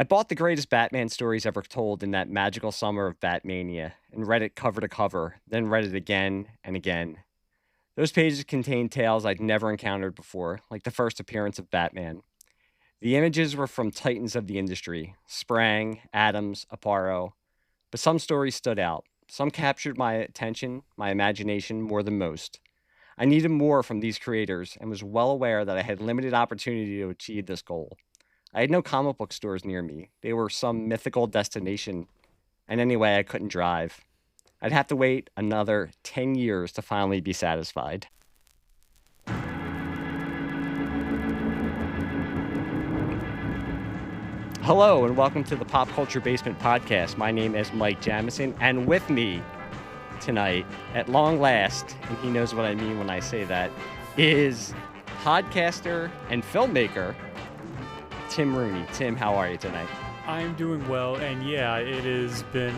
I bought the greatest Batman stories ever told in that magical summer of Batmania and read it cover to cover, then read it again and again. Those pages contained tales I'd never encountered before, like the first appearance of Batman. The images were from titans of the industry Sprang, Adams, Aparo, but some stories stood out. Some captured my attention, my imagination more than most. I needed more from these creators and was well aware that I had limited opportunity to achieve this goal. I had no comic book stores near me. They were some mythical destination, and anyway, I couldn't drive. I'd have to wait another 10 years to finally be satisfied. Hello, and welcome to the Pop Culture Basement Podcast. My name is Mike Jamison, and with me tonight, at long last, and he knows what I mean when I say that, is podcaster and filmmaker Tim Rooney. Tim, how are you tonight? I'm doing well, and yeah, it has been,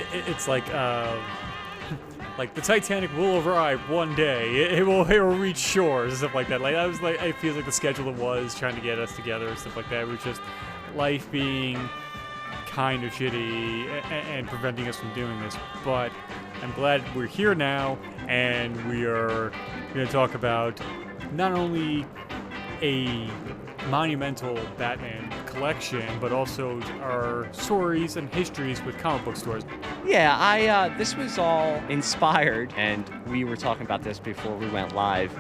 it's like the Titanic will arrive one day. It will reach shores and stuff like that. It feels like the schedule it was trying to get us together and stuff like that. It was just life being kind of shitty and preventing us from doing this. But I'm glad we're here now, and we are going to talk about not only a monumental Batman collection, but also our stories and histories with comic book stores. Yeah, this was all inspired, and we were talking about this before we went live,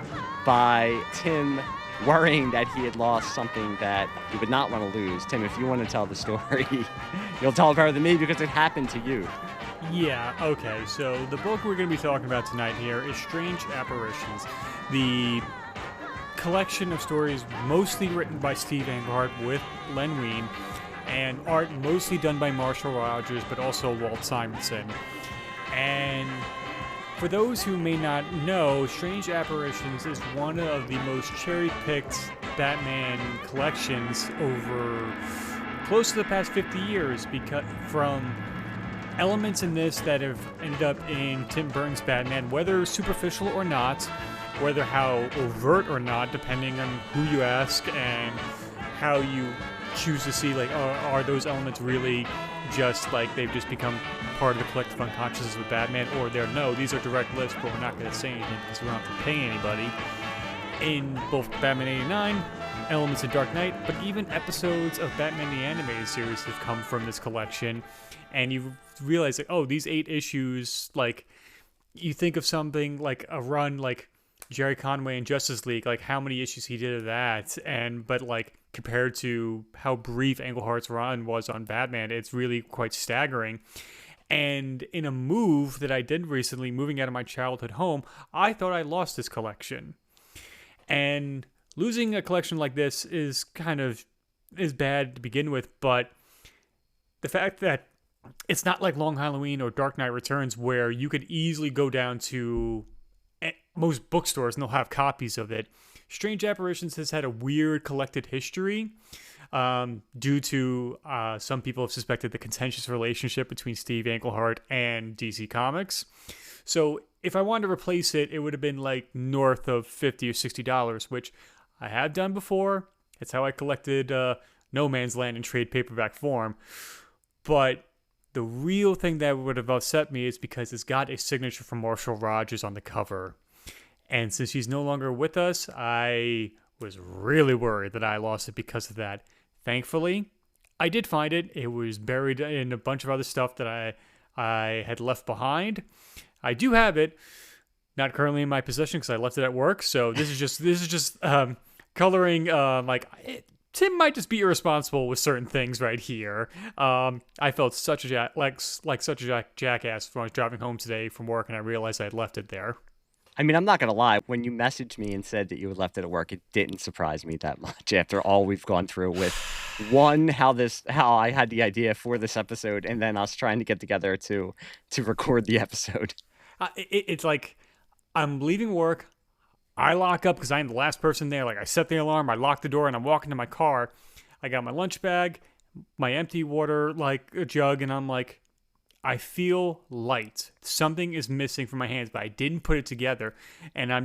by Tim worrying that he had lost something that he would not want to lose. Tim, if you want to tell the story, you'll tell it better than me because it happened to you. Yeah, okay, so the book we're going to be talking about tonight here is Strange Apparitions, the collection of stories mostly written by Steve Englehart with Len Wein, and art mostly done by Marshall Rogers, but also Walt Simonson. And for those who may not know, Strange Apparitions is one of the most cherry-picked Batman collections over close to the past 50 years, because from elements in this that have ended up in Tim Burton's Batman, whether superficial or not, whether how overt or not, depending on who you ask and how you choose to see, are those elements really just like they've just become part of the collective unconsciousness of Batman, or these are direct lists, but we're not going to say anything because we don't have to pay anybody. In both Batman 89, elements of Dark Knight, but even episodes of Batman the Animated Series have come from this collection, and you realize, these 8 issues, you think of something like a run like Jerry Conway in Justice League, how many issues he did of that, but compared to how brief Englehart's run was on Batman, it's really quite staggering. And in a move that I did recently, moving out of my childhood home, I thought I lost this collection. And losing a collection like this is bad to begin with, but the fact that it's not like Long Halloween or Dark Knight Returns, where you could easily go down to most bookstores and they'll have copies of it. Strange Apparitions has had a weird collected history due to some people have suspected the contentious relationship between Steve Englehart and DC Comics. So if I wanted to replace it, it would have been north of $50 or $60, which I have done before. It's how I collected No Man's Land in trade paperback form. But the real thing that would have upset me is because it's got a signature from Marshall Rogers on the cover. And since she's no longer with us, I was really worried that I lost it because of that. Thankfully, I did find it. It was buried in a bunch of other stuff that I had left behind. I do have it, not currently in my possession because I left it at work. So this is just coloring. Tim might just be irresponsible with certain things right here. I felt such a jackass when I was driving home today from work, and I realized I had left it there. I mean, I'm not going to lie. When you messaged me and said that you had left it at work, it didn't surprise me that much after all we've gone through with, one, how I had the idea for this episode, and then us trying to get together to record the episode. It's like I'm leaving work. I lock up because I'm the last person there. I set the alarm, I lock the door, and I'm walking to my car. I got my lunch bag, my empty water, jug, and I'm like, I feel light. Something is missing from my hands, but I didn't put it together. And I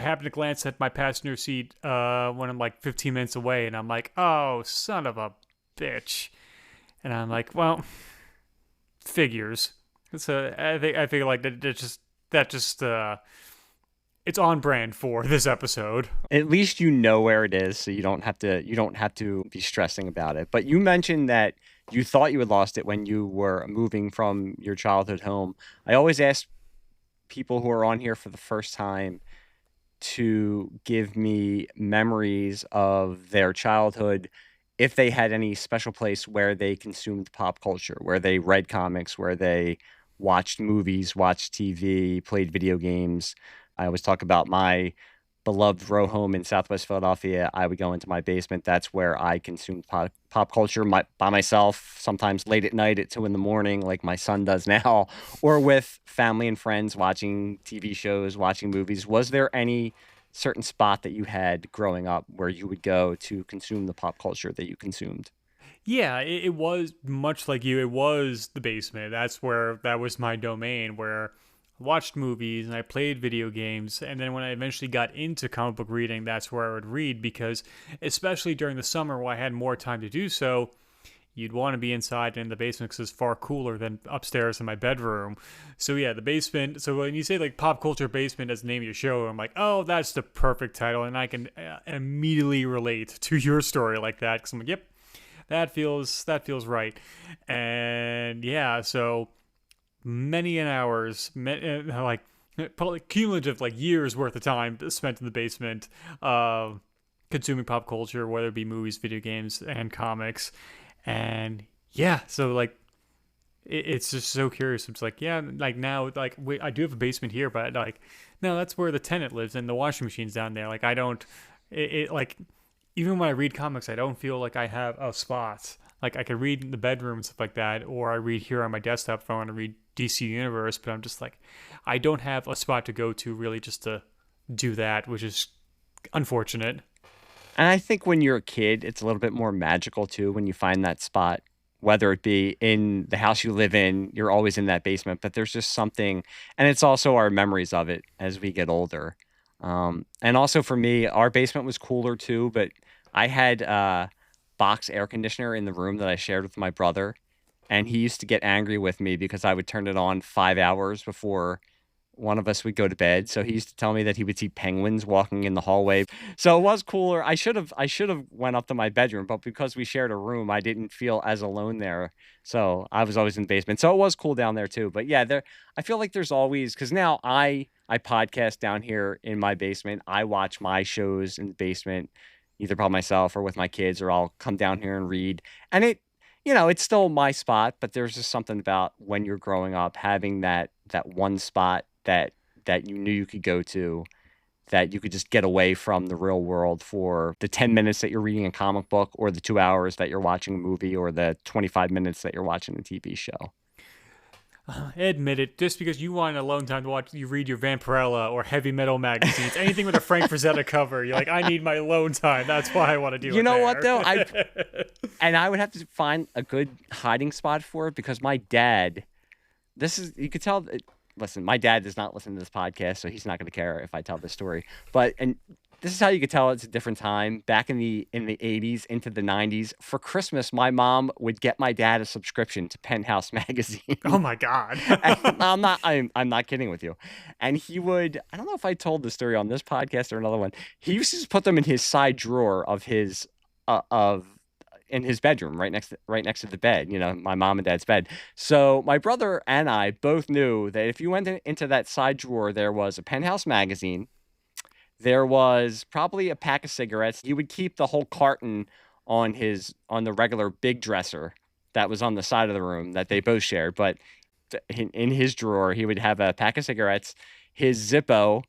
happen to glance at my passenger seat when I'm like 15 minutes away, and I'm like, oh, son of a bitch. And I'm like, well, figures. So I feel like that just it's on brand for this episode. At least you know where it is, so you don't have to be stressing about it. But you mentioned that you thought you had lost it when you were moving from your childhood home. I always ask people who are on here for the first time to give me memories of their childhood, if they had any special place where they consumed pop culture, where they read comics, where they watched movies, watched TV, played video games. I always talk about my beloved row home in Southwest Philadelphia. I would go into my basement. That's where I consumed pop culture by myself, sometimes late at night at 2 in the morning, like my son does now, or with family and friends watching TV shows, watching movies. Was there any certain spot that you had growing up where you would go to consume the pop culture that you consumed? Yeah, it was much like you. It was the basement. That was my domain where I watched movies and I played video games. And then when I eventually got into comic book reading, that's where I would read because, especially during the summer where I had more time to do so, you'd want to be inside in the basement because it's far cooler than upstairs in my bedroom. So yeah, the basement. So when you say like pop culture basement as the name of your show, I'm like, oh, that's the perfect title, and I can immediately relate to your story like that because I'm like, yep, that feels right. And yeah, so many an hours, like probably cumulative like years worth of time spent in the basement, consuming pop culture, whether it be movies, video games, and comics. And yeah, so like it's just so curious. It's like, yeah, like now, like I do have a basement here, but like no, that's where the tenant lives and the washing machine's down there. Like I don't, like even when I read comics, I don't feel like I have a spot. Like I could read in the bedroom and stuff like that, or I read here on my desktop if I want to read DC Universe. But I'm just like, I don't have a spot to go to really just to do that, which is unfortunate. And I think when you're a kid, it's a little bit more magical too when you find that spot, whether it be in the house you live in, you're always in that basement, but there's just something, and it's also our memories of it as we get older. And also for me, our basement was cooler too, but I had a box air conditioner in the room that I shared with my brother, and he used to get angry with me because I would turn it on 5 hours before one of us would go to bed. So he used to tell me that he would see penguins walking in the hallway. So it was cooler. I should have went up to my bedroom, but because we shared a room, I didn't feel as alone there. So I was always in the basement. So it was cool down there too. But yeah, there I feel like there's always, because now I podcast down here in my basement. I watch my shows in the basement, either by myself or with my kids, or I'll come down here and read. And it's still my spot, but there's just something about when you're growing up having that one spot that you knew you could go to, that you could just get away from the real world for the 10 minutes that you're reading a comic book, or the 2 hours that you're watching a movie, or the 25 minutes that you're watching a TV show. Admit it, just because you want alone time to watch, you read your Vampirella or heavy metal magazines, anything with a Frank Frazetta cover, you're like, I need my alone time. That's why I want to do it. You know what though? I would have to find a good hiding spot for it because my dad, you could tell. Listen, my dad does not listen to this podcast, so he's not going to care if I tell this story. And this is how you could tell it's a different time. Back in the 80s into the 90s, for Christmas, my mom would get my dad a subscription to Penthouse magazine. Oh my God. I'm not kidding with you. And he would, I don't know if I told the story on this podcast or another one. He used to just put them in his side drawer of his of in his bedroom, right next to the bed, my mom and dad's bed. So my brother and I both knew that if you went into that side drawer, there was a Penthouse magazine. There was probably a pack of cigarettes. He would keep the whole carton on the regular big dresser that was on the side of the room that they both shared. But in his drawer, he would have a pack of cigarettes, his Zippo,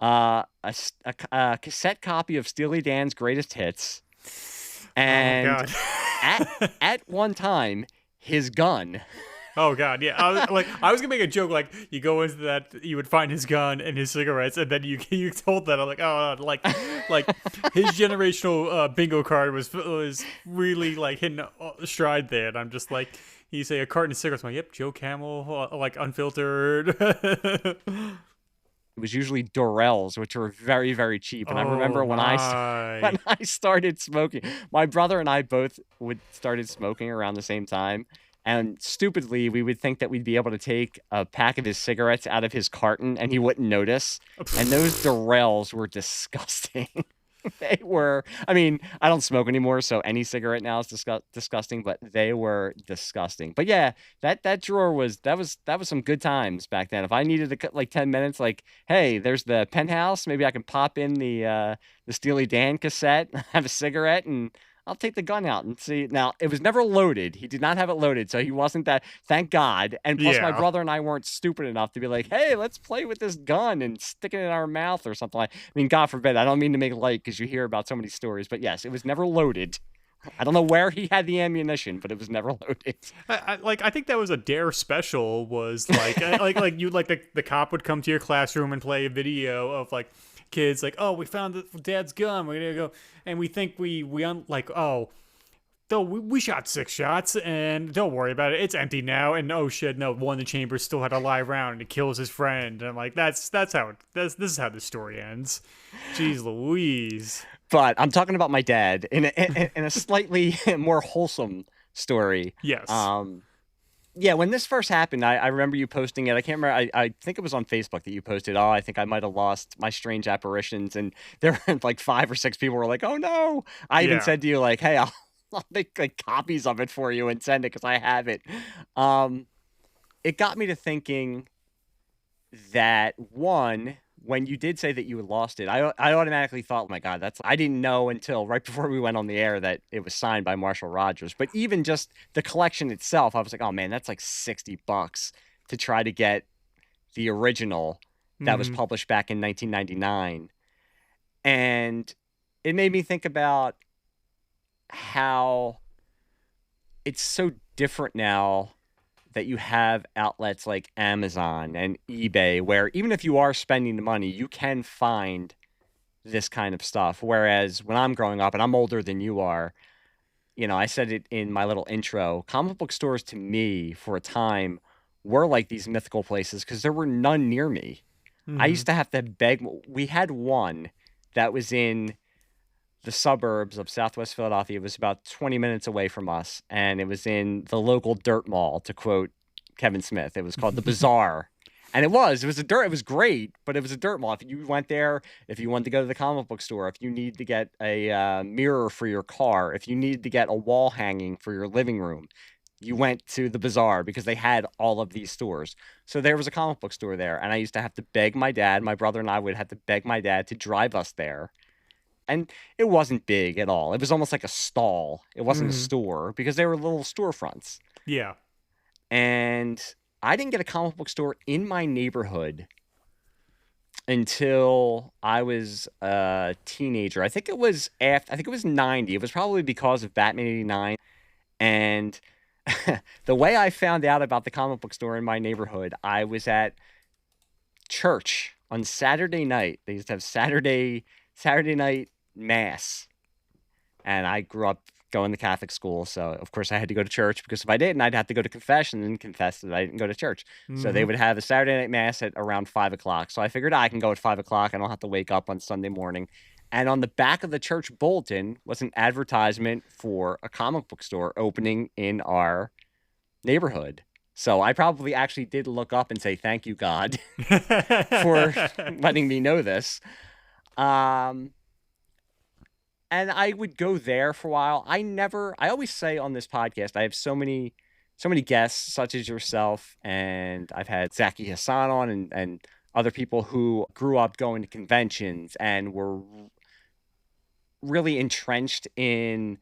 a cassette copy of Steely Dan's Greatest Hits, Oh my and God. at one time, his gun. Oh God, yeah. I was gonna make a joke like you go into that, you would find his gun and his cigarettes, and then you told that. I'm like, oh, like his generational bingo card was really like hitting stride there, and I'm just like, you say a carton of cigarettes, I'm like, yep, Joe Camel, like unfiltered. It was usually Dorels, which were very, very cheap. And I Oh remember when my. I started smoking, my brother and I both would started smoking around the same time. And stupidly, we would think that we'd be able to take a pack of his cigarettes out of his carton and he wouldn't notice. And those Dorels were disgusting. They were, I mean, I don't smoke anymore, so any cigarette now is disgusting, but they were disgusting. But yeah, that drawer was some good times back then. If I needed to cut like 10 minutes, like, hey, there's the Penthouse, maybe I can pop in the Steely Dan cassette, have a cigarette, and I'll take the gun out and see. Now, it was never loaded. He did not have it loaded, so he wasn't that, thank God. And plus, my Yeah. brother and I weren't stupid enough to be like, hey, let's play with this gun and stick it in our mouth or something like. I mean, God forbid. I don't mean to make light because you hear about so many stories, but yes, it was never loaded. I don't know where he had the ammunition, but it was never loaded. I think that was a Dare special. Was like the cop would come to your classroom and play a video of like kids like, oh, we found dad's gun, we're gonna go, and we think like, oh, though we shot 6 shots and don't worry about it, it's empty now, and oh shit, no, one of the chambers still had a live round and it kills his friend, and I'm like, this is how this story ends. Jeez Louise. But I'm talking about my dad in a slightly more wholesome story. Yes. Yeah, when this first happened, I remember you posting it. I can't remember. I think it was on Facebook that you posted. Oh, I think I might have lost my strange apparitions, and there were like 5 or 6 people were like, "Oh no!" I even Yeah. said to you like, "Hey, I'll make like copies of it for you and send it because I have it." It got me to thinking that one, when you did say that you had lost it, I automatically thought, oh my God, I didn't know until right before we went on the air that it was signed by Marshall Rogers. But even just the collection itself, I was like, oh man, that's like $60 to try to get the original that was published back in 1999. And it made me think about how it's so different now that you have outlets like Amazon and eBay, where even if you are spending the money, you can find this kind of stuff. Whereas when I'm growing up, and I'm older than you are, you know, I said it in my little intro, comic book stores to me for a time were like these mythical places because there were none near me. I used to have to beg. We had one that was in the suburbs of Southwest Philadelphia. It was about 20 minutes away from us, and it was in the local dirt mall, to quote Kevin Smith. It was called the Bazaar. And it was great, but it was a dirt mall. If you went there, if you wanted to go to the comic book store, if you needed to get a mirror for your car, if you needed to get a wall hanging for your living room, you went to the Bazaar because they had all of these stores. So there was a comic book store there, and I used to have to beg my dad. My brother and I would have to beg my dad to drive us there. And it wasn't big at all. It was almost like a stall. It wasn't a store because they were little storefronts. Yeah. And I didn't get a comic book store in my neighborhood until I was a teenager. I think it was 90. It was probably because of Batman 89. And the way I found out about the comic book store in my neighborhood, I was at church on Saturday night. They used to have Saturday night mass. And I grew up going to Catholic school, so of course I had to go to church, because if I didn't, I'd have to go to confession and confess that I didn't go to church. So they would have a Saturday night mass at around 5 o'clock. So I figured I can go at 5 o'clock. I don't have to wake up on Sunday morning. And on the back of the church bulletin was an advertisement for a comic book store opening in our neighborhood. So I probably actually did look up and say, thank you, God, for letting me know this. And I would go there for a while. I always say on this podcast, I have so many guests, such as yourself, and I've had Zaki Hassan on and other people who grew up going to conventions and were really entrenched in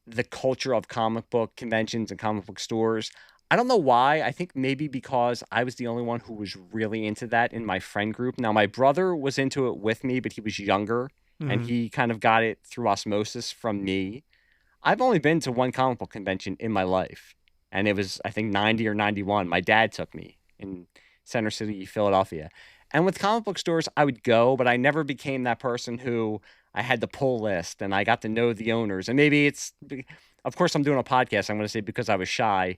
the culture of comic book conventions and comic book stores. I don't know why. I think maybe because I was the only one who was really into that in my friend group. Now, my brother was into it with me, but he was younger. And he kind of got it through osmosis from me. I've only been to one comic book convention in my life, and it was, I think, 90 or 91. My dad took me in Center City, Philadelphia. And with comic book stores, I would go, but I never became that person who I had the pull list and I got to know the owners. And maybe of course, I'm doing a podcast. I'm going to say because I was shy.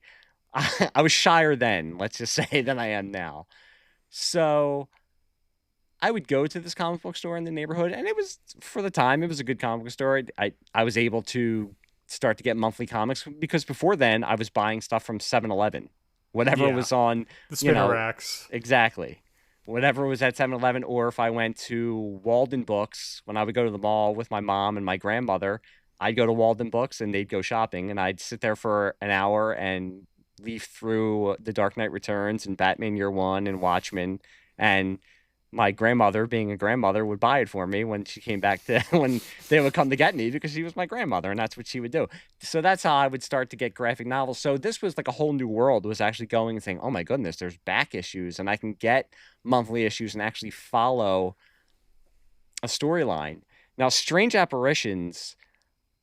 I was shyer then, let's just say, than I am now. So I would go to this comic book store in the neighborhood, and it was, for the time, it was a good comic book store. I was able to start to get monthly comics because before then I was buying stuff from 7-Eleven, whatever Yeah, was on, the you spinner know, racks. exactly. Whatever was at 7-Eleven, or if I went to Walden Books, when I would go to the mall with my mom and my grandmother, I'd go to Walden Books and they'd go shopping, and I'd sit there for an hour and leaf through The Dark Knight Returns and Batman Year One and Watchmen. And my grandmother, being a grandmother, would buy it for me when she came back to when they would come to get me because she was my grandmother and that's what she would do. So that's how I would start to get graphic novels. So this was like a whole new world, was actually going and saying, oh my goodness, there's back issues and I can get monthly issues and actually follow a storyline. Now, Strange Apparitions,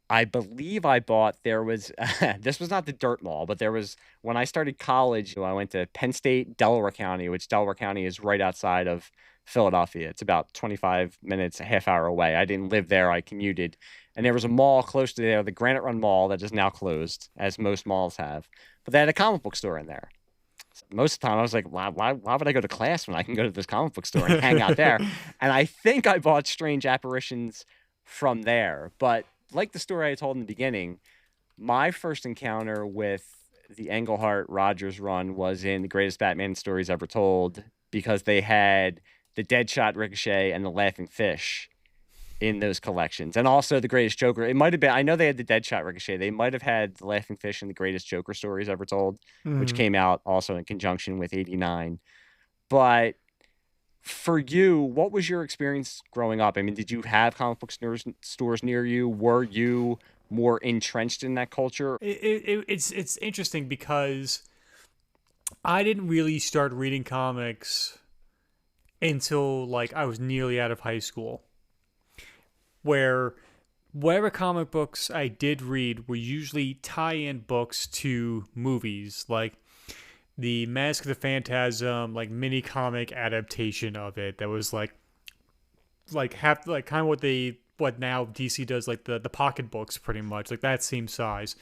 I believe I bought, there was, this was not the Dirt Mall, but there was, when I started college, I went to Penn State, Delaware County, which Delaware County is right outside of Philadelphia. It's about 25 minutes, a half hour away. I didn't live there, I commuted. And there was a mall close to there, the Granite Run Mall, that is now closed, as most malls have. But they had a comic book store in there. So most of the time, I was like, why would I go to class when I can go to this comic book store and hang out there? And I think I bought Strange Apparitions from there. But like the story I told in the beginning, my first encounter with the Englehart Rogers run was in the Greatest Batman Stories Ever Told, because they had the Deadshot Ricochet and the Laughing Fish in those collections. And also the Greatest Joker. It might have been, I know they had the Deadshot Ricochet. They might have had the Laughing Fish and the Greatest Joker Stories Ever Told, which came out also in conjunction with 89. But for you, what was your experience growing up? I mean, did you have comic book stores near you? Were you more entrenched in that culture? It's interesting because I didn't really start reading comics until like I was nearly out of high school, where whatever comic books I did read were usually tie-in books to movies, like the Mask of the Phantasm, like mini comic adaptation of it that was like half like kind of what now DC does, like the pocket books, pretty much like that same size,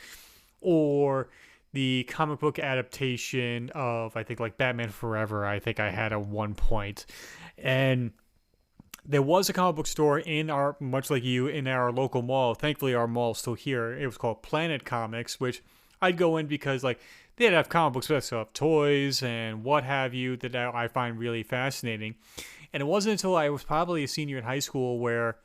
or the comic book adaptation of, I think, like Batman Forever. I think I had at one point, and there was a comic book store in our, much like you, in our local mall. Thankfully, our mall is still here. It was called Planet Comics, which I'd go in because like they'd have comic books, but also have toys and what have you that I find really fascinating. And it wasn't until I was probably a senior in high school where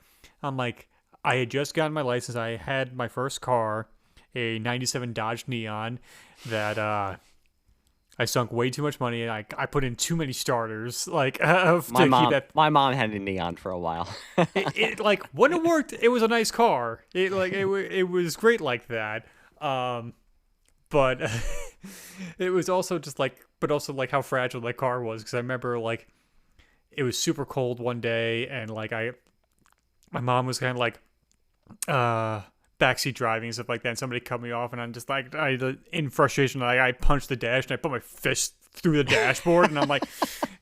I'm like, I had just gotten my license. I had my first car, a 97 Dodge Neon, that I sunk way too much money, and I put in too many starters, like to keep that. My mom had a Neon for a while. it like when it worked, it was a nice car. It was great like that. But it was also just like, but also like how fragile that car was, because I remember like it was super cold one day, and like my mom was kind of like backseat driving and stuff like that, and somebody cut me off, and I'm just like, in frustration, I punched the dash and I put my fist through the dashboard, and I'm like,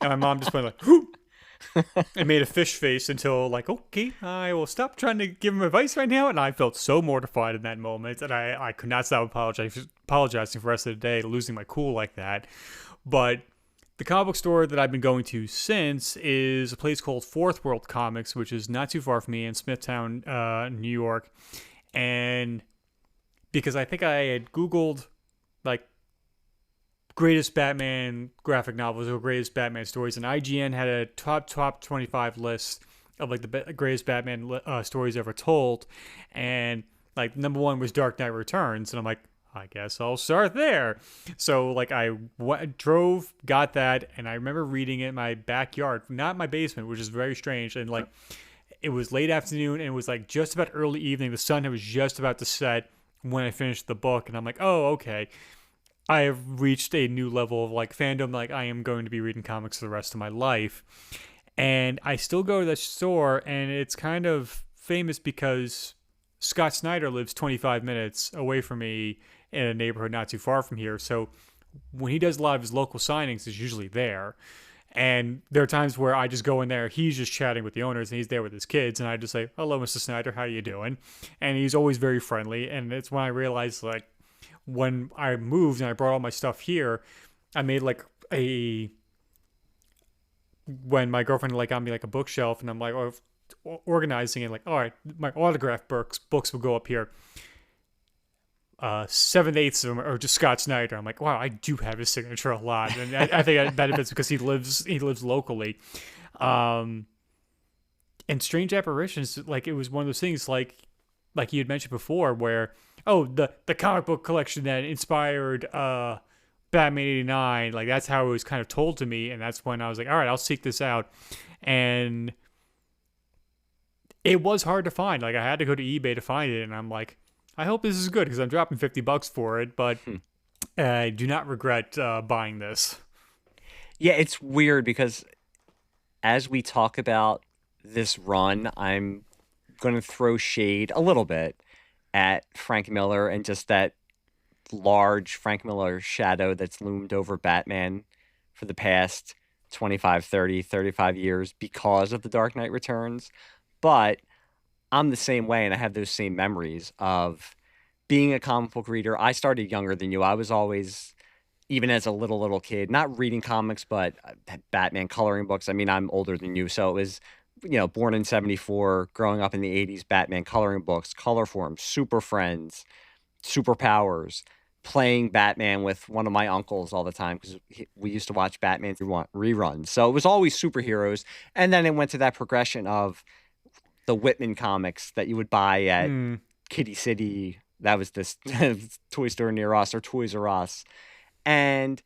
and my mom just went like, whoop. And made a fish face until like, okay, I will stop trying to give him advice right now. And I felt so mortified in that moment, and I could not stop apologizing for the rest of the day, losing my cool like that. But the comic book store that I've been going to since is a place called Fourth World Comics, which is not too far from me in Smithtown, New York. And because I think I had Googled like greatest Batman graphic novels or greatest Batman stories, and IGN had a top 25 list of like the greatest Batman stories ever told, and like number one was Dark Knight Returns, and I'm like, I guess I'll start there. So like I drove, got that, and I remember reading it in my backyard, not my basement, which is very strange. And like it was late afternoon, and it was like just about early evening. The sun was just about to set when I finished the book, and I'm like, oh, okay. I have reached a new level of like fandom. Like I am going to be reading comics for the rest of my life. And I still go to the store, and it's kind of famous because Scott Snyder lives 25 minutes away from me in a neighborhood not too far from here. So when he does a lot of his local signings, it's usually there. And there are times where I just go in there, he's just chatting with the owners, and he's there with his kids, and I just say, "Hello, Mr. Snyder, how you doing?" And he's always very friendly. And it's when I realized, like, when I moved and I brought all my stuff here, I made like when my girlfriend like got me like a bookshelf, and I'm like, organizing it, like, all right, my autograph books will go up here. 7/8 of them are just Scott Snyder. I'm like, wow, I do have his signature a lot, and I think that benefits because he lives locally. And Strange Apparitions, like, it was one of those things, like you had mentioned before, where the comic book collection that inspired Batman '89, like, that's how it was kind of told to me, and that's when I was like, all right, I'll seek this out. And it was hard to find. Like, I had to go to eBay to find it, and I'm like, I hope this is good because I'm dropping $50 for it, but I do not regret buying this. Yeah, it's weird because as we talk about this run, I'm going to throw shade a little bit at Frank Miller and just that large Frank Miller shadow that's loomed over Batman for the past 25, 30, 35 years because of The Dark Knight Returns. But I'm the same way, and I have those same memories of being a comic book reader. I started younger than you. I was always, even as a little kid, not reading comics, but Batman coloring books. I mean, I'm older than you, so it was, born in 74, growing up in the 80s, Batman coloring books, color forms, Super Friends, Superpowers, playing Batman with one of my uncles all the time because we used to watch Batman reruns. So it was always superheroes. And then it went to that progression of the Whitman comics that you would buy at Kitty City. That was this toy store near us, or Toys R Us. And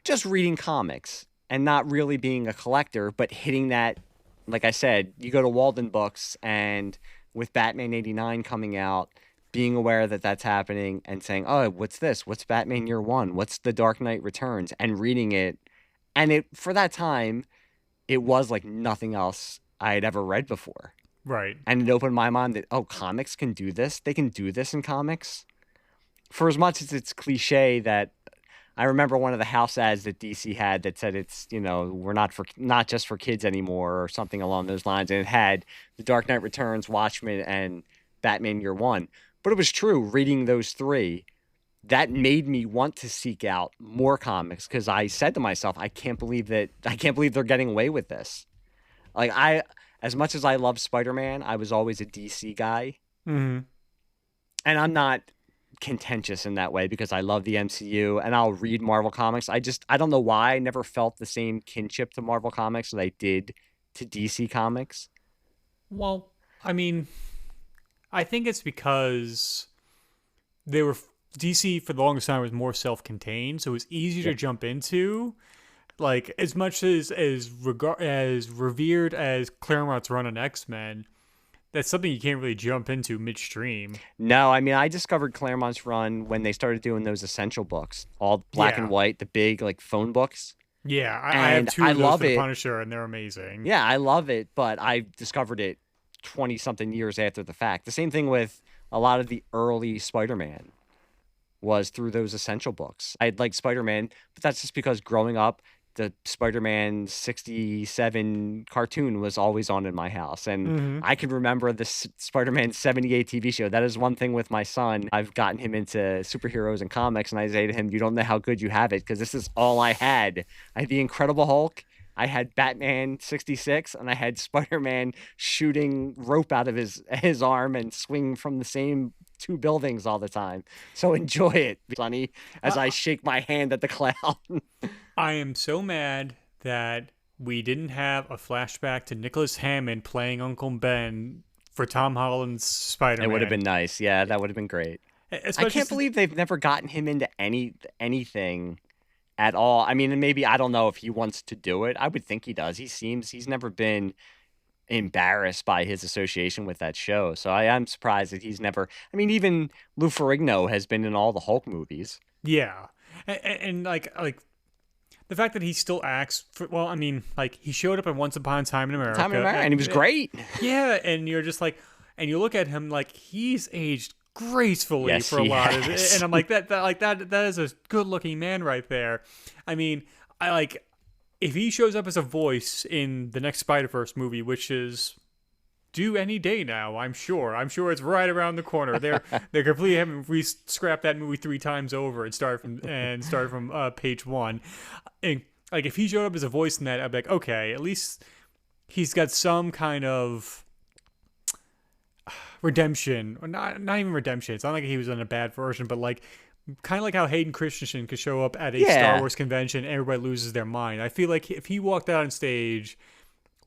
just reading comics and not really being a collector, but hitting that, like I said, you go to Walden Books, and with Batman '89 coming out, being aware that that's happening and saying, oh, what's this? What's Batman Year One? What's The Dark Knight Returns? And reading it. And it, for that time, it was like nothing else I had ever read before. Right. And it opened my mind that, comics can do this. They can do this in comics. For as much as it's cliche that I remember one of the house ads that DC had that said it's, we're not just for kids anymore or something along those lines. And it had The Dark Knight Returns, Watchmen, and Batman Year One. But it was true, reading those three, that made me want to seek out more comics because I said to myself, I can't believe they're getting away with this. Like, as much as I love Spider-Man, I was always a DC guy. Mm-hmm. And I'm not contentious in that way because I love the MCU and I'll read Marvel comics. I don't know why I never felt the same kinship to Marvel comics that I did to DC comics. Well, I mean, I think it's because DC for the longest time was more self-contained, so it was easier to jump into. Like, as much as revered as Claremont's run on X-Men, that's something you can't really jump into midstream. No, I mean, I discovered Claremont's run when they started doing those essential books, all black and white, the big, like, phone books. Yeah, I have two of those for the Punisher, and they're amazing. Yeah, I love it, but I discovered it 20-something years after the fact. The same thing with a lot of the early Spider-Man was through those essential books. I liked Spider-Man, but that's just because growing up, the Spider-Man 67 cartoon was always on in my house. And I can remember the Spider-Man 78 TV show. That is one thing with my son. I've gotten him into superheroes and comics, and I say to him, you don't know how good you have it, because this is all I had. I had the Incredible Hulk, I had Batman 66, and I had Spider-Man shooting rope out of his arm and swinging from the same two buildings all the time. So enjoy it, Sonny, as I shake my hand at the clown. I am so mad that we didn't have a flashback to Nicholas Hammond playing Uncle Ben for Tom Holland's Spider-Man. It would have been nice. Yeah, that would have been great. I can't believe they've never gotten him into anything at all. I mean, and maybe, I don't know if he wants to do it. I would think he does. He's never been embarrassed by his association with that show. So I am surprised that he's never, I mean, even Lou Ferrigno has been in all the Hulk movies. Yeah. And like the fact that he still acts he showed up in Once Upon a Time in America. And he was great. Yeah, and you're just like, and you look at him like he's aged gracefully Yes, for a he lot of it. has. And I'm like, that is a good looking man right there. I mean, I like, if he shows up as a voice in the next Spider-Verse movie, which is due any day now, I'm sure. I'm sure it's right around the corner. They're completely having scrapped that movie 3 times over and started from page one. And like, if he showed up as a voice in that, I'd be like, okay, at least he's got some kind of redemption, or not even redemption. It's not like he was in a bad version, but like kind of like how Hayden Christensen could show up at a Star Yeah. Wars convention and everybody loses their mind. I feel like if he walked out on stage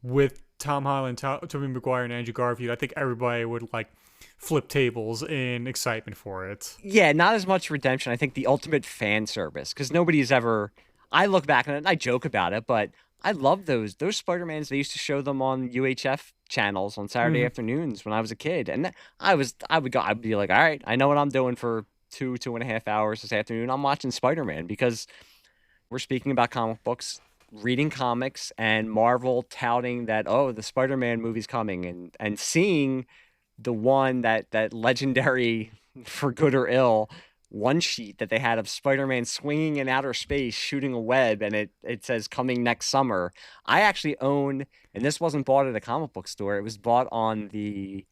with Tom Holland, Tobey Maguire, and Andrew Garfield, I think everybody would like flip tables in excitement for it. Yeah, not as much redemption. I think the ultimate fan service, because nobody's ever. I look back on it and I joke about it, but I love those Spider-Mans. They used to show them on UHF channels on Saturday Mm-hmm. afternoons when I was a kid, and I'd be like, all right, I know what I'm doing for 2.5 hours this afternoon. I'm watching Spider-Man because we're speaking about comic books, reading comics, and Marvel touting that, oh, the Spider-Man movie's coming, and seeing the one that legendary, for good or ill, one sheet that they had of Spider-Man swinging in outer space shooting a web, and it says coming next summer. I actually own, and this wasn't bought at a comic book store, it was bought on the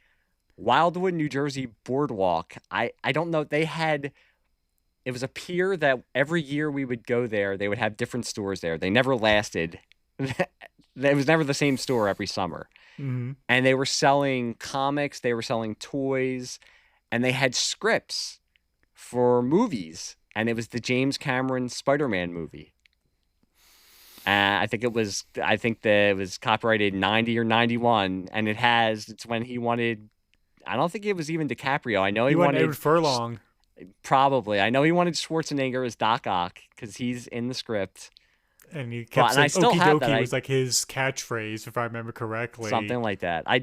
Wildwood, New Jersey boardwalk. I don't know, they had, it was a pier that every year we would go there, they would have different stores there. They never lasted. It was never the same store every summer. Mm-hmm. And they were selling comics, they were selling toys, and they had scripts for movies. And it was the James Cameron Spider-Man movie. I think that it was copyrighted 90 or 91, and it's when he wanted, I don't think it was even DiCaprio. I know he You want wanted, Edward Furlong. probably, I know he wanted Schwarzenegger as Doc Ock because he's in the script. And he But kept and I saying still "okie have dokie" that. was like his catchphrase, if I remember correctly. Something like that. I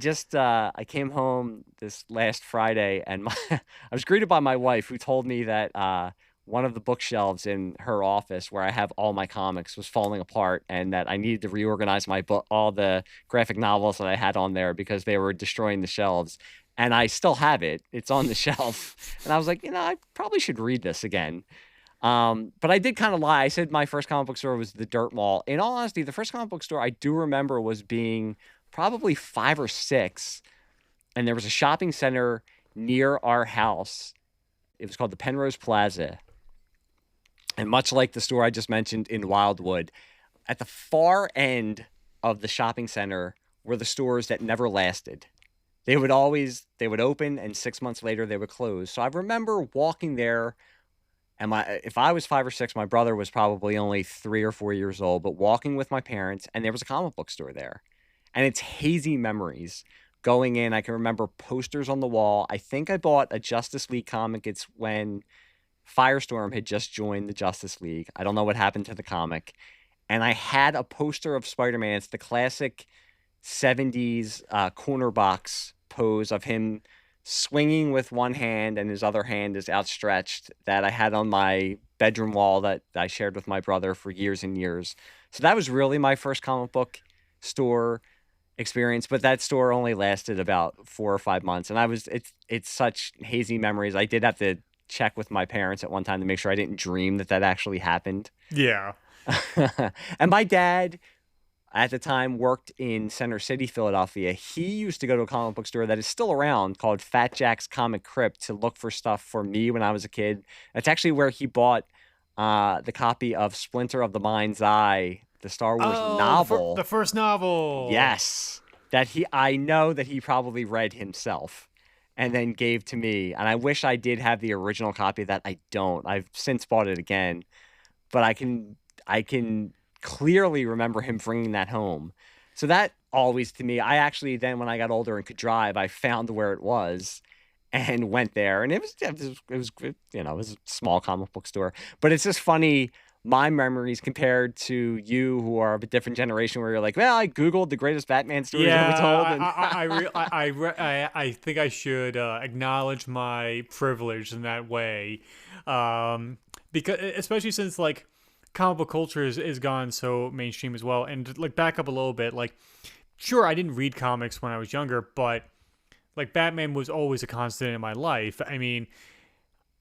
came home this last Friday, and I was greeted by my wife, who told me that one of the bookshelves in her office where I have all my comics was falling apart, and that I needed to reorganize my book, all the graphic novels that I had on there, because they were destroying the shelves. And I still have it. It's on the shelf. And I was like, I probably should read this again. But I did kind of lie. I said my first comic book store was the Dirt Mall. In all honesty, the first comic book store I do remember was being probably 5 or 6, and there was a shopping center near our house. It was called the Penrose Plaza. And much like the store I just mentioned in Wildwood, at the far end of the shopping center were the stores that never lasted. They would open, and 6 months later they would close. So I remember walking there. And if I was 5 or 6, my brother was probably only 3 or 4 years old, but walking with my parents, and there was a comic book store there. And it's hazy memories. Going in, I can remember posters on the wall. I think I bought a Justice League comic. It's when Firestorm had just joined the Justice League. I don't know what happened to the comic. And I had a poster of Spider-Man. It's the classic 70s corner box pose of him swinging with one hand and his other hand is outstretched, that I had on my bedroom wall that I shared with my brother for years and years. So that was really my first comic book store experience, but that store only lasted about 4 or 5 months, and it's such hazy memories. I did have to check with my parents at one time to make sure I didn't dream that actually happened. Yeah. And my dad at the time worked in Center City, Philadelphia. He used to go to a comic book store that is still around called Fat Jack's Comic Crypt to look for stuff for me when I was a kid. That's actually where he bought the copy of Splinter of the Mind's Eye, the Star Wars novel. The first novel. Yes. I know that he probably read himself and then gave to me. And I wish I did have the original copy of that. I don't. I've since bought it again. But I can clearly remember him bringing that home. So that always, to me, I actually then, when I got older and could drive, I found where it was and went there. And it was a small comic book store. But it's just funny, my memories compared to you, who are of a different generation, where you're like, well, I Googled the greatest Batman stories ever told. And I think I should acknowledge my privilege in that way. Because especially since like comic book culture is gone so mainstream as well. And like back up a little bit, like sure, I didn't read comics when I was younger, but like Batman was always a constant in my life. I mean,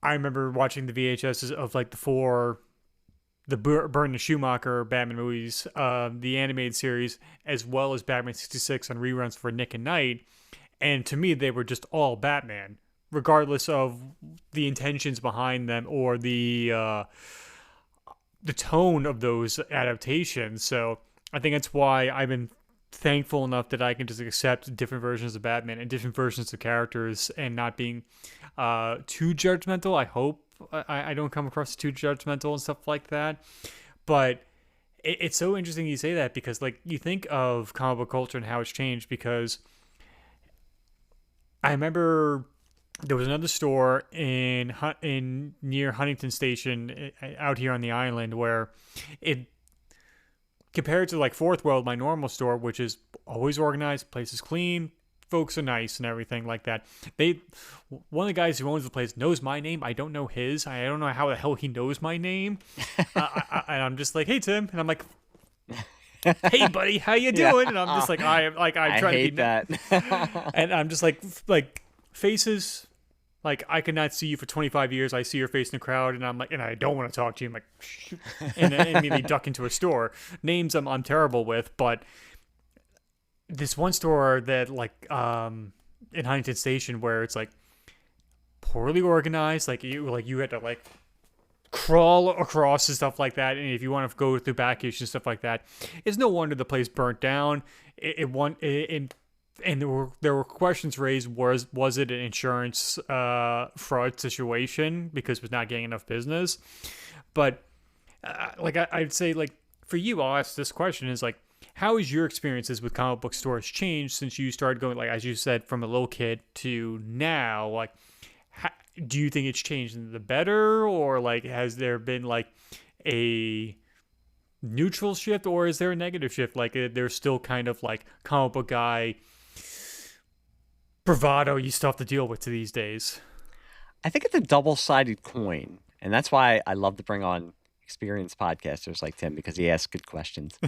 I remember watching the VHSs of like the Burton and Schumacher Batman movies, the animated series, as well as Batman 66 on reruns for Nick and Night. And to me, they were just all Batman, regardless of the intentions behind them or the tone of those adaptations. So I think that's why I've been thankful enough that I can just accept different versions of Batman and different versions of characters and not being too judgmental. I hope I don't come across too judgmental and stuff like that. But it's so interesting you say that because, like, you think of comic book culture and how it's changed because I remember there was another store in near Huntington Station out here on the island where it compared to like Fourth World, my normal store, which is always organized, place is clean, folks are nice and everything like that. One of the guys who owns the place knows my name. I don't know his. I don't know how the hell he knows my name. And I'm just like, hey Tim, and I'm like, hey buddy, how you doing? Yeah. And I'm just like, I try hate to be that. and I'm just like faces. Like I could not see you for 25 years. I see your face in the crowd, and I'm like, and I don't want to talk to you. I'm like, shoot. And immediately duck into a store. Names I'm terrible with, but this one store that like in Huntington Station where it's like poorly organized. Like you had to like crawl across and stuff like that. And if you want to go through back issues and stuff like that, it's no wonder the place burnt down. And there were questions raised. Was it an insurance fraud situation because it was not getting enough business? But I'd say like for you, I'll ask this question: is like, how has your experiences with comic book stores changed since you started going, like as you said, from a little kid to now? Like, do you think it's changed in the better, or like has there been like a neutral shift, or is there a negative shift? Like there's still kind of like comic book guy bravado you still have to deal with to these days? I think it's a double-sided coin, and that's why I love to bring on experienced podcasters like Tim because he asks good questions.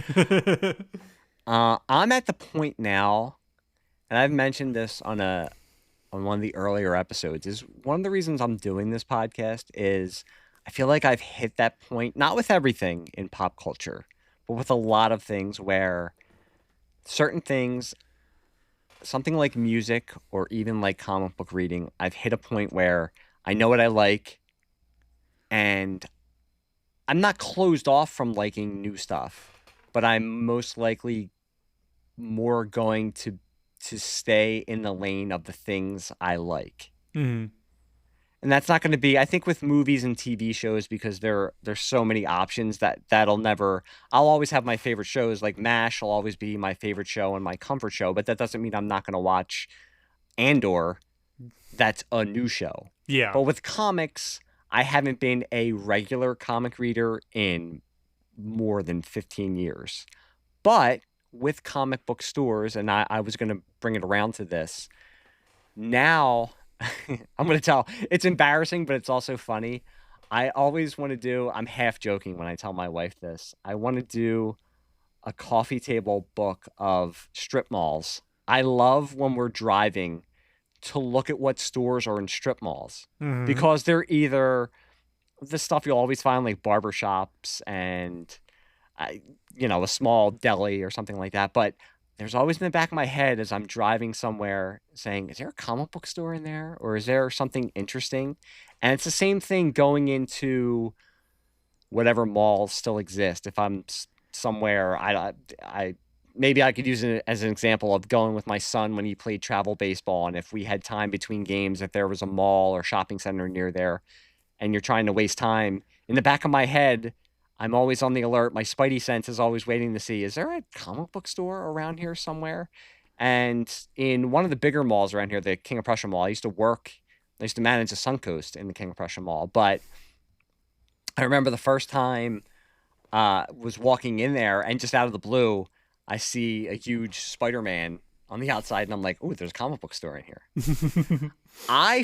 I'm at the point now, and I've mentioned this on one of the earlier episodes, is one of the reasons I'm doing this podcast is I feel like I've hit that point, not with everything in pop culture, but with a lot of things where certain things, something like music or even like comic book reading, I've hit a point where I know what I like and I'm not closed off from liking new stuff, but I'm most likely more going to stay in the lane of the things I like. Mm-hmm. And that's not going to be, I think with movies and TV shows, because there's so many options that'll never, I'll always have my favorite shows. Like MASH will always be my favorite show and my comfort show, but that doesn't mean I'm not going to watch Andor. That's a new show. Yeah. But with comics, I haven't been a regular comic reader in more than 15 years. But with comic book stores, and I was going to bring it around to this, now I'm going to tell, it's embarrassing, but it's also funny. I always want to do, I'm half joking when I tell my wife this, I want to do a coffee table book of strip malls. I love when we're driving to look at what stores are in strip malls, because they're either the stuff you'll always find like barbershops and, a small deli or something like that. But there's always in the back of my head as I'm driving somewhere saying, is there a comic book store in there? Or is there something interesting? And it's the same thing going into whatever malls still exist. If I'm somewhere, I maybe I could use it as an example of going with my son when he played travel baseball. And if we had time between games, if there was a mall or shopping center near there and you're trying to waste time, in the back of my head, I'm always on the alert. My spidey sense is always waiting to see, is there a comic book store around here somewhere? And in one of the bigger malls around here, the King of Prussia Mall, I used to manage the Suncoast in the King of Prussia Mall. But I remember the first time was walking in there and just out of the blue, I see a huge Spider-Man on the outside and I'm like, oh, there's a comic book store in here. I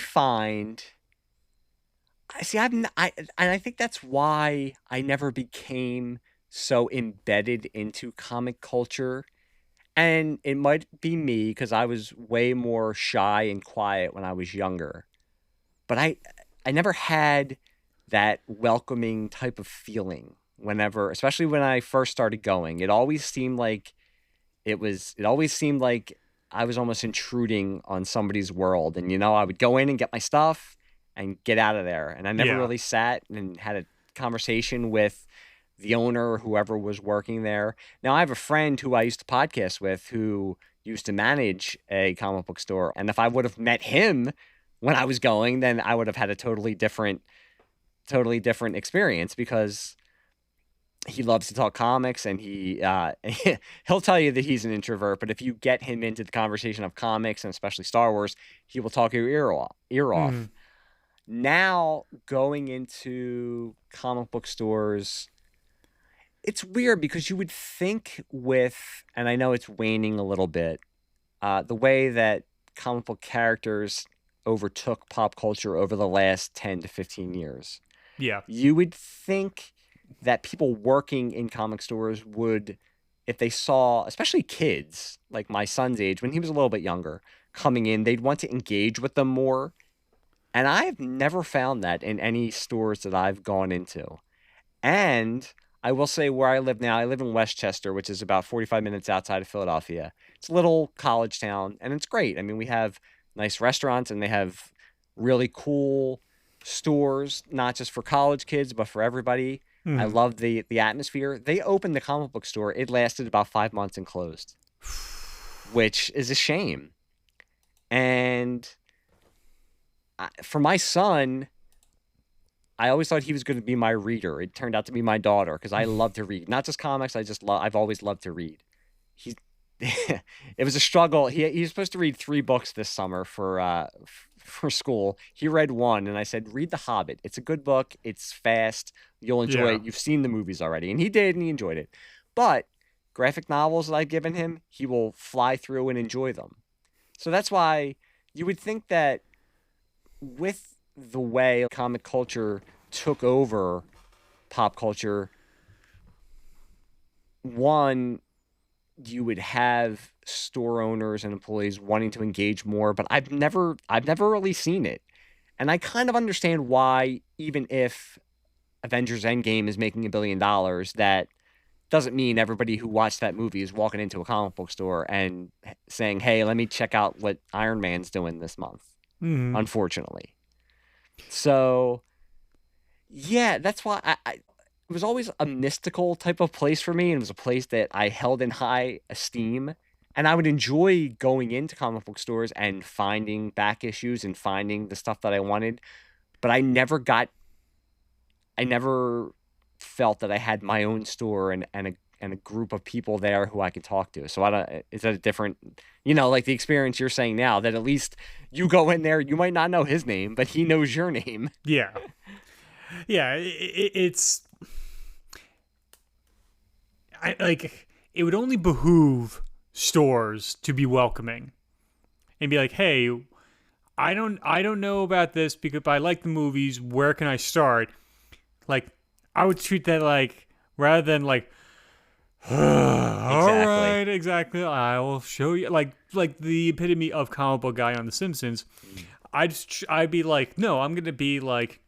think that's why I never became so embedded into comic culture And it might be me because I was way more shy and quiet when I was younger. But I never had that welcoming type of feeling whenever, especially when I first started going. It always seemed like I was almost intruding on somebody's world. And I would go in and get my stuff and get out of there. And I never Yeah. really sat and had a conversation with the owner or whoever was working there. Now, I have a friend who I used to podcast with who used to manage a comic book store. And if I would have met him when I was going, then I would have had a totally different experience because he loves to talk comics and he'll tell you that he's an introvert, but if you get him into the conversation of comics and especially Star Wars, he will talk your ear off. Now going into comic book stores, it's weird because you would think and I know it's waning a little bit, the way that comic book characters overtook pop culture over the last 10 to 15 years. Yeah. You would think that people working in comic stores would, if they saw, especially kids, like my son's age, when he was a little bit younger, coming in, they'd want to engage with them more. And I've never found that in any stores that I've gone into. And I will say where I live now, I live in Westchester, which is about 45 minutes outside of Philadelphia. It's a little college town, and it's great. I mean, we have nice restaurants, and they have really cool stores, not just for college kids, but for everybody. I love the atmosphere. They opened the comic book store. It lasted about 5 months and closed, which is a shame. And for my son, I always thought he was going to be my reader. It turned out to be my daughter because I love to read, not just comics. I've always loved to read. He's it was a struggle. He was supposed to read 3 books this summer for school. He read 1, and I said, "Read The Hobbit. It's a good book. It's fast. You'll enjoy it. You've seen the movies already." And he did, and he enjoyed it. But graphic novels that I've given him, he will fly through and enjoy them. So that's why you would think that with the way comic culture took over pop culture, one, you would have store owners and employees wanting to engage more, but I've never really seen it. And I kind of understand why, even if Avengers Endgame is making $1 billion, that doesn't mean everybody who watched that movie is walking into a comic book store and saying, "Hey, let me check out what Iron Man's doing this month." Unfortunately. So, yeah, that's why it was always a mystical type of place for me. And it was a place that I held in high esteem. And I would enjoy going into comic book stores and finding back issues and finding the stuff that I wanted. But I never felt that I had my own store and a group of people there who I could talk to. So is that a different, like the experience you're saying now, that at least you go in there, you might not know his name, but he knows your name. Yeah. Yeah. It's it would only behoove stores to be welcoming and be like, "Hey, I don't know about this because I like the movies. Where can I start?" Like, I would treat that like, rather than like, all right, exactly, I will show you, like the epitome of comic book guy on The Simpsons. I'd be like, no, I'm gonna be like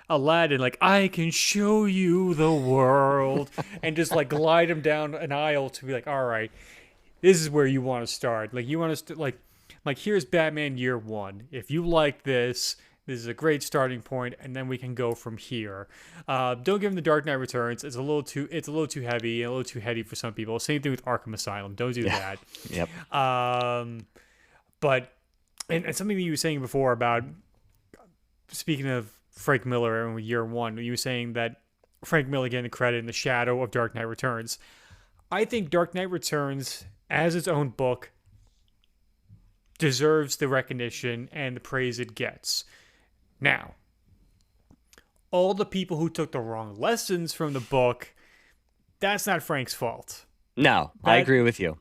Aladdin, like, I can show you the world, and just like glide him down an aisle to be like, all right, this is where you want to start. Like, you want to like here's Batman Year One. If you like this is a great starting point, and then we can go from here. Don't give him The Dark Knight Returns. It's a little too heavy and a little too heady for some people. Same thing with Arkham Asylum. Don't do that. Yep. But and something that you were saying before about, speaking of Frank Miller and Year One, you were saying that Frank Miller getting the credit in the shadow of Dark Knight Returns. I think Dark Knight Returns, as its own book, deserves the recognition and the praise it gets. Now, all the people who took the wrong lessons from the book, that's not Frank's fault. No, I agree with you.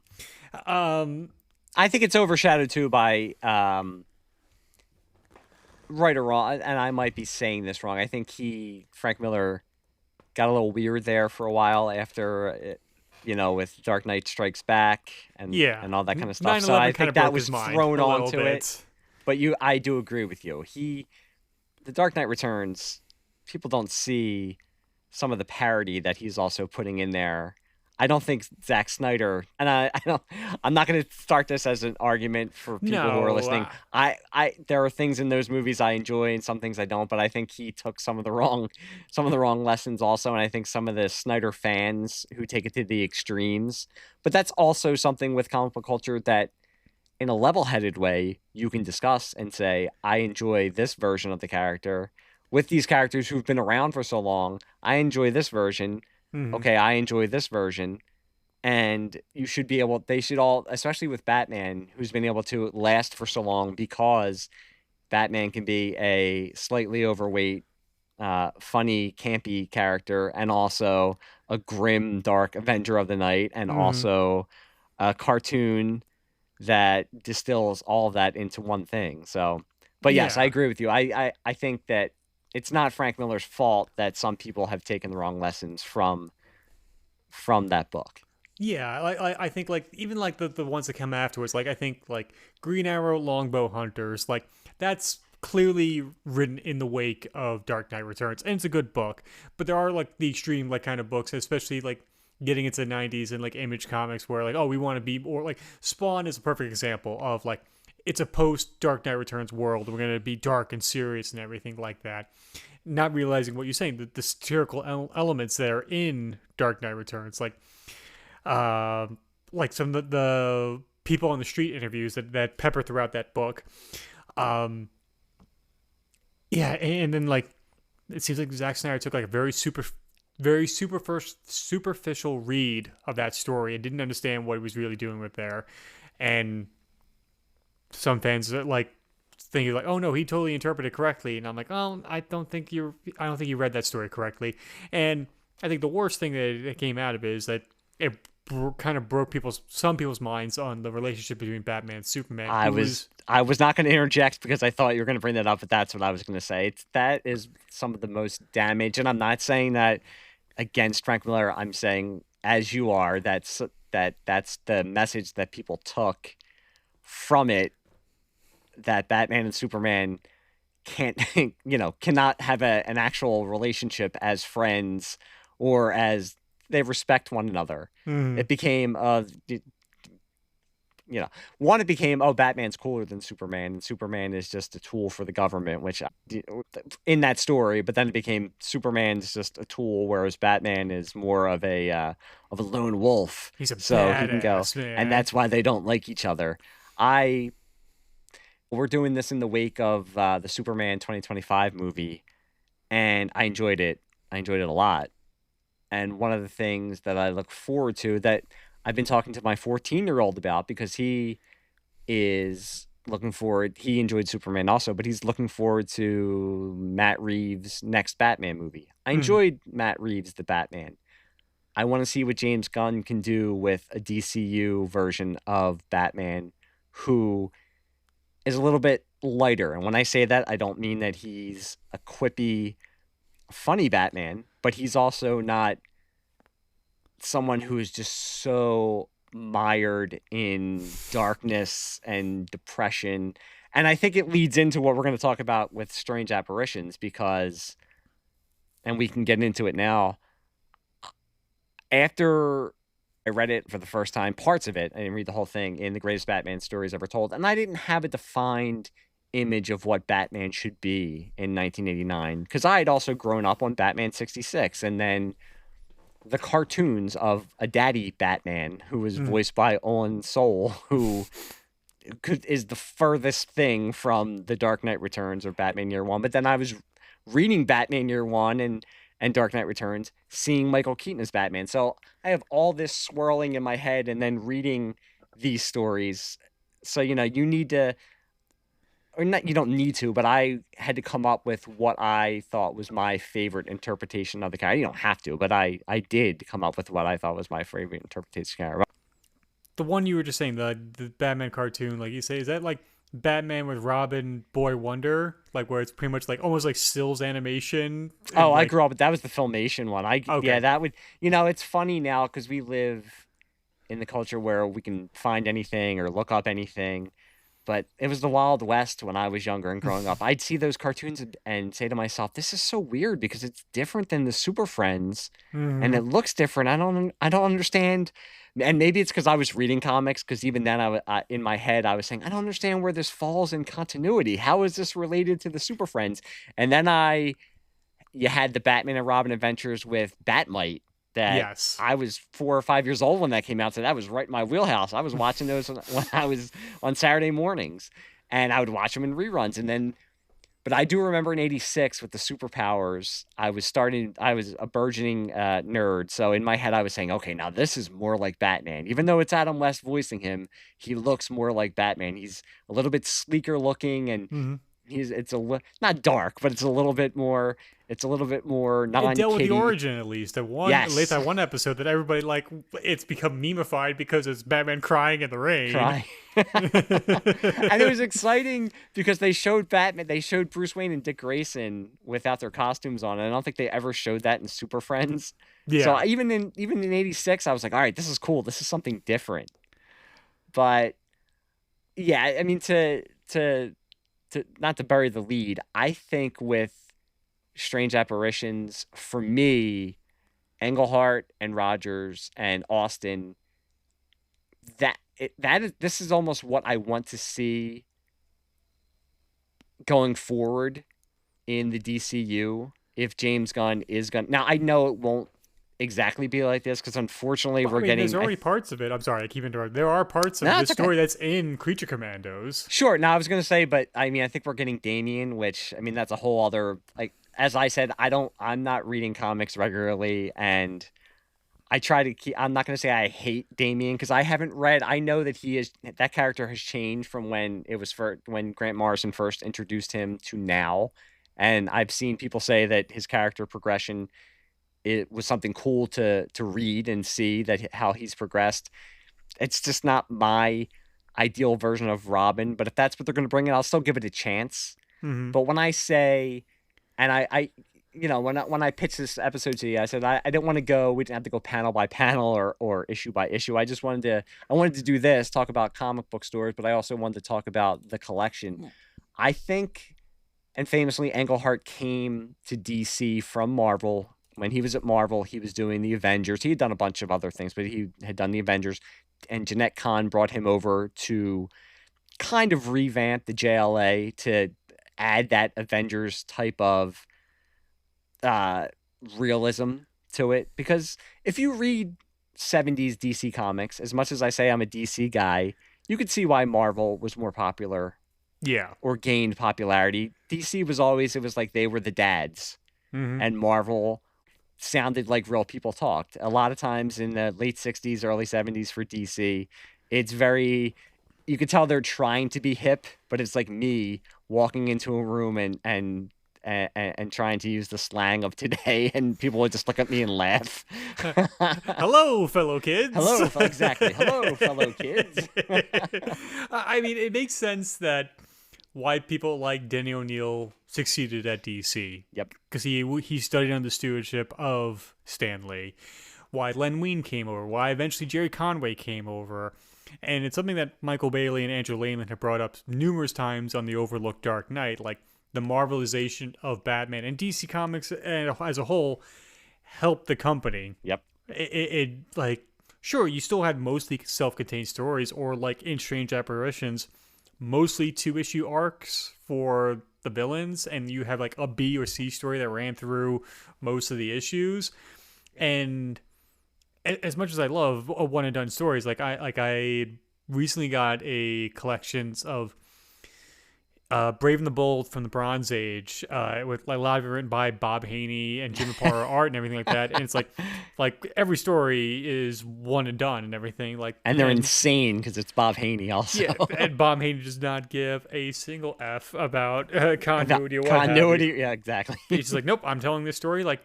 I think it's overshadowed too by right or wrong, and I might be saying this wrong. I think Frank Miller got a little weird there for a while after with Dark Knight Strikes Back Yeah, and all that kind of stuff. So 9/11 I kind think of that broke was his mind thrown a little onto it. bit. But I do agree with you. The Dark Knight Returns, people don't see some of the parody that he's also putting in there. I don't think Zack Snyder, and I don't, I'm not going to start this as an argument for people who are No, listening. There are things in those movies I enjoy and some things I don't, but I think he took some of the wrong lessons also, and I think some of the Snyder fans who take it to the extremes. But that's also something with comic book culture that, in a level-headed way, you can discuss and say, I enjoy this version of the character. With these characters who've been around for so long, I enjoy this version. Mhm. Okay, I enjoy this version. And they should all, especially with Batman, who's been able to last for so long because Batman can be a slightly overweight, funny, campy character, and also a grim, dark Avenger of the Night, and Mhm. also a cartoon that distills all of that into one thing. So, but yes, I Yeah. agree with you. I think that it's not Frank Miller's fault that some people have taken the wrong lessons from that book. Yeah, I think like even like the ones that come afterwards, like I think like Green Arrow, Longbow Hunters, like that's clearly written in the wake of Dark Knight Returns, and it's a good book. But there are like the extreme like kind of books, especially like getting into the 90s and like Image Comics, where like, oh, we want to be, or like Spawn is a perfect example of like it's a post Dark Knight Returns world. We're gonna be dark and serious and everything like that. Not realizing what you're saying, the satirical elements that are in Dark Knight Returns, uh, like some of the people on the street interviews that pepper throughout that book. Um, yeah, and then like it seems like Zack Snyder took like a superficial read of that story and didn't understand what he was really doing with there. And some fans like thinking like, oh no, he totally interpreted correctly, and I'm like, oh, I don't think you read that story correctly. And I think the worst thing that came out of it is that it kind of broke some people's minds on the relationship between Batman and Superman, I who was was I was not going to interject because I thought you were going to bring that up, but that's what I was going to say. That is some of the most damage, and I'm not saying that against Frank Miller. I'm saying, as you are, that's the message that people took from it, that Batman and Superman can't cannot have an actual relationship as friends, or as they respect one another. mm, It became you know, one, it became, oh, Batman's cooler than Superman, and Superman is just a tool for the government, which in that story, but then it became Superman's just a tool, whereas Batman is more of a lone wolf, he's a so he can go, badass and man. that's why they don't like each other. I We're doing this in the wake of the Superman 2025 movie, and I enjoyed it. I enjoyed it a lot. And one of the things that I look forward to, that I've been talking to my 14-year-old about, because he is looking forward. He enjoyed Superman also, but he's looking forward to Matt Reeves' next Batman movie. I Mm, enjoyed Matt Reeves' The Batman. I want to see what James Gunn can do with a DCU version of Batman who is a little bit lighter. And when I say that, I don't mean that he's a quippy, funny Batman, but he's also not someone who is just so mired in darkness and depression. And I think it leads into what we're going to talk about with Strange Apparitions, because, and we can get into it now. After I read it for the first time, parts of it, I didn't read the whole thing, in The Greatest Batman Stories Ever Told, and I didn't have a defined image of what Batman should be in 1989, because I had also grown up on Batman 66, and then the cartoons of a daddy Batman who was mm. voiced by Owen Soul, who is the furthest thing from the Dark Knight Returns or Batman Year One. But then I was reading Batman Year One and Dark Knight Returns, seeing Michael Keaton as Batman. So I have all this swirling in my head, and then reading these stories. So you need to, or not, you don't need to, but I had to come up with what I thought was my favorite interpretation of the character. You don't have to, but I did come up with what I thought was my favorite interpretation of the character. The one you were just saying, the Batman cartoon, like you say, is that like Batman with Robin Boy Wonder, like where it's pretty much like almost like stills animation Oh, and I like grew up. That was the Filmation one. Yeah, okay. that would. It's funny now because we live in the culture where we can find anything or look up anything. But it was the Wild West when I was younger and growing up. I'd see those cartoons and say to myself, "This is so weird because it's different than the Super Friends, and Hmm. it looks different. I don't understand." And maybe it's because I was reading comics. Because even then, in my head, I was saying, "I don't understand where this falls in continuity. How is this related to the Super Friends?" And then you had the Batman and Robin adventures with Batmite that Yes. I was 4 or 5 years old when that came out. So that was right in my wheelhouse. I was watching those when I was on Saturday mornings, and I would watch them in reruns. But I do remember in '86 with the superpowers, I was a burgeoning nerd. So in my head, I was saying, okay, now this is more like Batman. Even though it's Adam West voicing him, he looks more like Batman. He's a little bit sleeker looking, and Hmm. not dark, but it's a little bit more It dealt with the non-kitty. origin at least. At least Yes, that one episode that everybody like, it's become memeified because it's Batman crying in the rain. cry. And it was exciting because they showed Bruce Wayne and Dick Grayson without their costumes on, and I don't think they ever showed that in Super Friends. So Yeah. even in '86, I was like, all right, this is cool. This is something different. But yeah, I mean to not to bury the lead, I think with Strange Apparitions, for me, Englehart and Rogers and Austin, this is almost what I want to see going forward in the DCU if James Gunn is going. Now I know it won't exactly be like this because unfortunately Well, I we're mean, there's getting. already parts of it. I'm sorry, I keep interrupting. There are parts of No, this it's okay. story that's in Creature Commandos. Sure. Now I was gonna say, but I mean, I think we're getting Damien, which I mean that's a whole other like. As I said, I'm not reading comics regularly, and I try to keep. I'm not going to say I hate Damien because I haven't read. I know that that character has changed from when Grant Morrison first introduced him to now, and I've seen people say that his character progression it was something cool to read and see that how he's progressed. It's just not my ideal version of Robin, but if that's what they're going to bring in, I'll still give it a chance. Hmm. But when I say and I when I pitched this episode to you, I said I didn't want to go. We didn't have to go panel by panel or issue by issue. I wanted to do this, talk about comic book stores, but I also wanted to talk about the collection. I think, and famously, Englehart came to DC from Marvel. When he was at Marvel, he was doing the Avengers. He had done a bunch of other things, but he had done the Avengers. And Jeanette Kahn brought him over to kind of revamp the JLA to add that Avengers type of uh, realism to it. Because if you read '70s DC comics, as much as I say I'm a DC guy, you could see why Marvel was more popular Yeah. or gained popularity. DC was always, it was like they were the dads, Hmm. and Marvel sounded like real people talked. A lot of times in the late '60s, early '70s for DC, it's very, you could tell they're trying to be hip, but it's like me walking into a room and trying to use the slang of today, and people would just look at me and laugh. Hello, fellow kids. Exactly. Hello, fellow kids. I mean, it makes sense that why people like Denny O'Neil succeeded at DC Yep. because he studied under the stewardship of Stan Lee. Why Len Wein came over. Why eventually Jerry Conway came over. And it's something that Michael Bailey and Andrew Lehman have brought up numerous times on the Overlooked Dark Knight, like the Marvelization of Batman and DC Comics as a whole helped the company. Yep. It like sure you still had mostly self-contained stories or like in Strange Apparitions, mostly 2-issue arcs for the villains, and you have like a B or C story that ran through most of the issues. And as much as I love one and done stories, I recently got a collections of Brave and the Bold from the Bronze Age, with like a lot of it written by Bob Haney and Jim Aparo art and everything like that. And it's like every story is one and done and everything. Like And they're insane because it's Bob Haney also. yeah, and Bob Haney does not give a single F about continuity or what have you. Continuity. Yeah, exactly. He's just like, nope, I'm telling this story like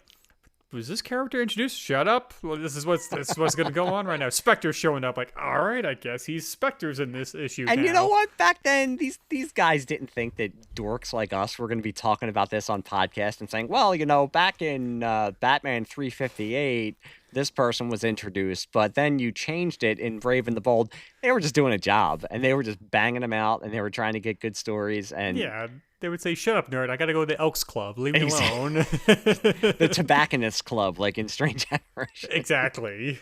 was this character introduced? Shut up. Well, this is what's going to go on right now. Spectre's showing up. Like, all right, I guess he's Spectre's in this issue And now. you know what? Back then, these guys didn't think that dorks like us were going to be talking about this on podcast and saying, well, back in Batman 358, this person was introduced, but then you changed it in Brave and the Bold. They were just doing a job, and they were just banging them out, and they were trying to get good stories. And yeah, they would say, shut up, nerd. I got to go to the Elks Club. Leave me alone. The Tobacconist Club, like in Strange Apparitions. Exactly.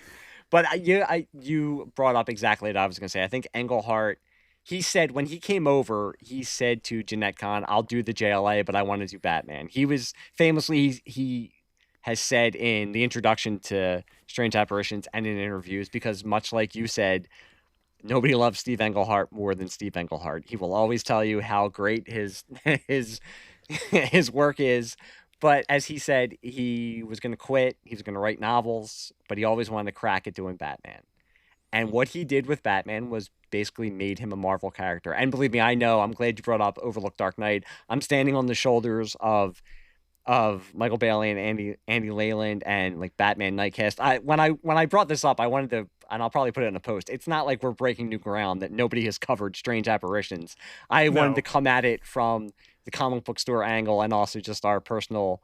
But you brought up exactly what I was going to say. I think Englehart, he said when he came over, he said to Jeanette Kahn, I'll do the JLA, but I want to do Batman. He was famously, he has said in the introduction to Strange Apparitions and in interviews, because much like you said, nobody loves Steve Englehart more than Steve Englehart. He will always tell you how great his his work is. But as he said, he was going to quit. He was going to write novels, but he always wanted to crack at doing Batman. And what he did with Batman was basically made him a Marvel character. And believe me, I know, I'm glad you brought up Overlook Dark Knight. I'm standing on the shoulders of Michael Bailey and Andy Leyland and like Batman Nightcast. When I brought this up, I wanted to, and I'll probably put it in a post. It's not like we're breaking new ground that nobody has covered Strange Apparitions. I wanted to come at it from the comic book store angle and also just our personal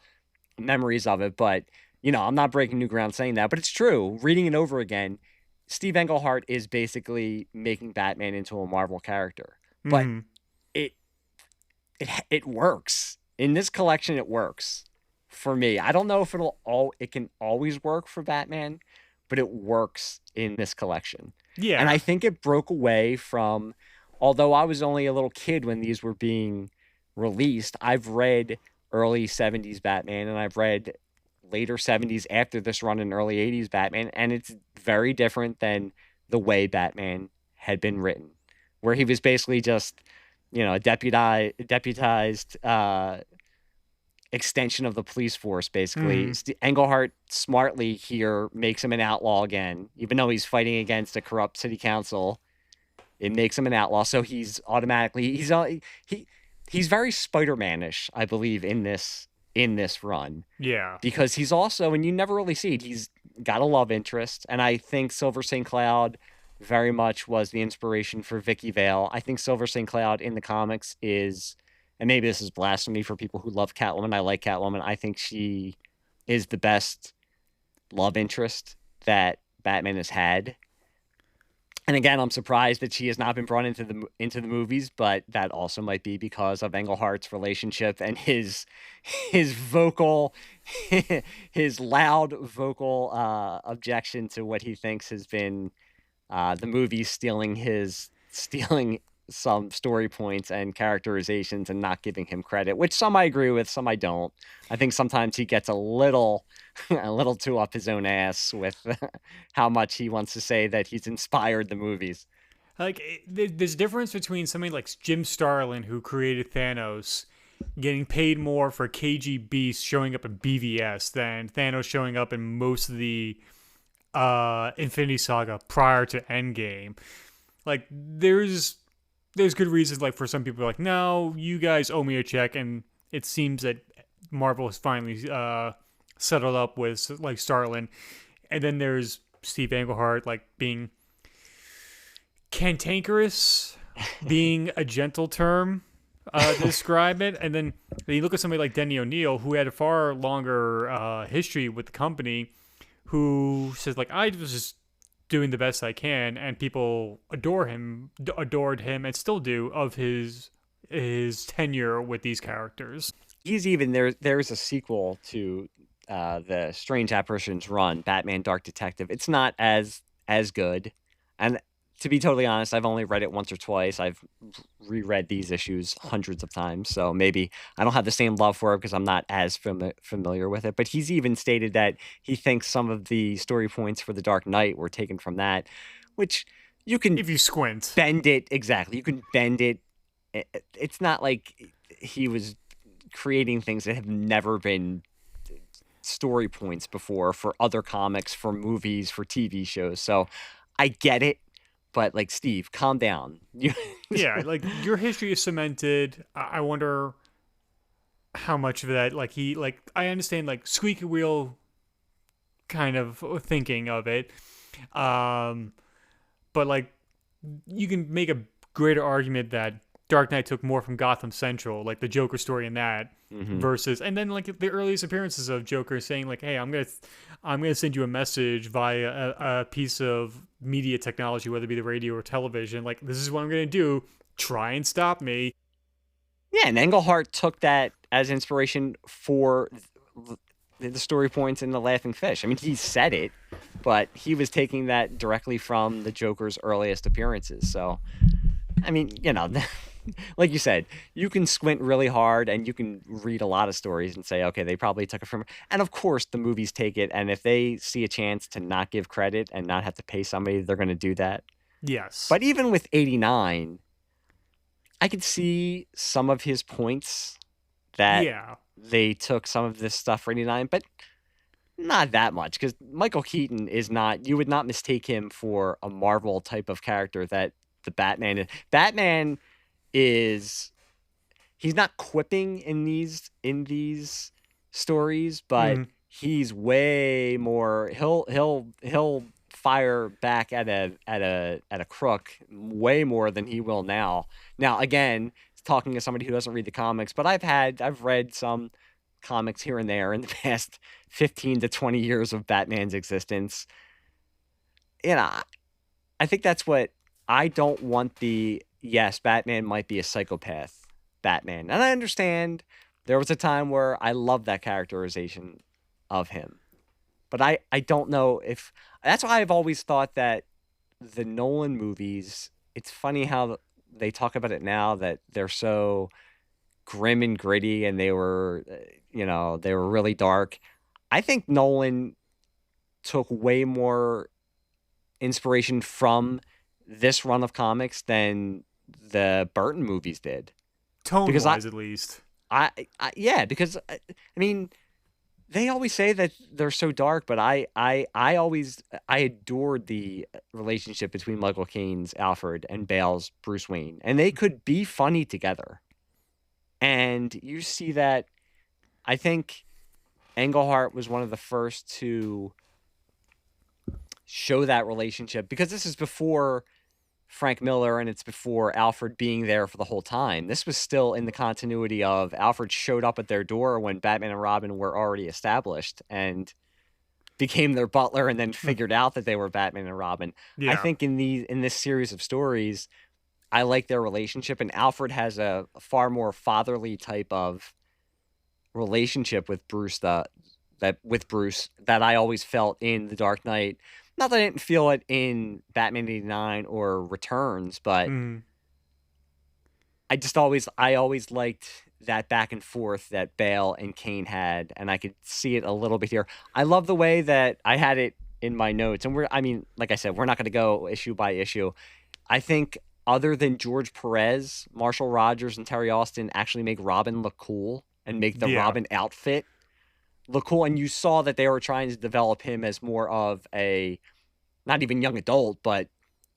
memories of it. But I'm not breaking new ground saying that, but it's true. Reading it over again, Steve Englehart is basically making Batman into a Marvel character, but it works. In this collection, it works for me. I don't know if it can always work for Batman, but it works in this collection. Yeah. And I think it broke away from, although I was only a little kid when these were being released, I've read early 70s Batman and I've read later 70s after this run in early 80s Batman, and it's very different than the way Batman had been written, where he was basically just a deputized extension of the police force, basically. Englehart smartly here makes him an outlaw again, even though he's fighting against a corrupt city council. It makes him an outlaw, so he's automatically he's very Spider-Man-ish, I believe, in this run. Yeah, because he's also, and you never really see it, he's got a love interest, and I think Silver St. Cloud very much was the inspiration for Vicky Vale. I think Silver St. Cloud in the comics is, and maybe this is blasphemy for people who love Catwoman. I like Catwoman. I think she is the best love interest that Batman has had. And again, I'm surprised that she has not been brought into the movies, but that also might be because of Englehart's relationship and his vocal, his loud vocal objection to what he thinks has been the movie stealing some story points and characterizations and not giving him credit, which some I agree with, some I don't. I think sometimes he gets a little too up his own ass with how much he wants to say that he's inspired the movies. Like, there's a difference between somebody like Jim Starlin, who created Thanos, getting paid more for KG Beast showing up in BVS than Thanos showing up in most of the Infinity Saga prior to Endgame. Like, there's good reasons, like, for some people, like, no, you guys owe me a check, and it seems that Marvel has finally settled up with, like, Starlin. And then there's Steve Englehart, like, being cantankerous, being a gentle term to describe it. And then you look at somebody like Denny O'Neil, who had a far longer history with the company, who says, like, I was just doing the best I can, and people adored him, and still do, of his tenure with these characters. He's even there's a sequel to the Strange Apparitions run, Batman Dark Detective. It's not as good, and to be totally honest, I've only read it once or twice. I've reread these issues hundreds of times, so maybe I don't have the same love for it because I'm not as familiar with it. But he's even stated that he thinks some of the story points for The Dark Knight were taken from that, which you can, if you squint, bend it. Exactly. You can bend it. It's not like he was creating things that have never been story points before for other comics, for movies, for TV shows. So I get it. But, like, Steve, calm down. Yeah, like, your history is cemented. I wonder how much of that, like, I understand, like, squeaky wheel kind of thinking of it. But like, you can make a greater argument that Dark Knight took more from Gotham Central, like the Joker story in that, Hmm. versus, and then like the earliest appearances of Joker saying like, "Hey, I'm gonna send you a message via a piece of media technology, whether it be the radio or television. Like, this is what I'm gonna do. Try and stop me." Yeah, and Englehart took that as inspiration for the story points in The Laughing Fish. I mean, he said it, but he was taking that directly from the Joker's earliest appearances. So, I mean, like you said, you can squint really hard and you can read a lot of stories and say, okay, they probably took it from. And of course, the movies take it. And if they see a chance to not give credit and not have to pay somebody, they're going to do that. Yes. But even with 89, I could see some of his points that Yeah. they took some of this stuff for 89, but not that much because Michael Keaton is not, you would not mistake him for a Marvel type of character that the Batman is. Batman is, he's not quipping in these stories, but Mm. he's way more, he'll fire back at a crook way more than he will now. Now again, talking to somebody who doesn't read the comics, but I've read some comics here and there in the past 15 to 20 years of Batman's existence. You know, I think that's what I don't want. Yes, Batman might be a psychopath Batman. And I understand there was a time where I loved that characterization of him. But I don't know if that's why I've always thought that the Nolan movies, it's funny how they talk about it now that they're so grim and gritty and they were really dark. I think Nolan took way more inspiration from this run of comics than the Burton movies did. Tone Because wise, at least. yeah, because I mean, they always say that they're so dark, but I adored the relationship between Michael Caine's Alfred and Bale's Bruce Wayne, and they could be funny together. And you see that. I think Englehart was one of the first to show that relationship because this is before Frank Miller and it's before Alfred being there for the whole time. This was still in the continuity of Alfred showed up at their door when Batman and Robin were already established and became their butler and then figured out that they were Batman and Robin. I Yeah. think in this series of stories, I like their relationship, and Alfred has a far more fatherly type of relationship with Bruce that I always felt in The Dark Knight. Not that I didn't feel it in Batman 89 or Returns, but Mm. I always liked that back and forth that Bale and Kane had, and I could see it a little bit here. I love the way that I had it in my notes, and like I said, we're not going to go issue by issue. I think other than George Perez, Marshall Rogers and Terry Austin actually make Robin look cool and make the Yeah. Robin outfit look cool. And you saw that they were trying to develop him as more of a, not even young adult, but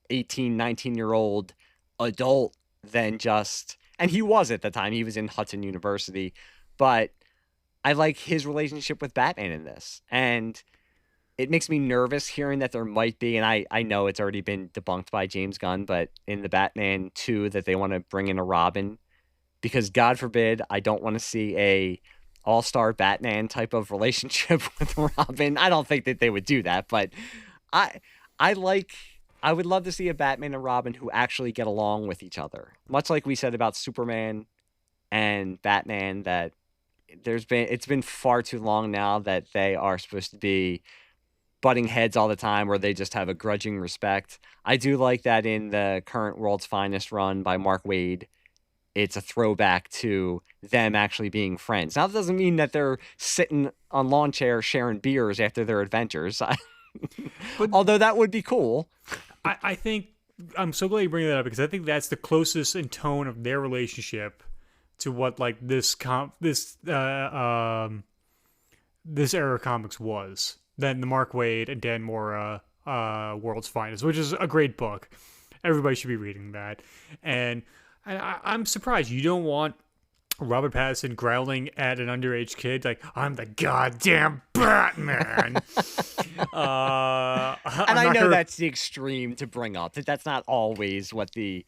18, 19-year-old adult than just, and he was at the time, he was in Hudson University, but I like his relationship with Batman in this. And it makes me nervous hearing that there might be, and I know it's already been debunked by James Gunn, but in the Batman 2 that they want to bring in a Robin, because God forbid, I don't want to see a all-star Batman type of relationship with Robin. I don't think that they would do that, but I I like I would love to see a Batman and Robin who actually get along with each other. Much like we said about Superman and Batman, that it's been far too long now that they are supposed to be butting heads all the time where they just have a grudging respect. I do like that in the current World's Finest run by Mark Waid. It's a throwback to them actually being friends. Now, that doesn't mean that they're sitting on lawn chairs sharing beers after their adventures. But Although that would be cool. I think I'm so glad you bring that up because I think that's the closest in tone of their relationship to what like this era of comics was than the Mark Waid and Dan Mora World's Finest, which is a great book. Everybody should be reading that. And I'm surprised you don't want Robert Pattinson growling at an underage kid like, "I'm the goddamn Batman." And I'm I not know sure. that's the extreme to bring up. That's not always what the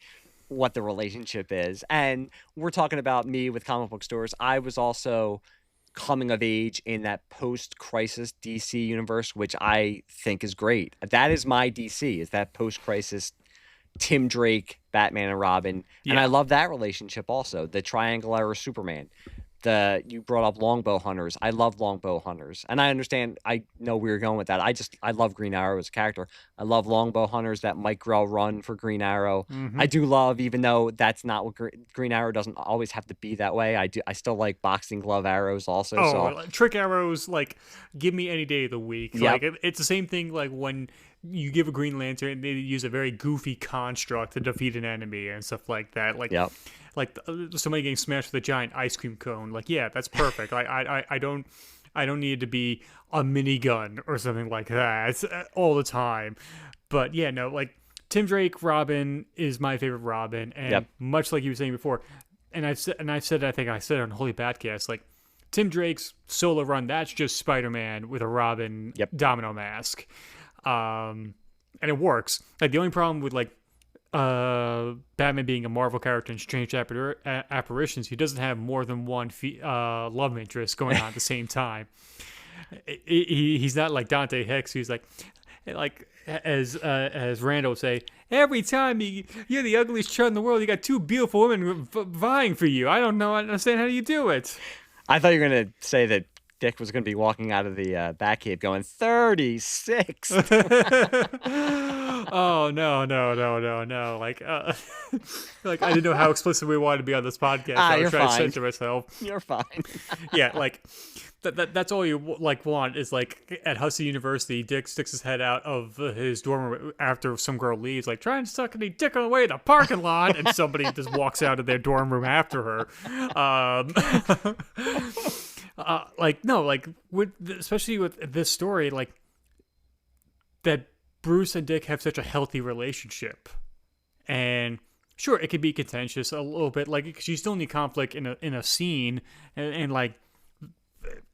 relationship is. And we're talking about me with comic book stores. I was also coming of age in that post-crisis DC universe, which I think is great. That is my DC, is that post-crisis Tim Drake, Batman and Robin. And I Yeah. love that relationship also. The Triangle Era Superman. You brought up Longbow Hunters. I love Longbow Hunters. And I understand, I know where you're going with that. I love Green Arrow as a character. I love Longbow Hunters, that Mike Grell run for Green Arrow. Mm-hmm. I do love, even though that's not what Green Arrow doesn't always have to be that way. I still like boxing glove arrows also. Oh, So, like, trick arrows, like, give me any day of the week. Like, yep, it's the same thing, like, when you give a Green Lantern, they use a very goofy construct to defeat an enemy and stuff like that. yep. Like somebody getting smashed with a giant ice cream cone. Like, yeah, that's perfect. I don't need it to be a minigun or something like that. It's all the time. But yeah, no, like, Tim Drake Robin is my favorite Robin, and Yep. much like you were saying before, I said I think I said it on Holy Batcast, like, Tim Drake's solo run, that's just Spider-Man with a Robin Yep. domino mask. And it works. Like, the only problem with, like, Batman being a Marvel character in Strange Apparitions, he doesn't have more than one love interest going on at the same time. He's not like Dante Hicks, who's like as Randall would say, every time you're the ugliest chud in the world, you got two beautiful women vying for you. I don't understand how you do it. I thought you were going to say that Dick was going to be walking out of the Batcave going 36. Oh no! Like, I didn't know how explicit we wanted to be on this podcast. I was You're trying to fine. censor myself. You're fine. Yeah, like that's all you like want is, like, at Hussey University, Dick sticks his head out of his dorm room after some girl leaves, like, try and suck any dick on the way to the parking lot, and somebody just walks out of their dorm room after her. Like, no, like, especially with this story, like, that Bruce and Dick have such a healthy relationship, and sure, it could be contentious a little bit, like, because you still need conflict in a scene, and like,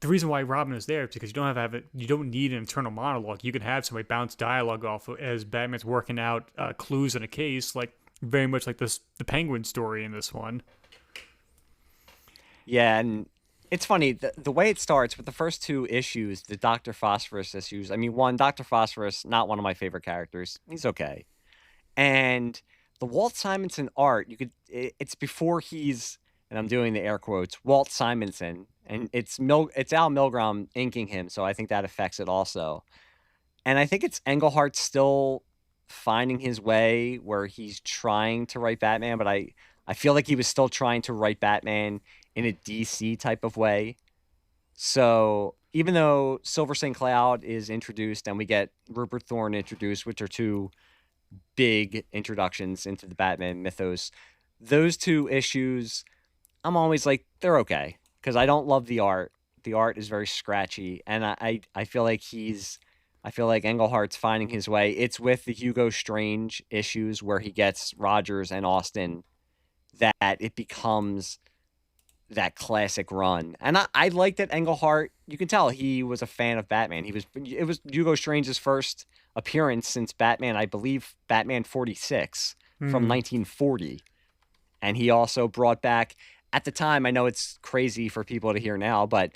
the reason why Robin is there is because you don't need an internal monologue. You can have somebody bounce dialogue off as Batman's working out clues in a case, like, very much like the Penguin story in this one. Yeah, and it's funny, the way it starts with the first two issues, the Dr. Phosphorus issues. I mean, one, Dr. Phosphorus, not one of my favorite characters. He's okay. And the Walt Simonson art, it's before he's, and I'm doing the air quotes, Walt Simonson, and it's Al Milgrom inking him, so I think that affects it also. And I think it's Englehart still finding his way where he's trying to write Batman, but I feel like he was still trying to write Batman in a DC type of way. So even though Silver St. Cloud is introduced and we get Rupert Thorne introduced, which are two big introductions into the Batman mythos, those two issues, I'm always like, they're okay. Because I don't love the art. The art is very scratchy. And I feel like Englehart's finding his way. It's with the Hugo Strange issues where he gets Rogers and Austin that it becomes that classic run. And I like that Englehart, you can tell he was a fan of Batman. It was Hugo Strange's first appearance since Batman, I believe Batman 46 from 1940. And he also brought back, at the time, I know it's crazy for people to hear now, but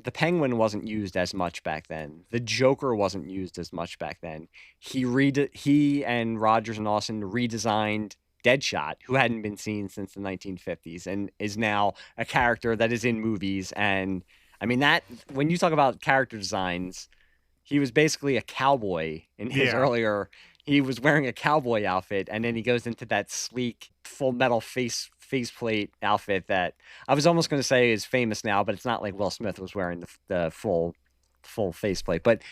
the Penguin wasn't used as much back then. The Joker wasn't used as much back then. He and Rogers and Austin redesigned Deadshot, who hadn't been seen since the 1950s and is now a character that is in movies. And I mean, that when you talk about character designs, he was basically a cowboy in his earlier. He was wearing a cowboy outfit, and then he goes into that sleek full metal faceplate outfit that I was almost going to say is famous now, but it's not like Will Smith was wearing the full faceplate. But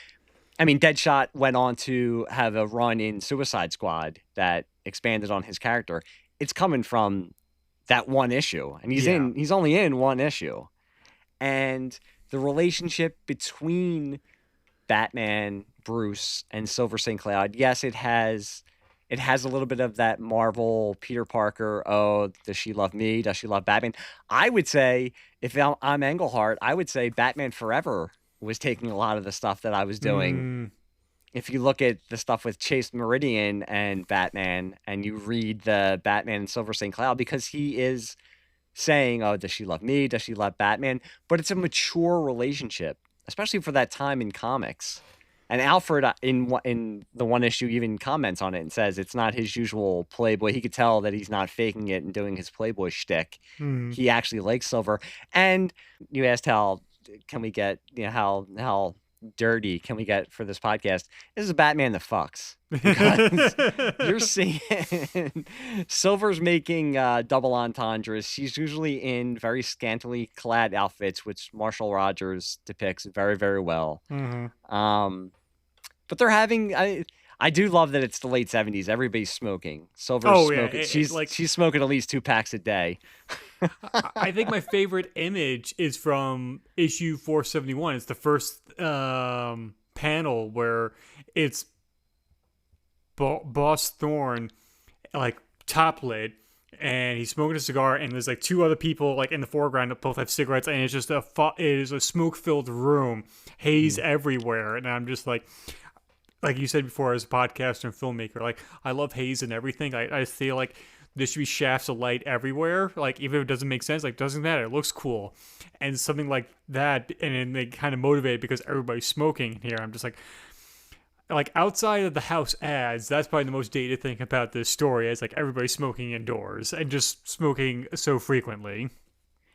I mean, Deadshot went on to have a run in Suicide Squad that expanded on his character. It's coming from that one issue, and he's only in one issue, and the relationship between Batman, Bruce, and Silver St. Cloud, yes, it has It has a little bit of that Marvel Peter Parker, oh, does she love me? Does she love Batman? I would say, if I'm Englehart, I would say Batman Forever was taking a lot of the stuff that I was doing. If you look at the stuff with Chase Meridian and Batman, and you read the Batman and Silver St. Cloud, because he is saying, oh, does she love me? Does she love Batman? But it's a mature relationship, especially for that time in comics. And Alfred, in the one issue, even comments on it and says it's not his usual Playboy. He could tell that he's not faking it and doing his Playboy shtick. He actually likes Silver. And you asked how can we get, how dirty can we get for this podcast? This is a Batman that fucks. Because you're seeing Silver's making double entendres. She's usually in very scantily clad outfits, which Marshall Rogers depicts very, very well. But they're having I do love that it's the late 70s. Everybody's smoking. Silver's smoking. She's smoking at least 2 packs a day. I think my favorite image is from issue 471. It's the first panel where it's Boss Thorne, like, top lit, and he's smoking a cigar, and there's like 2 other people like in the foreground that both have cigarettes, and it's just it is a smoke-filled room, haze everywhere, and I'm just like you said before, as a podcaster and filmmaker, like, I love haze and everything. I feel like there should be shafts of light everywhere. Like, even if it doesn't make sense, like, doesn't matter. It looks cool. And something like that, and then they kind of motivate because everybody's smoking in here. I'm just like outside of the house ads, that's probably the most dated thing about this story. Is like everybody's smoking indoors and just smoking so frequently.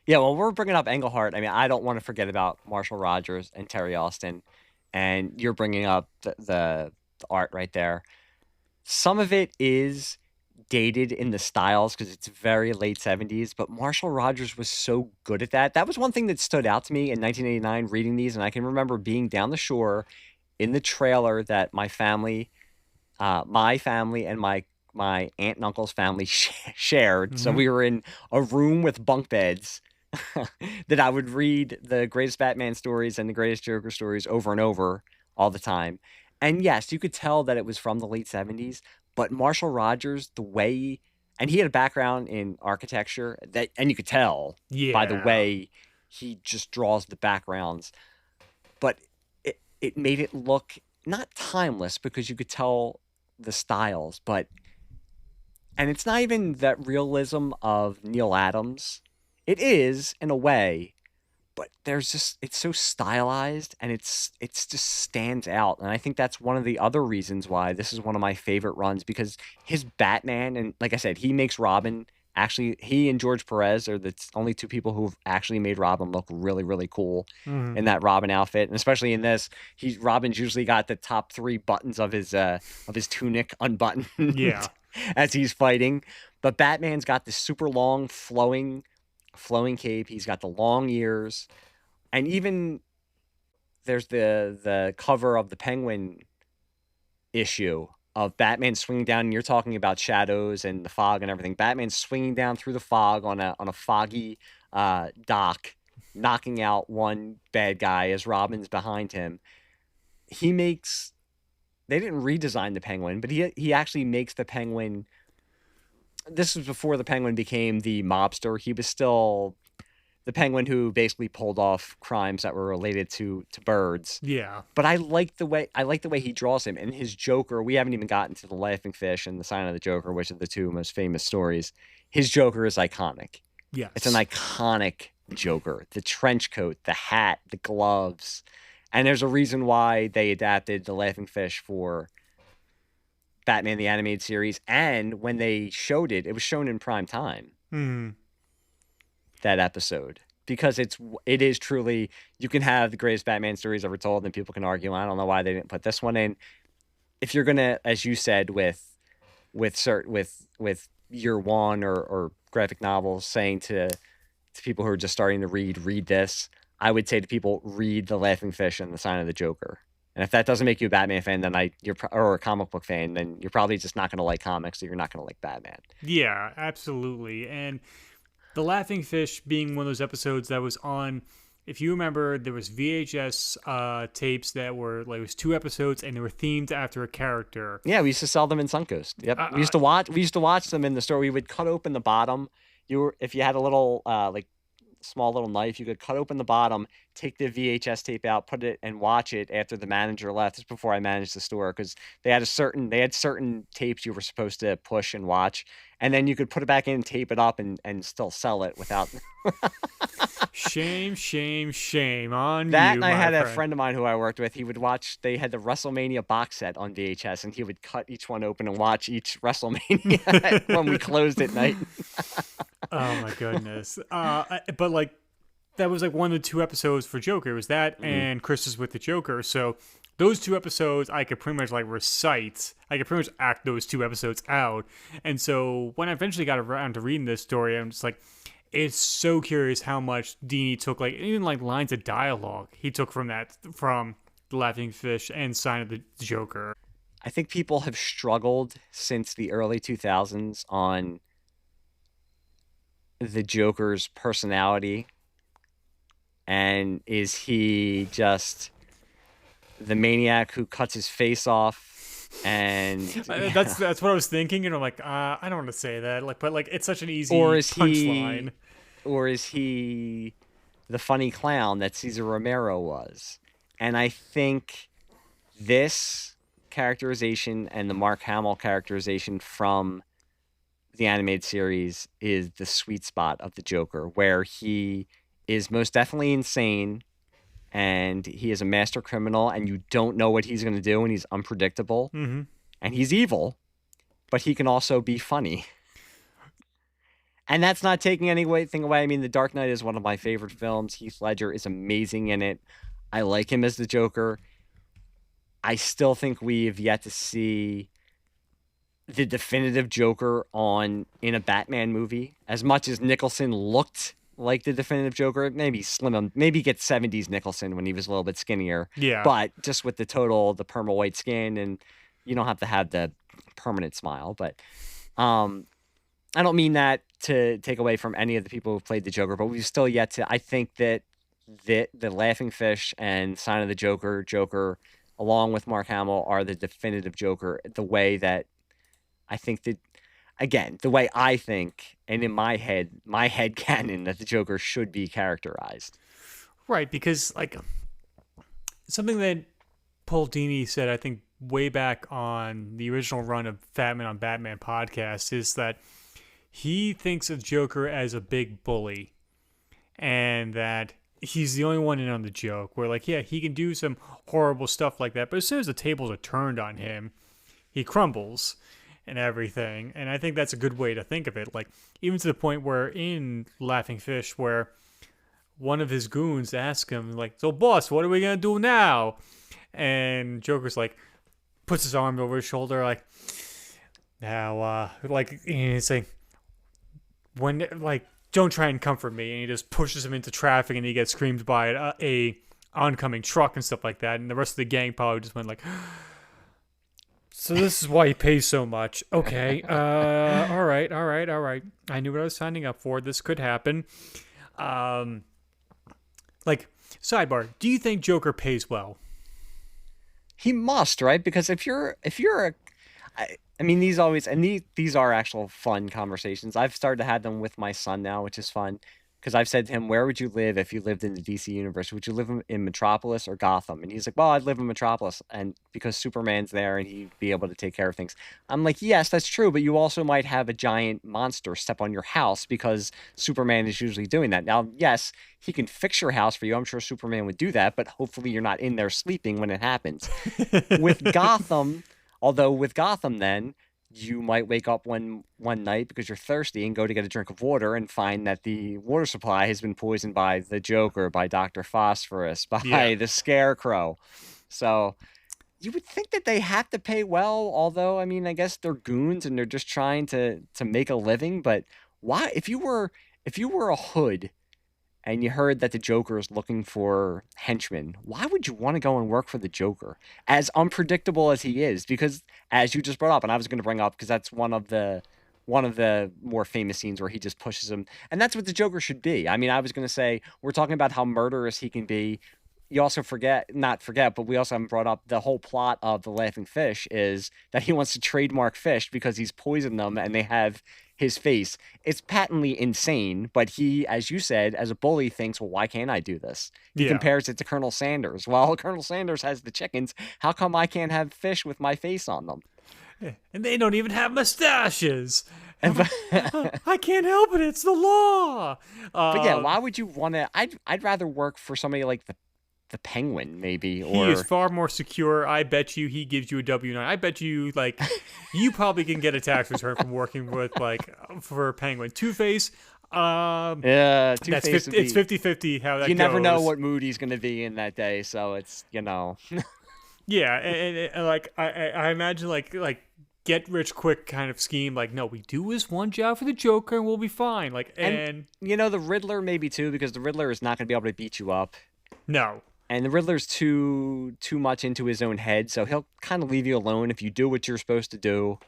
Yeah, well, we're bringing up Englehart. I mean, I don't want to forget about Marshall Rogers and Terry Austin. And you're bringing up the art right there. Some of it is dated in the styles because it's very late 70s, but Marshall Rogers was so good at that. That was one thing that stood out to me in 1989 reading these, and I can remember being down the shore in the trailer that my family and my aunt and uncle's family shared. So we were in a room with bunk beds that I would read the greatest Batman stories and the greatest Joker stories over and over all the time. And yes, you could tell that it was from the late 70s, but Marshall Rogers, the way, and he had a background in architecture, and you could tell by the way he just draws the backgrounds. But it made it look not timeless because you could tell the styles, and it's not even that realism of Neil Adams. It is in a way, but it's so stylized, and it's just stands out. And I think that's one of the other reasons why this is one of my favorite runs, because his Batman, and like I said, he makes Robin, actually, he and George Perez are the only 2 people who've actually made Robin look really, really cool in that Robin outfit. And especially in this, Robin's usually got the top 3 buttons of his tunic unbuttoned as he's fighting. But Batman's got this super long flowing cape. He's got the long ears, and even there's the cover of the Penguin issue of Batman swinging down, and you're talking about shadows and the fog and everything. Batman's swinging down through the fog on a foggy dock, knocking out one bad guy as Robin's behind him. They didn't redesign the Penguin, but he actually makes the Penguin. This was before the Penguin became the mobster. He was still the Penguin who basically pulled off crimes that were related to birds. Yeah. But I like the way he draws him. And his Joker, we haven't even gotten to the Laughing Fish and the Sign of the Joker, which are the 2 most famous stories. His Joker is iconic. Yes. It's an iconic Joker. The trench coat, the hat, the gloves. And there's a reason why they adapted the Laughing Fish for Batman the Animated Series, and when they showed it was shown in prime time. That episode, because it is truly, you can have the greatest Batman stories ever told, and people can argue, I don't know why they didn't put this one in. If you're gonna, as you said, with year one or graphic novels, saying to people who are just starting to read this, I would say to people, read The Laughing Fish and The Sign of the Joker. And if that doesn't make you a Batman fan, then or a comic book fan, then you're probably just not going to like comics, so you're not going to like Batman. Yeah, absolutely. And The Laughing Fish being one of those episodes that was on if you remember, there was VHS tapes that were like it was 2 episodes and they were themed after a character. Yeah, we used to sell them in Suncoast. Yep, Uh, we used to watch. We used to watch them in the store. We would cut open the bottom. If you had a little like small little knife, you could cut open the bottom, take the VHS tape out, put it and watch it after the manager left. This is before I managed the store because they had certain tapes you were supposed to push and watch, and then you could put it back in, tape it up, and still sell it without. shame, shame, shame on That, you, and I my had a friend. friend of mine who I worked with. He would watch. They had the WrestleMania box set on VHS, and he would cut each one open and watch each WrestleMania when we closed at night. Oh my goodness. But like that was like one of the 2 episodes for Joker. It was that and Christmas with the Joker. So those 2 episodes I could pretty much like recite. I could pretty much act those 2 episodes out. And so when I eventually got around to reading this story, I'm just like, it's so curious how much Dini took, like even like lines of dialogue he took from The Laughing Fish and Sign of the Joker. I think people have struggled since the early 2000s on the Joker's personality. And is he just the maniac who cuts his face off? And That's what I was thinking, and I'm like, I don't want to say that, like, but like it's such an easy or is punchline. he the funny clown that Cesar Romero was? And I think this characterization and the Mark Hamill characterization from the animated series is the sweet spot of the Joker, where he is most definitely insane and he is a master criminal and you don't know what he's going to do and he's unpredictable Mm-hmm. and he's evil, but he can also be funny. And that's not taking anything away. I mean, The Dark Knight is one of my favorite films. Heath Ledger is amazing in it. I like him as the Joker. I still think we've yet to see the definitive Joker in a Batman movie. As much as Nicholson looked like the definitive Joker, maybe slim him, maybe get 70s Nicholson when he was a little bit skinnier. Yeah. But just with the perma white skin, and you don't have to have the permanent smile. But I don't mean that to take away from any of the people who played the Joker, but we've still yet to. I think that the Laughing Fish and Sign of the Joker, along with Mark Hamill, are the definitive Joker. The way that I think that, again, the way I think, and in my head canon, that the Joker should be characterized. Right, because like something that Paul Dini said, I think way back on the original run of Fatman on Batman podcast, is that he thinks of Joker as a big bully, and that he's the only one in on the joke. Where like, yeah, he can do some horrible stuff like that, but as soon as the tables are turned on him, he crumbles and everything. And I think that's a good way to think of it. Like, even to the point where in Laughing Fish, where one of his goons asks him, like, so boss, what are we gonna do now? And Joker's like, puts his arm over his shoulder, like, now, like, he's saying, when, like, don't try and comfort me. And he just pushes him into traffic and he gets screamed by a oncoming truck and stuff like that. And the rest of the gang probably just went like, so this is why he pays so much. Okay. All right. I knew what I was signing up for. This could happen. Like, sidebar, do you think Joker pays well? He must, right? Because if you're I mean, these are actual fun conversations. I've started to have them with my son now, which is fun. Because I've said to him, where would you live if you lived in the DC universe? Would you live in Metropolis or Gotham? And he's like, well, I'd live in Metropolis, and because Superman's there and he'd be able to take care of things. I'm like, yes, that's true, but you also might have a giant monster step on your house because Superman is usually doing that. Now, yes, he can fix your house for you. I'm sure Superman would do that, but hopefully you're not in there sleeping when it happens. With Gotham, then you might wake up one night because you're thirsty and go to get a drink of water and find that the water supply has been poisoned by the Joker, by Dr. Phosphorus, by the Scarecrow. So you would think that they have to pay well, although, I mean, I guess they're goons and they're just trying to make a living. But why, if you were a hood and you heard that the Joker is looking for henchmen, why would you want to go and work for the Joker? As unpredictable as he is, because as you just brought up, and I was going to bring up, because that's one of the one of the more famous scenes where he just pushes him. And that's what the Joker should be. I mean, I was going to say, we're talking about how murderous he can be. You also not forget, but we also haven't brought up the whole plot of the Laughing Fish is that he wants to trademark fish because he's poisoned them and they have his face. It's patently insane, but he, as you said, as a bully, thinks, well, why can't I do this? He Yeah. compares it to Colonel Sanders. Well, Colonel Sanders has the chickens. How come I can't have fish with my face on them? And they don't even have mustaches. And, I can't help it. It's the law. but yeah, why would you want to? I'd rather work for somebody like the Penguin, maybe. He Or is far more secure. I bet you he gives you a W-9. I bet you, like, you probably can get a tax return from working with, like, for Penguin. Two-Face, yeah, that's Two-Face. it's 50-50 how that goes. You never know what mood he's going to be in that day, so it's Yeah, and like, I imagine, like get rich quick kind of scheme. Like, no, we do this one job for the Joker and we'll be fine. Like, and the Riddler maybe too, because the Riddler is not going to be able to beat you up. no. And the Riddler's too much into his own head, so he'll kind of leave you alone if you do what you're supposed to do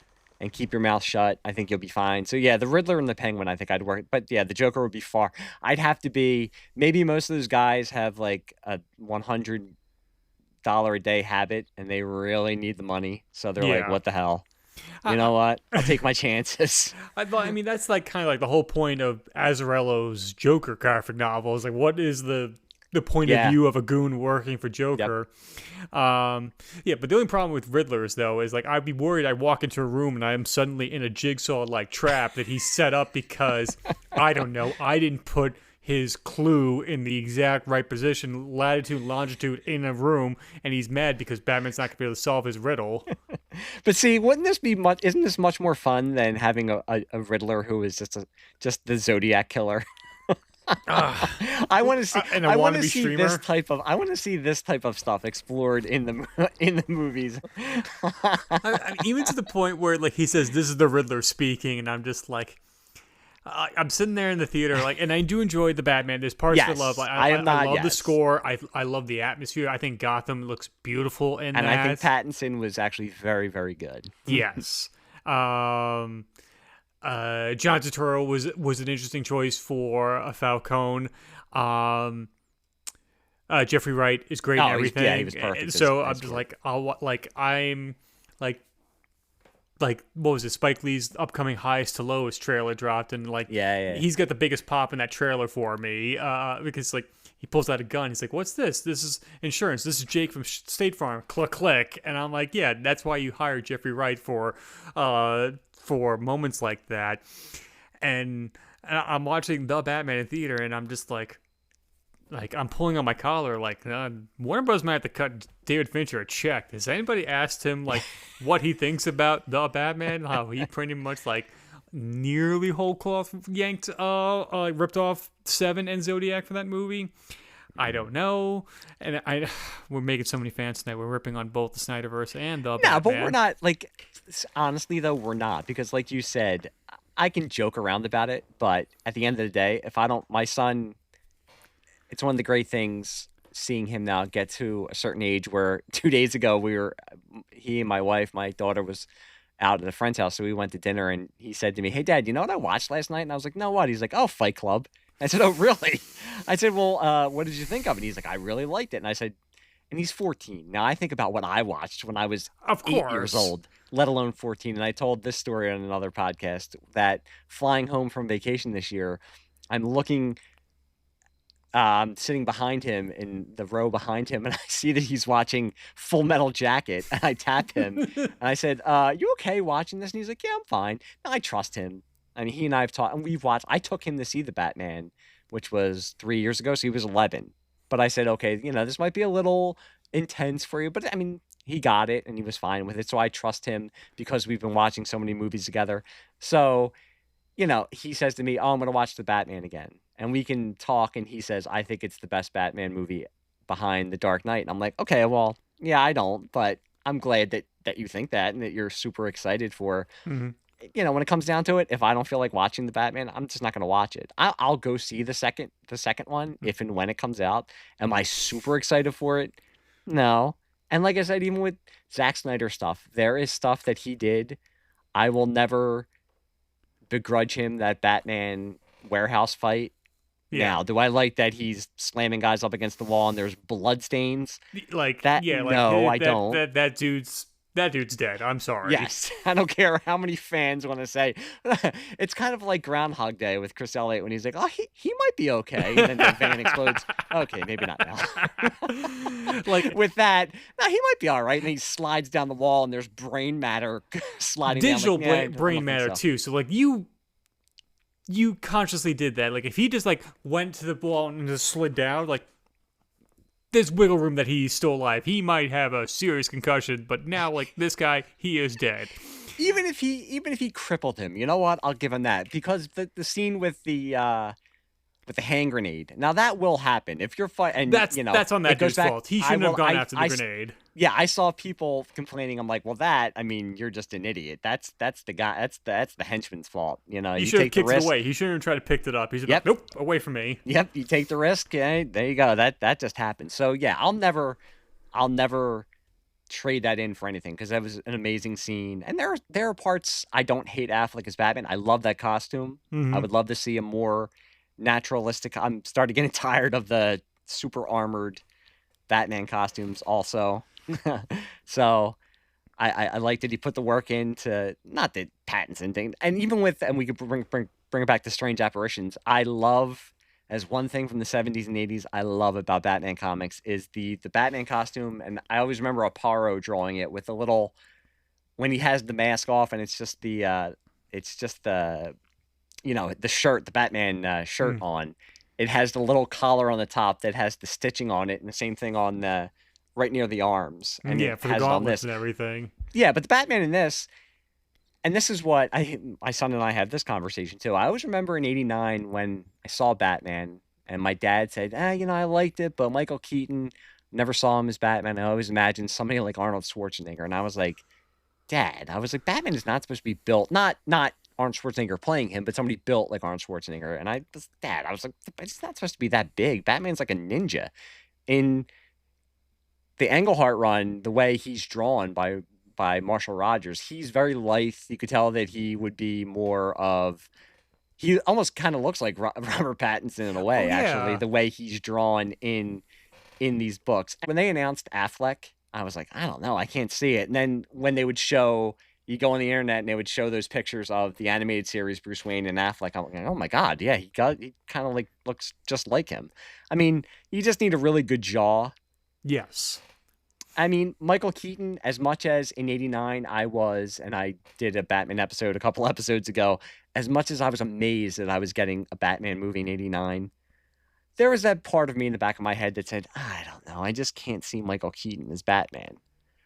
and keep your mouth shut. I think you'll be fine. So yeah, the Riddler and the Penguin, I think I'd work. But yeah, the Joker would be far. I'd have to be. Maybe most of those guys have like a $100 a day habit, and they really need the money, so they're like, "What the hell? You know what? I'll take my chances." I mean, that's like kind of like the whole point of Azzarello's Joker graphic novel. Is like, what is the point of view of a goon working for Joker? Yeah, but the only problem with Riddlers though is like I'd be worried I walk into a room and I am suddenly in a jigsaw like trap that he set up because I don't know, I didn't put his clue in the exact right position, latitude, longitude in a room, and he's mad because Batman's not gonna be able to solve his riddle. But see, wouldn't this be much? Isn't this much more fun than having a Riddler who is just the Zodiac killer? I want to see. And I want to wannabe see streamer? this type of. I want to see this type of stuff explored in the movies. I mean, even to the point where like he says this is the Riddler speaking, and I'm just like, I'm sitting there in the theater, like, and I do enjoy the Batman. There's parts I love. Like, I love the score. I love the atmosphere. I think Gotham looks beautiful in that. And I think Pattinson was actually very, very good. Yes. John Turturro was an interesting choice for a Falcone. Jeffrey Wright is great in everything. He was perfect. So I'm just like, I'm like, what was it? Spike Lee's upcoming Highest to Lowest trailer dropped, and like, he's got the biggest pop in that trailer for me because like he pulls out a gun. He's like, "What's this? This is insurance. This is Jake from State Farm." Click, click, and I'm like, "Yeah, that's why you hired Jeffrey Wright for moments like that." And I'm watching The Batman in theater, and I'm just like I'm pulling on my collar, like Warner Bros. Might have to cut David Fincher a check. Has anybody asked him like what he thinks about The Batman? How he pretty much like nearly whole cloth yanked, ripped off Seven and Zodiac for that movie? I don't know. And we're making so many fans tonight. We're ripping on both the Snyderverse and The Batman. No, but we're not like. Honestly, though, we're not because, like you said, I can joke around about it, but at the end of the day, if I don't, my son. It's one of the great things seeing him now get to a certain age where 2 days ago he and my wife, my daughter was out at a friend's house. So we went to dinner and he said to me, "Hey Dad, you know what I watched last night?" And I was like, "No, what?" He's like, "Oh, Fight Club." I said, "Oh, really?" I said, "Well, what did you think of it?" And he's like, "I really liked it." And I said, and he's 14. Now I think about what I watched when I was 8 years old, let alone 14. And I told this story on another podcast that flying home from vacation this year, I'm sitting behind him in the row behind him, and I see that he's watching Full Metal Jacket, and I tap him, and I said, "You okay watching this?" And he's like, "Yeah, I'm fine." And I trust him. I mean, he and I have talked, and we've watched. I took him to see The Batman, which was 3 years ago, so he was 11. But I said, "Okay, this might be a little intense for you," but I mean, he got it, and he was fine with it, so I trust him because we've been watching so many movies together. So, he says to me, "Oh, I'm going to watch The Batman again." And we can talk, and he says, "I think it's the best Batman movie behind The Dark Knight." And I'm like, "Okay, well, yeah, I don't, but I'm glad that you think that and that you're super excited for." Mm-hmm. When it comes down to it, if I don't feel like watching The Batman, I'm just not going to watch it. I'll go see the second one if and when it comes out. Am I super excited for it? No. And like I said, even with Zack Snyder stuff, there is stuff that he did I will never begrudge him that Batman warehouse fight. Yeah. Now, do I like that he's slamming guys up against the wall and there's blood stains? Like, That yeah, like no, I that don't. that dude's dead. I'm sorry. Yes, I don't care how many fans want to say. It's kind of like Groundhog Day with Chris Elliott when he's like, "Oh, he might be okay," and then the van explodes. Okay, maybe not now. Like With that, no, he might be all right. And he slides down the wall, and there's brain matter sliding digital down. Like, I brain don't think matter so. too. So like you consciously did that. Like if he just like went to the wall and just slid down, like there's wiggle room that he's still alive. He might have a serious concussion, but now like this guy, he is dead. Even if he crippled him, you know what? I'll give him that because the scene with the hand grenade. Now that will happen if you're fighting. That's on that it goes dude's back. fault. He shouldn't have gone after the grenade. Yeah, I saw people complaining. I'm like, well, I mean, you're just an idiot. That's the guy. That's the henchman's fault. You know, He you should have take the kicked it risk. away. He shouldn't have tried to pick it up. He's like, Yep. nope, away from me. Yep, you take the risk. Yeah, there you go. That just happened. So yeah, I'll never trade that in for anything because that was an amazing scene. And there are parts I don't hate Affleck as Batman. I love that costume. I would love to see a more naturalistic. I'm starting getting tired of the super armored Batman costumes also. So I like that he put the work into not the Pattinson thing. And even with and we could bring it back to Strange Apparitions. I love as one thing from the 70s and 80s I love about Batman comics is the Batman costume. And I always remember Aparo drawing it with a little when he has the mask off and it's just the the shirt, the Batman shirt on. It has the little collar on the top that has the stitching on it, and the same thing on the right near the arms. And yeah, it for the has it on gauntlets this. and everything. Yeah, but the Batman in this, and this is what my son and I had this conversation too. I always remember in '89 when I saw Batman, and my dad said, I liked it, but Michael Keaton, never saw him as Batman. I always imagined somebody like Arnold Schwarzenegger, and I was like, Dad, Batman is not supposed to be built, not Arnold Schwarzenegger playing him, but somebody built like Arnold Schwarzenegger. And I was like, it's not supposed to be that big. Batman's like a ninja. In the Englehart run, the way he's drawn by Marshall Rogers, he's very lithe. You could tell that he would be more of. He almost kind of looks like Robert Pattinson in a way, actually, the way he's drawn in these books. When they announced Affleck, I was like, I don't know, I can't see it. And then when they would show, you go on the internet and they would show those pictures of the animated series Bruce Wayne and Affleck. I'm like, oh my God, yeah, he kind of like looks just like him. I mean, you just need a really good jaw. Yes. I mean, Michael Keaton, as much as in '89 and I did a Batman episode a couple episodes ago, as much as I was amazed that I was getting a Batman movie in '89, there was that part of me in the back of my head that said, I don't know, I just can't see Michael Keaton as Batman.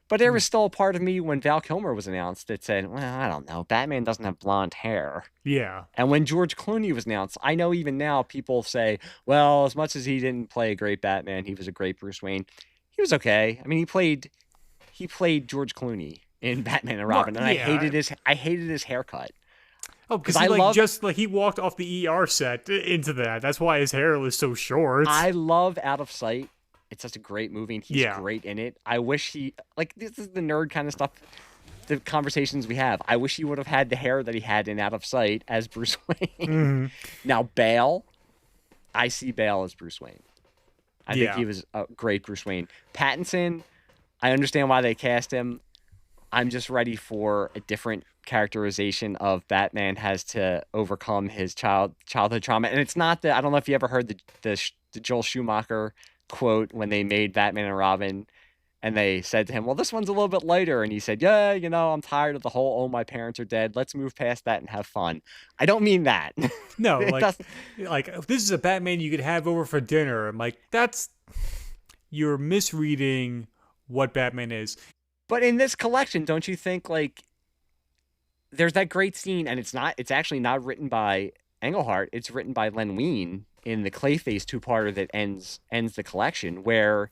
But there was still a part of me when Val Kilmer was announced that said, well, I don't know, Batman doesn't have blonde hair. Yeah. And when George Clooney was announced, I know even now people say, well, as much as he didn't play a great Batman, he was a great Bruce Wayne. He was okay. I mean, he played George Clooney in Batman and Robin, and I hated his haircut. Oh, because he walked off the ER set into that. That's why his hair was so short. I love Out of Sight. It's such a great movie, and he's great in it. I wish this is the nerd kind of stuff, the conversations we have. I wish he would have had the hair that he had in Out of Sight as Bruce Wayne. Now, Bale, I see Bale as Bruce Wayne. I think he was a great Bruce Wayne. Pattinson, I understand why they cast him. I'm just ready for a different characterization of Batman has to overcome his childhood trauma. And it's not I don't know if you ever heard the Joel Schumacher quote when they made Batman and Robin and they said to him, well, this one's a little bit lighter. And he said, yeah, I'm tired of the whole, oh, my parents are dead. Let's move past that and have fun. I don't mean that. No, like if this is a Batman you could have over for dinner. I'm like, you're misreading what Batman is. But in this collection, don't you think there's that great scene, and it's actually not written by Englehart. It's written by Len Wein in the Clayface two-parter that ends the collection where,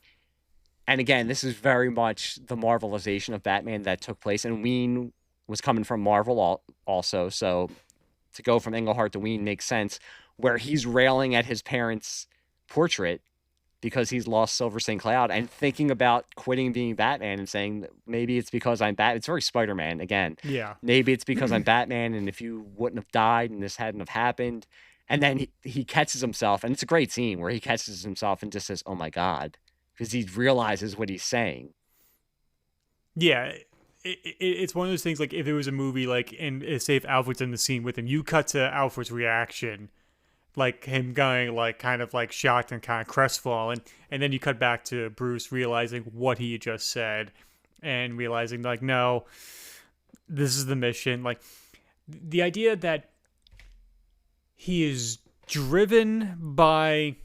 and again, this is very much the Marvelization of Batman that took place, and Wein was coming from Marvel also, so to go from Englehart to Wein makes sense, where he's railing at his parents' portrait because he's lost Silver St. Cloud, and thinking about quitting being Batman and saying maybe it's because I'm Bat. It's very Spider-Man again. Yeah. Maybe it's because I'm Batman, and if you wouldn't have died and this hadn't have happened, and then he catches himself, and it's a great scene where he catches himself and just says, "Oh my God," because he realizes what he's saying. Yeah. It's one of those things, like, if it was a movie, like, and say if Alfred's in the scene with him, you cut to Alfred's reaction, like him going, like, kind of like shocked and kind of crestfallen, and then you cut back to Bruce realizing what he had just said and realizing, like, no, this is the mission. Like, the idea that he is driven by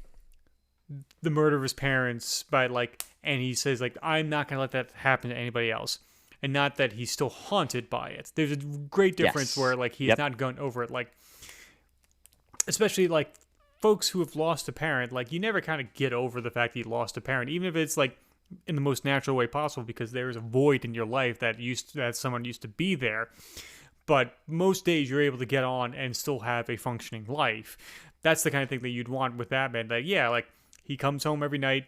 the murder of his parents, by, like, and he says, like, I'm not gonna let that happen to anybody else, and not that he's still haunted by it. There's a great difference where, like, he's not going over it, like, especially, like, folks who have lost a parent, like, you never kind of get over the fact that you lost a parent, even if it's, like, in the most natural way possible, because there is a void in your life that someone used to be there. But most days you're able to get on and still have a functioning life. That's the kind of thing that you'd want with Batman. That, yeah, like, he comes home every night,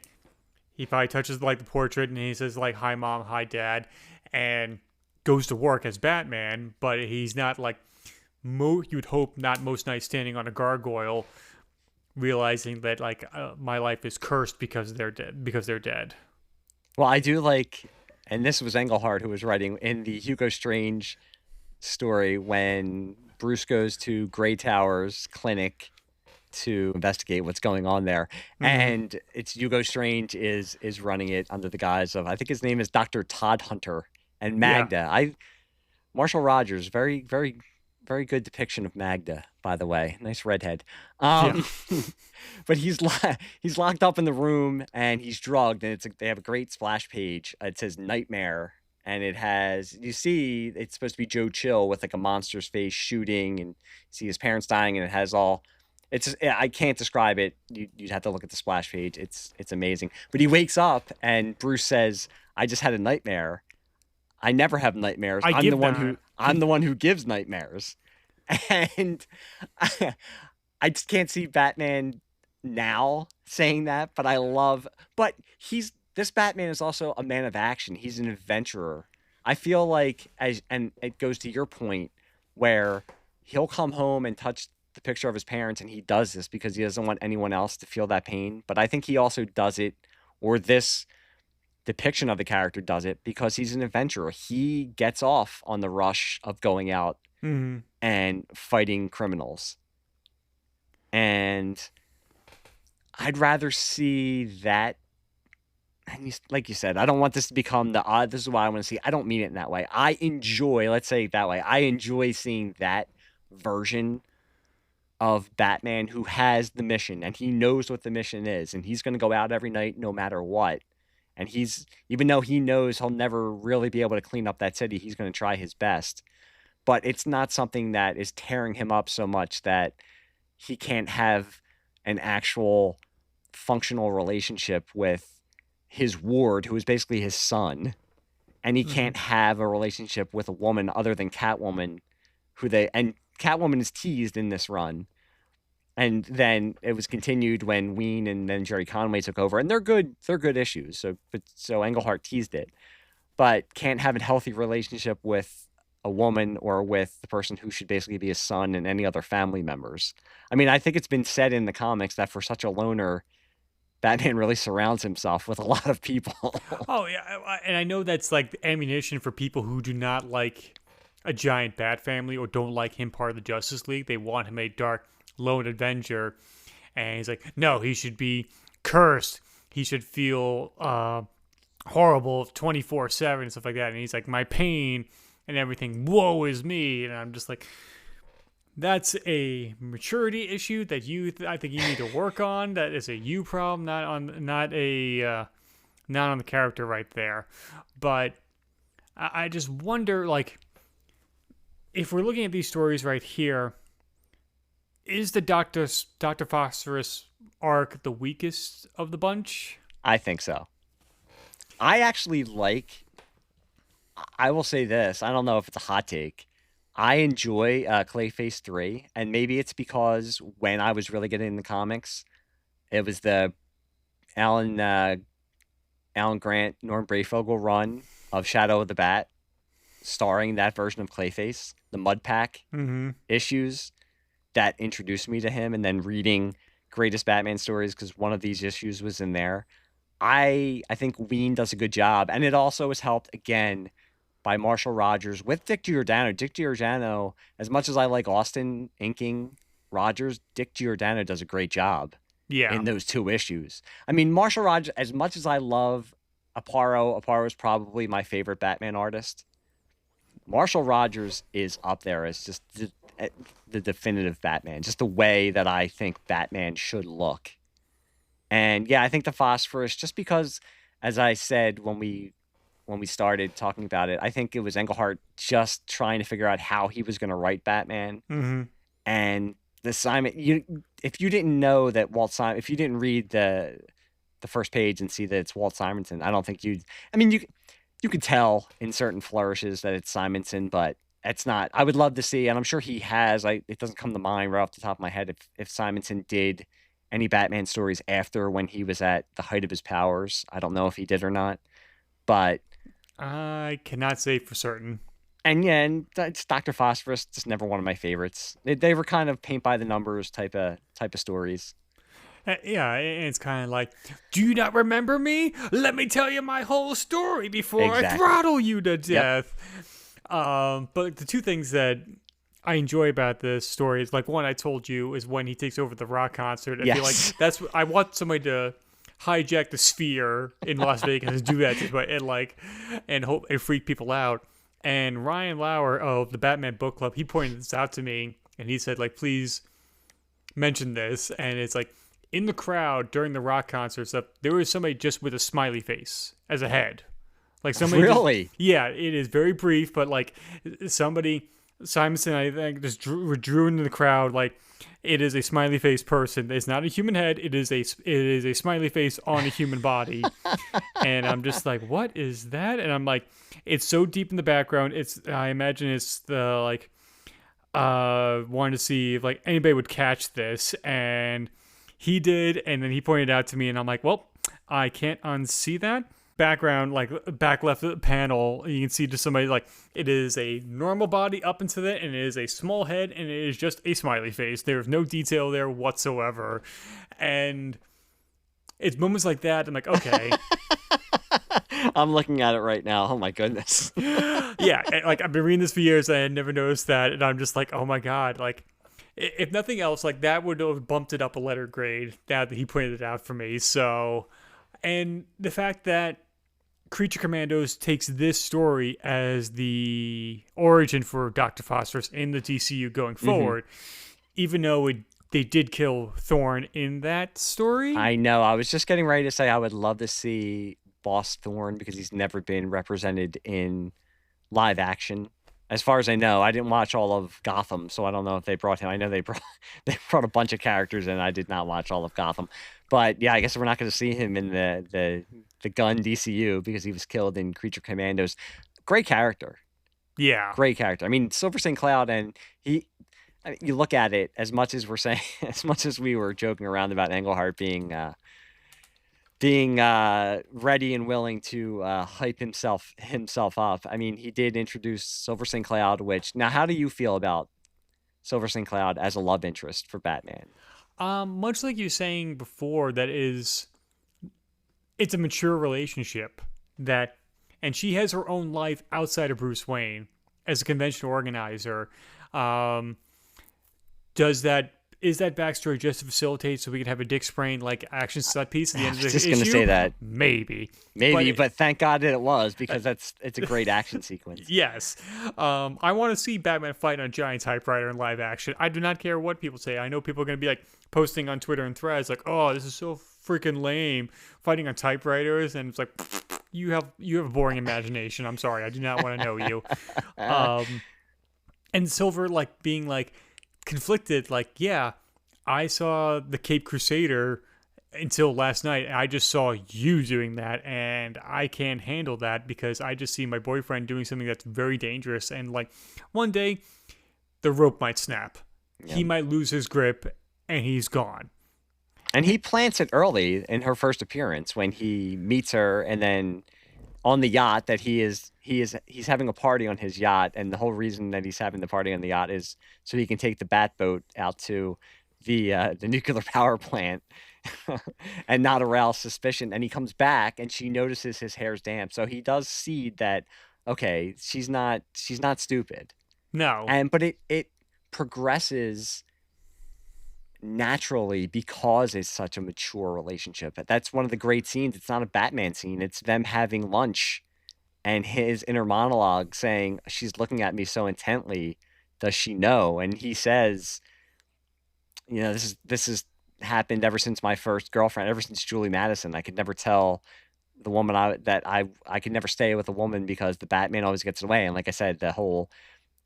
he probably touches, like, the portrait, and he says, like, hi mom, hi dad, and goes to work as Batman, but he's not, like, you'd hope not most nights standing on a gargoyle realizing that, like, my life is cursed because they're dead. Well, I do like, and this was Englehart who was writing in the Hugo Strange story when Bruce goes to Grey Tower's clinic to investigate what's going on there, and it's Hugo Strange is running it under the guise of, I think his name is Dr. Todd Hunter, and Magda. Marshall Rogers, very, very, very good depiction of Magda, by the way. Nice redhead. But he's locked up in the room and he's drugged, and they have a great splash page. It says Nightmare, and it has, you see, it's supposed to be Joe Chill with, like, a monster's face shooting, and you see his parents dying, and it has all. I can't describe it. You'd have to look at the splash page. It's amazing. But he wakes up and Bruce says, "I just had a nightmare. I never have nightmares. I'm the one who gives nightmares." And I just can't see Batman now saying that, but this Batman is also a man of action. He's an adventurer. I feel like, and it goes to your point, where he'll come home and touch the picture of his parents, and he does this because he doesn't want anyone else to feel that pain. But I think he also does it, or this depiction of the character does it, because he's an adventurer. He gets off on the rush of going out and fighting criminals. And I'd rather see that. And like you said, I don't want this to become this is what I want to see. I don't mean it in that way. Let's say it that way, I enjoy seeing that version of Batman who has the mission, and he knows what the mission is, and he's going to go out every night no matter what. And even though he knows he'll never really be able to clean up that city, he's going to try his best. But it's not something that is tearing him up so much that he can't have an actual functional relationship with his ward, who is basically his son. And he can't have a relationship with a woman other than Catwoman, and Catwoman is teased in this run. And then it was continued when Ween and then Jerry Conway took over, and they're good issues. So Englehart teased it, but can't have a healthy relationship with a woman or with the person who should basically be his son and any other family members. I mean, I think it's been said in the comics that for such a loner, Batman really surrounds himself with a lot of people. Oh yeah, and I know that's, like, ammunition for people who do not like a giant bat family or don't like him part of the Justice League. They want him a dark lone avenger, and he's like, no, he should be cursed. He should feel horrible 24/7 and stuff like that. And he's like, my pain and everything, woe is me. And I'm just like, that's a maturity issue that I think you need to work on. That is a you problem, not on the character right there. But I just wonder, like, if we're looking at these stories right here, is the Dr. Phosphorus arc the weakest of the bunch? I think so. I will say this. I don't know if it's a hot take. I enjoy Clayface 3, and maybe it's because when I was really getting into comics, it was Alan Alan Grant, Norm Brayfogle run of Shadow of the Bat, starring that version of Clayface, the Mud Pack Mm-hmm. issues that introduced me to him, and then reading Greatest Batman Stories because one of these issues was in there. I think Ween does a good job, and it also was helped again by Marshall Rogers with Dick Giordano. Dick Giordano, as much as I like Austin inking Rogers, Dick Giordano does a great job Yeah. in those two issues. I mean, Marshall Rogers, as much as I love Aparo is probably my favorite Batman artist. Marshall Rogers is up there as just the definitive Batman, just the way that I think Batman should look. And yeah, I think the Phosphorus, just because, as I said when we started talking about it, I think it was Englehart just trying to figure out how he was going to write Batman. Mm-hmm. And the Simon, if you didn't know that if you didn't read the first page and see that it's Walt Simonson, I don't think you'd. I mean, you could tell in certain flourishes that it's Simonson, but it's not. I would love to see, and I'm sure he has. It doesn't come to mind right off the top of my head if Simonson did any Batman stories after when he was at the height of his powers. I don't know if he did or not, but I cannot say for certain. and it's Dr. Phosphorus, just never one of my favorites. They were kind of paint by the numbers type of stories. Yeah, and it's kind of like, do you not remember me? Let me tell you my whole story before I Exactly. throttle you to death. But the two things that I enjoy about this story is, like, one I told you is when he takes over the rock concert. I feel like I want somebody to hijack the Sphere in Las Vegas and do that and freak people out. And Ryan Lauer of the Batman Book Club, he pointed this out to me, and he said, like, please mention this. And it's like, in the crowd during the rock concert stuff, there was somebody just with a smiley face as a head. Like, somebody Really? Yeah, it is very brief, but like Simonson, I think, just drew into the crowd like it is a smiley face person. It's not a human head. It is a smiley face on a human body. And I'm just like, what is that? And I'm like, it's so deep in the background. I imagine it's the like wanted to see if like anybody would catch this, and he did, and then he pointed it out to me, and I'm like, well, I can't unsee that. Background, like back left panel, you can see just somebody like it is a normal body up into that, and it is a small head, and it is just a smiley face. There's no detail there whatsoever, and it's moments like that. I'm like, okay. I'm looking at it right now. Oh my goodness. Yeah, like I've been reading this for years, and I had never noticed that, and I'm just like, oh my god, like. If nothing else, like that would have bumped it up a letter grade now that he pointed it out for me. So, and the fact that Creature Commandos takes this story as the origin for Dr. Phosphorus in the DCU going forward, even though they did kill Thorne in that story. I know. I was just getting ready to say I would love to see Boss Thorne because he's never been represented in live action. As far as I know, I didn't watch all of Gotham, so I don't know if they brought him. I know they brought a bunch of characters in. I did not watch all of Gotham, but yeah, I guess we're not going to see him in the Gun DCU because he was killed in Creature Commandos. Great character, Yeah, great character. I mean, Silver St. Cloud, and you look at it as much as we're saying, as much as we were joking around about Englehart being ready and willing to hype himself up. I mean, he did introduce Silver St. Cloud, which now how do you feel about Silver St. Cloud as a love interest for Batman? much like you were saying before, it's a mature relationship and she has her own life outside of Bruce Wayne as a convention organizer. Is that backstory just to facilitate so we could have a Dick Sprain like action set piece at the end of the issue? Just gonna say that maybe, but thank God that it was because it's a great action sequence. Yes. I want to see Batman fight on a giant typewriter in live action. I do not care what people say. I know people are going to be like posting on Twitter and threads like, "Oh, this is so freaking lame, fighting on typewriters," and it's like, you have a boring imagination. I'm sorry, I do not want to know you. And Silver like being like conflicted, like, yeah, I saw the Cape Crusader until last night, and I just saw you doing that, and I can't handle that because I just see my boyfriend doing something that's very dangerous, and like one day the rope might snap. Yeah. He might lose his grip and he's gone. And he plants it early in her first appearance when he meets her, and then on the yacht that he's having a party on his yacht, and the whole reason that he's having the party on the yacht is so he can take the bat boat out to the nuclear power plant and not arouse suspicion. And he comes back and she notices his hair's damp. So he does see that, okay, she's not stupid. No. But it progresses naturally because it's such a mature relationship. That's one of the great scenes. It's not a Batman scene. It's them having lunch and his inner monologue saying, she's looking at me so intently. Does she know? And he says, this has happened ever since my first girlfriend, ever since Julie Madison. I could never tell the woman I could never stay with a woman because the Batman always gets away. And like I said, the whole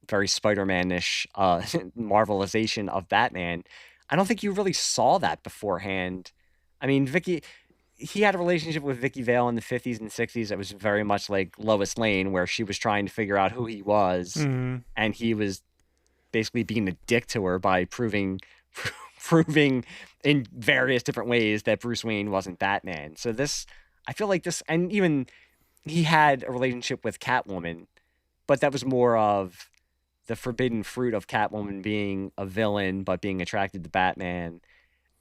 very Spider-Man-ish marvelization of Batman, I don't think you really saw that beforehand. I mean, he had a relationship with Vicky Vale in the 50s and 60s that was very much like Lois Lane, where she was trying to figure out who he was, and he was basically being a dick to her by proving in various different ways that Bruce Wayne wasn't Batman. So I feel like this, and even he had a relationship with Catwoman, but that was more of the forbidden fruit of Catwoman being a villain but being attracted to Batman.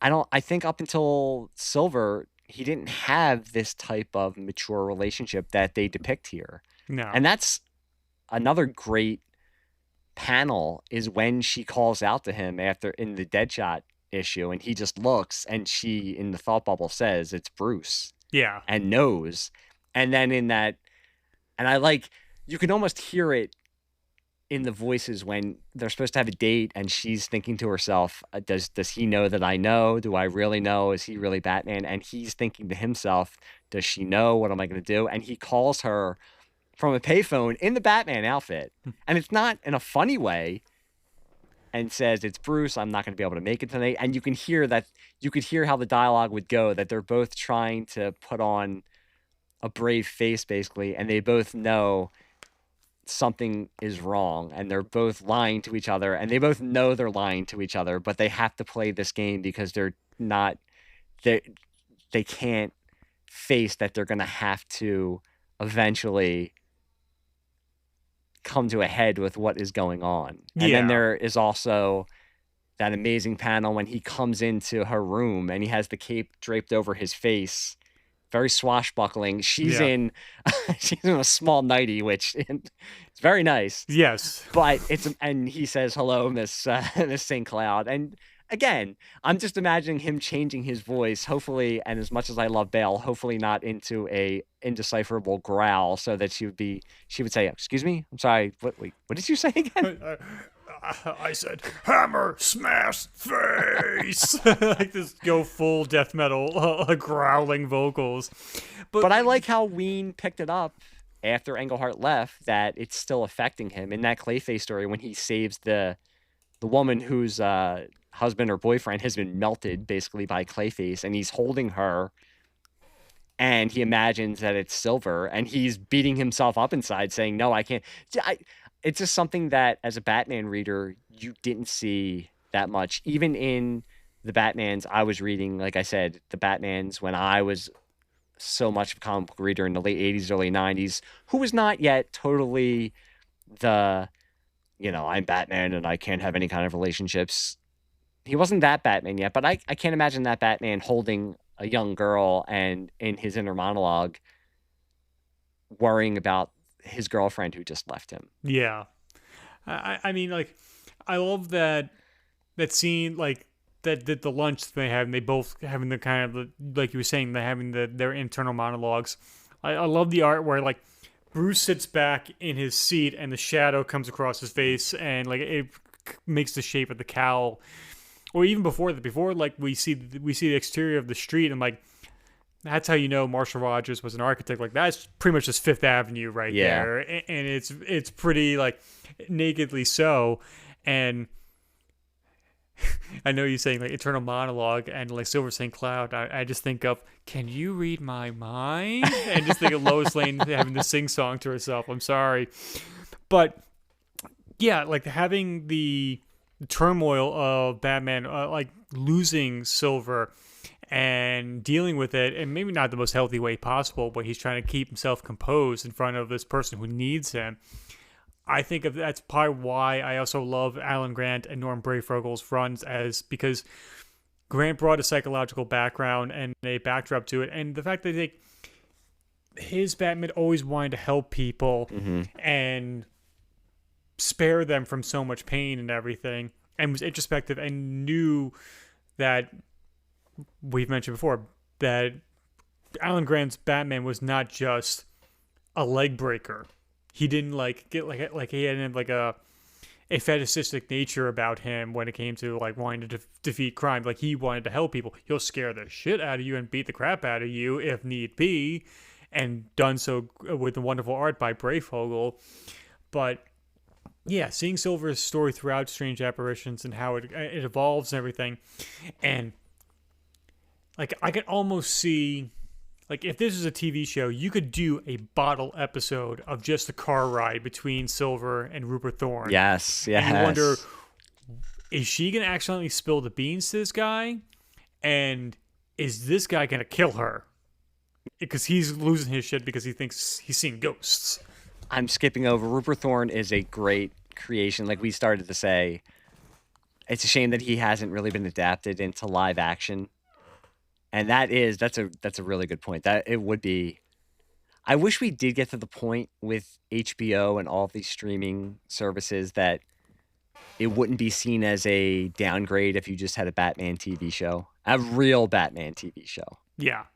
I think up until Silver, he didn't have this type of mature relationship that they depict here. No. And that's another great panel, is when she calls out to him after in the Deadshot issue, and he just looks, and she in the thought bubble says it's Bruce. Yeah. And knows. And then in that, and you can almost hear it in the voices when they're supposed to have a date and she's thinking to herself, does he know that I know? Do I really know? Is he really Batman? And he's thinking to himself, does she know? What am I going to do? And he calls her from a payphone in the Batman outfit. And it's not in a funny way, and says, it's Bruce, I'm not going to be able to make it tonight. And you could hear how the dialogue would go, that they're both trying to put on a brave face, basically, and they both know something is wrong, and they're both lying to each other, and they both know they're lying to each other, but they have to play this game because they can't face that they're going to have to eventually come to a head with what is going on. And then there is also that amazing panel when he comes into her room and he has the cape draped over his face, very swashbuckling. She's in a small nightie, which is very nice. Yes. But and he says, hello, Miss St. Cloud. And again, I'm just imagining him changing his voice, hopefully, and as much as I love Bale, hopefully not into a indecipherable growl, so that she would say, excuse me, I'm sorry, what did you say again? I said, hammer, smash, face. Like this go full death metal, growling vocals. But I like how Ween picked it up after Englehart left, that it's still affecting him. In that Clayface story, when he saves the woman whose husband or boyfriend has been melted basically by Clayface, and he's holding her, and he imagines that it's Silver, and he's beating himself up inside saying, no, I can't. It's just something that as a Batman reader, you didn't see that much. Even in the Batmans I was reading, like I said, the Batmans when I was so much of a comic book reader in the late 80s, early 90s, who was not yet totally I'm Batman and I can't have any kind of relationships. He wasn't that Batman yet, but I can't imagine that Batman holding a young girl and in his inner monologue worrying about his girlfriend who just left him. Yeah. I mean, like, I love that scene, like, that the lunch they have, and they both having the kind of, like you were saying, they're having their internal monologues. I love the art where, like, Bruce sits back in his seat and the shadow comes across his face, and, like, it makes the shape of the cowl. Or even before like, we see the exterior of the street, and, like, that's how you know Marshall Rogers was an architect. Like, that's pretty much just Fifth Avenue right there, and it's pretty, like, nakedly so. And I know you're saying, like, internal monologue and, like, Silver St. Cloud. I just think of, can you read my mind? And just think of Lois Lane having to sing song to herself. I'm sorry, but yeah, like, having the turmoil of Batman, like, losing Silver. and dealing with it, and maybe not the most healthy way possible, but he's trying to keep himself composed in front of this person who needs him. I think that's probably why I also love Alan Grant and Norm Brayfogel's runs, as because Grant brought a psychological background and a backdrop to it, and the fact that his Batman always wanted to help people and spare them from so much pain and everything, and was introspective and knew that we've mentioned before that Alan Grant's Batman was not just a leg breaker. He didn't get like he had like a fetishistic nature about him when it came to like wanting to defeat crime. Like he wanted to help people. He'll scare the shit out of you and beat the crap out of you if need be, and done so with the wonderful art by Brayfogle. But yeah, seeing Silver's story throughout Strange Apparitions and how it evolves and everything, and like I could almost see, like if this was a TV show, you could do a bottle episode of just the car ride between Silver and Rupert Thorne. Yes, yes. And you wonder, is she gonna accidentally spill the beans to this guy, and is this guy gonna kill her? Because he's losing his shit because he thinks he's seeing ghosts. I'm skipping over. Rupert Thorne is a great creation. Like we started to say, it's a shame that he hasn't really been adapted into live action. And that's a really good point. That it would be. I wish we did get to the point with HBO and all of these streaming services that it wouldn't be seen as a downgrade if you just had a Batman TV show, a real Batman TV show. Yeah.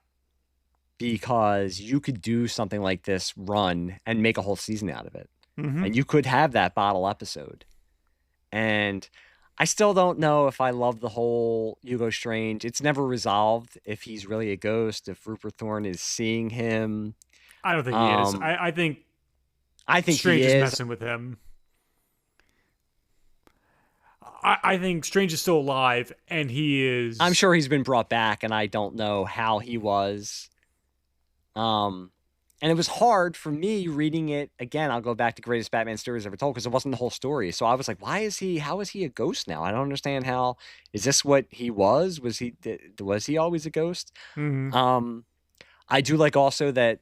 Because you could do something like this run and make a whole season out of it. Mm-hmm. And you could have that bottle episode. And I still don't know if I love the whole Hugo Strange. It's never resolved if he's really a ghost, if Rupert Thorne is seeing him. I don't think he is. I think Strange is messing with him. I think Strange is still alive, and he is. I'm sure he's been brought back, and I don't know how he was. And it was hard for me reading it again. I'll go back to Greatest Batman Stories Ever Told because it wasn't the whole story. So I was like, how is he a ghost now? I don't understand how. Is this what he was? Was he always a ghost? Mm-hmm. I do like also that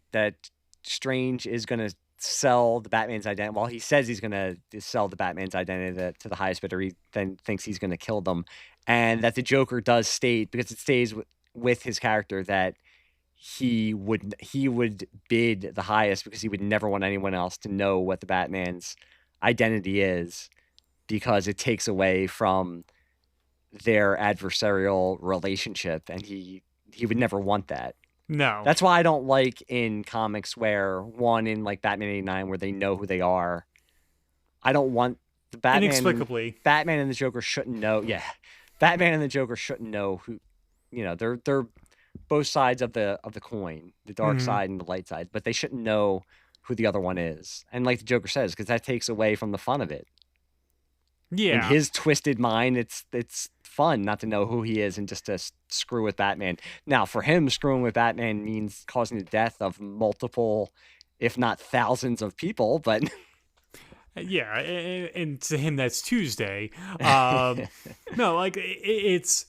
Strange is going to sell the Batman's identity. Well, he says he's going to sell the Batman's identity to the highest bidder. He then thinks he's going to kill them. And that the Joker does state, because it stays with his character, that he would bid the highest because he would never want anyone else to know what the Batman's identity is, because it takes away from their adversarial relationship, and he would never want that. No. That's why I don't like in comics where in like Batman 89 where they know who they are. I don't want the Batman. Inexplicably. Batman and the Joker shouldn't know. Yeah. Batman and the Joker shouldn't know who, they're both sides of the coin, the dark side and the light side, but they shouldn't know who the other one is. And like the Joker says, because that takes away from the fun of it. Yeah. In his twisted mind, it's fun not to know who he is and just to screw with Batman. Now, for him, screwing with Batman means causing the death of multiple, if not thousands of people, but... Yeah, and to him, that's Tuesday. No, like, it's...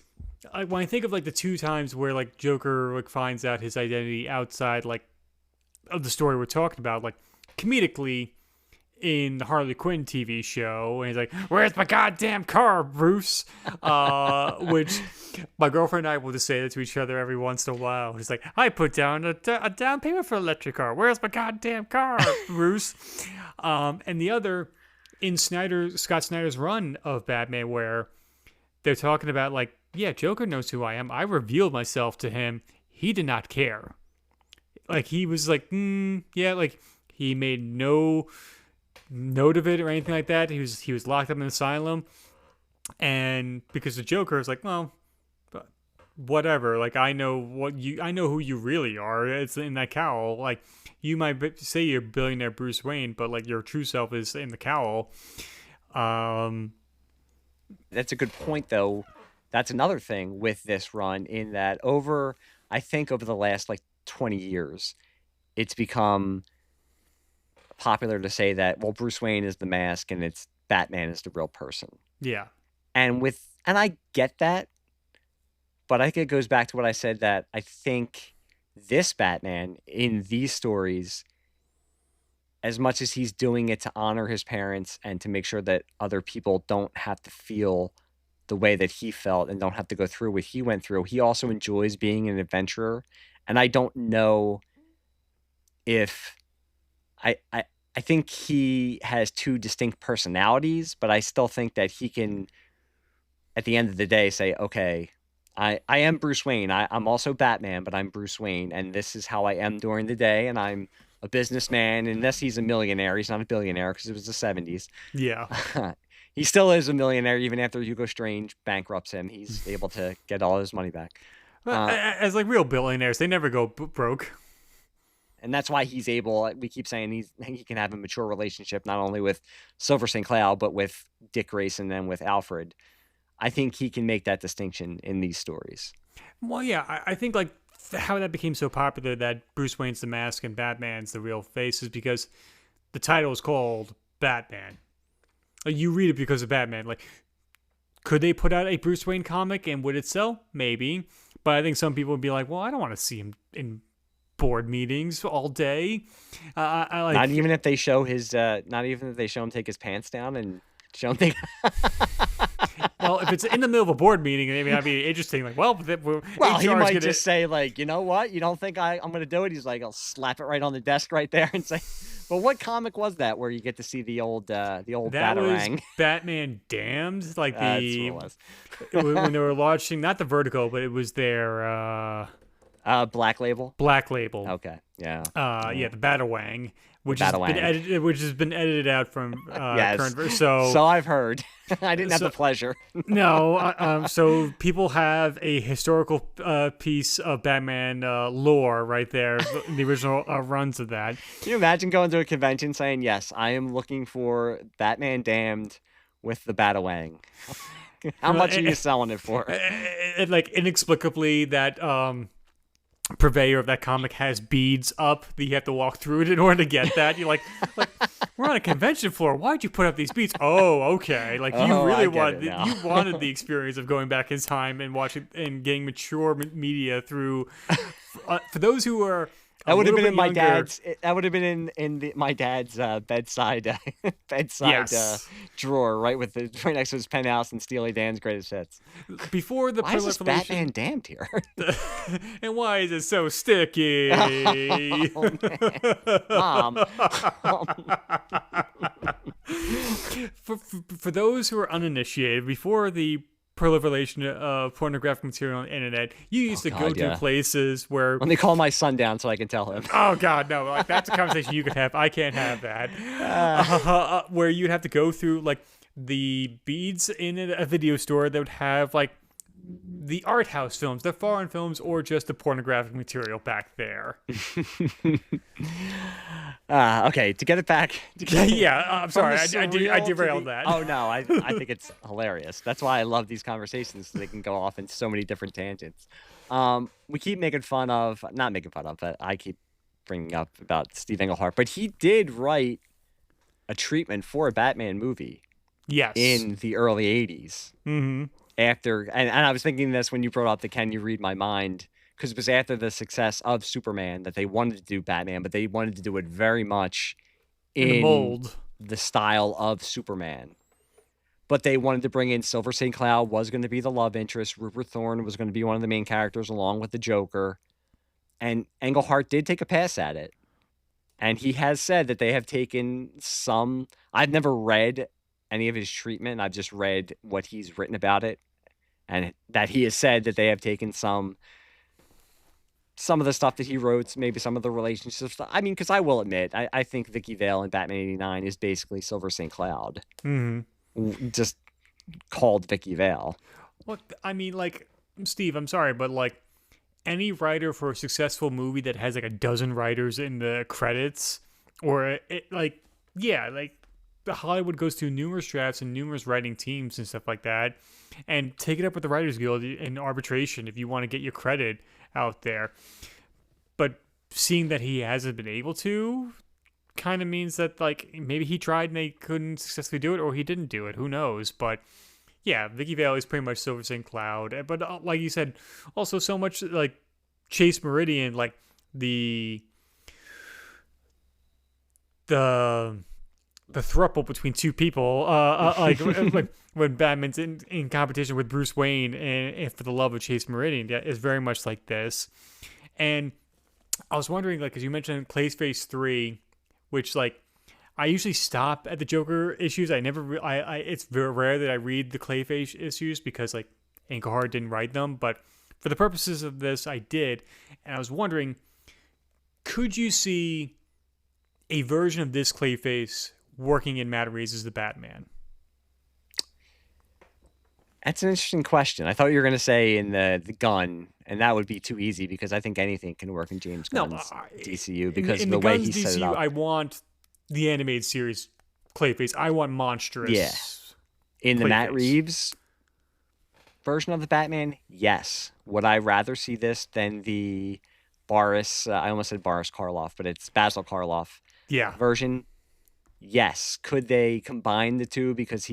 Like, when I think of like the two times where like Joker like finds out his identity outside like of the story we're talking about, like comedically in the Harley Quinn TV show, and he's like, "Where's my goddamn car, Bruce?" Which my girlfriend and I will just say that to each other every once in a while. He's like, "I put down a down payment for an electric car. Where's my goddamn car, Bruce?" And the other in Scott Snyder's run of Batman, where they're talking about like, yeah, Joker knows who I am. I revealed myself to him. He did not care. Like, he was like, yeah, like, he made no note of it or anything like that. He was locked up in an asylum. And because the Joker is like, well, whatever. Like, I know who you really are. It's in that cowl. Like, you might say you're billionaire Bruce Wayne, but, like, your true self is in the cowl. That's a good point, though. That's another thing with this run, in that I think over the last like 20 years, it's become popular to say that, well, Bruce Wayne is the mask and it's Batman is the real person. Yeah. And I get that, But I think it goes back to what I said, that I think this Batman in these stories, as much as he's doing it to honor his parents and to make sure that other people don't have to feel the way that he felt and don't have to go through what he went through, he also enjoys being an adventurer. And I don't know if I think he has two distinct personalities, but I still think that he can, at the end of the day, say, okay, I am Bruce Wayne. I'm also Batman, but I'm Bruce Wayne, and this is how I am during the day, and I'm a businessman. Unless he's a millionaire, he's not a billionaire because it was the 70s. Yeah. He still is a millionaire even after Hugo Strange bankrupts him. He's able to get all his money back. As like real billionaires, they never go broke. And that's why he's able, we keep saying he can have a mature relationship, not only with Silver St. Cloud, but with Dick Grayson and with Alfred. I think he can make that distinction in these stories. Well, yeah, I think like how that became so popular that Bruce Wayne's the mask and Batman's the real face is because the title is called Batman. Like, you read it because of Batman. Like, could they put out a Bruce Wayne comic and would it sell? Maybe. But I think some people would be like, well, I don't want to see him in board meetings all day. I like, not even if they show his, not even if they show him take his pants down and show him take. Well, if it's in the middle of a board meeting, maybe that'd be interesting. Like, well, he might just say, like, you know what? You don't think I'm going to do it? He's like, I'll slap it right on the desk right there and say, well, what comic was that where you get to see the old that Batarang? Was Batman Damned, like That's what it was. When they were launching, not the Vertigo, but it was their Black Label. Black Label. Okay, yeah. Yeah, the Batarang. Which has been edited out from yes. current verse. So I've heard. I didn't have the pleasure. No, so people have a historical piece of Batman lore right there, the original runs of that. Can you imagine going to a convention saying, yes, I am looking for Batman Damned with the Batawang? How much are you selling it for? Like, inexplicably, that purveyor of that comic has beads up that you have to walk through it in order to get that. You're like we're on a convention floor. Why'd you put up these beads? Oh, okay. Like, you really wanted the experience of going back in time and watching and getting mature media through. For those who are that would have been in my dad's. That would have been in my dad's bedside yes. Drawer, right next to his penthouse and Steely Dan's greatest hits. Before the why is this Batman Damned here? And why is it so sticky? Oh, Mom. For those who are uninitiated, before the proliferation of pornographic material on the internet, you used to go to places where... Let me call my son down so I can tell him. Oh, God, no. Like, that's a conversation you could have. I can't have that. Where you'd have to go through, like, the beads in a video store that would have, like, the art house films, the foreign films, or just the pornographic material back there. Okay, to get it back. I'm sorry, I derailed that. Oh, no, I think it's hilarious. That's why I love these conversations, so they can go off in so many different tangents. We keep not making fun of, but I keep bringing up about Steve Englehart, but he did write a treatment for a Batman movie. Yes. In the early 80s. Mm-hmm. After, and I was thinking this when you brought up the Can You Read My Mind, because it was after the success of Superman that they wanted to do Batman, but they wanted to do it very much in the mold, the style of Superman. But they wanted to bring in Silver St. Cloud was going to be the love interest. Rupert Thorne was going to be one of the main characters along with the Joker. And Englehart did take a pass at it. And he has said that they have taken some... I've never read any of his treatment. I've just read what he's written about it. And that he has said that they have taken some of the stuff that he wrote, maybe some of the relationship stuff. I mean, because I will admit, I think Vicky Vale in Batman 89 is basically Silver St. Cloud. Mm-hmm. Just called Vicky Vale. Well, I mean, like, Steve, I'm sorry, but, like, any writer for a successful movie that has, like, a dozen writers in the credits, or, Hollywood goes through numerous drafts and numerous writing teams and stuff like that, and take it up with the Writers Guild in arbitration if you want to get your credit out there. But seeing that he hasn't been able to kind of means that, like, maybe he tried and they couldn't successfully do it, or he didn't do it. Who knows? But Yeah, Vicky Vale is pretty much Silver St. Cloud, but like you said, also so much like Chase Meridian, like the the the throuple between two people, like when Batman's in competition with Bruce Wayne and for the love of Chase Meridian, yeah, is very much like this. And I was wondering, like, as you mentioned, Clayface 3, which like I usually stop at the Joker issues. I never, it's very rare that I read the Clayface issues because like Engelhart didn't write them. But for the purposes of this, I did, and I was wondering, could you see a version of this Clayface working in Matt Reeves as the Batman? That's an interesting question. I thought you were going to say in the gun, and that would be too easy because I think anything can work in James Gunn's DCU because in of the way Gunn's he set it DCU, up. I want the animated series Clayface. I want monstrous. Yeah. In the Clayface. Matt Reeves version of the Batman, yes. Would I rather see this than the Boris, I almost said Boris Karloff, but it's Basil Karloff version? Yes. Could they combine the two because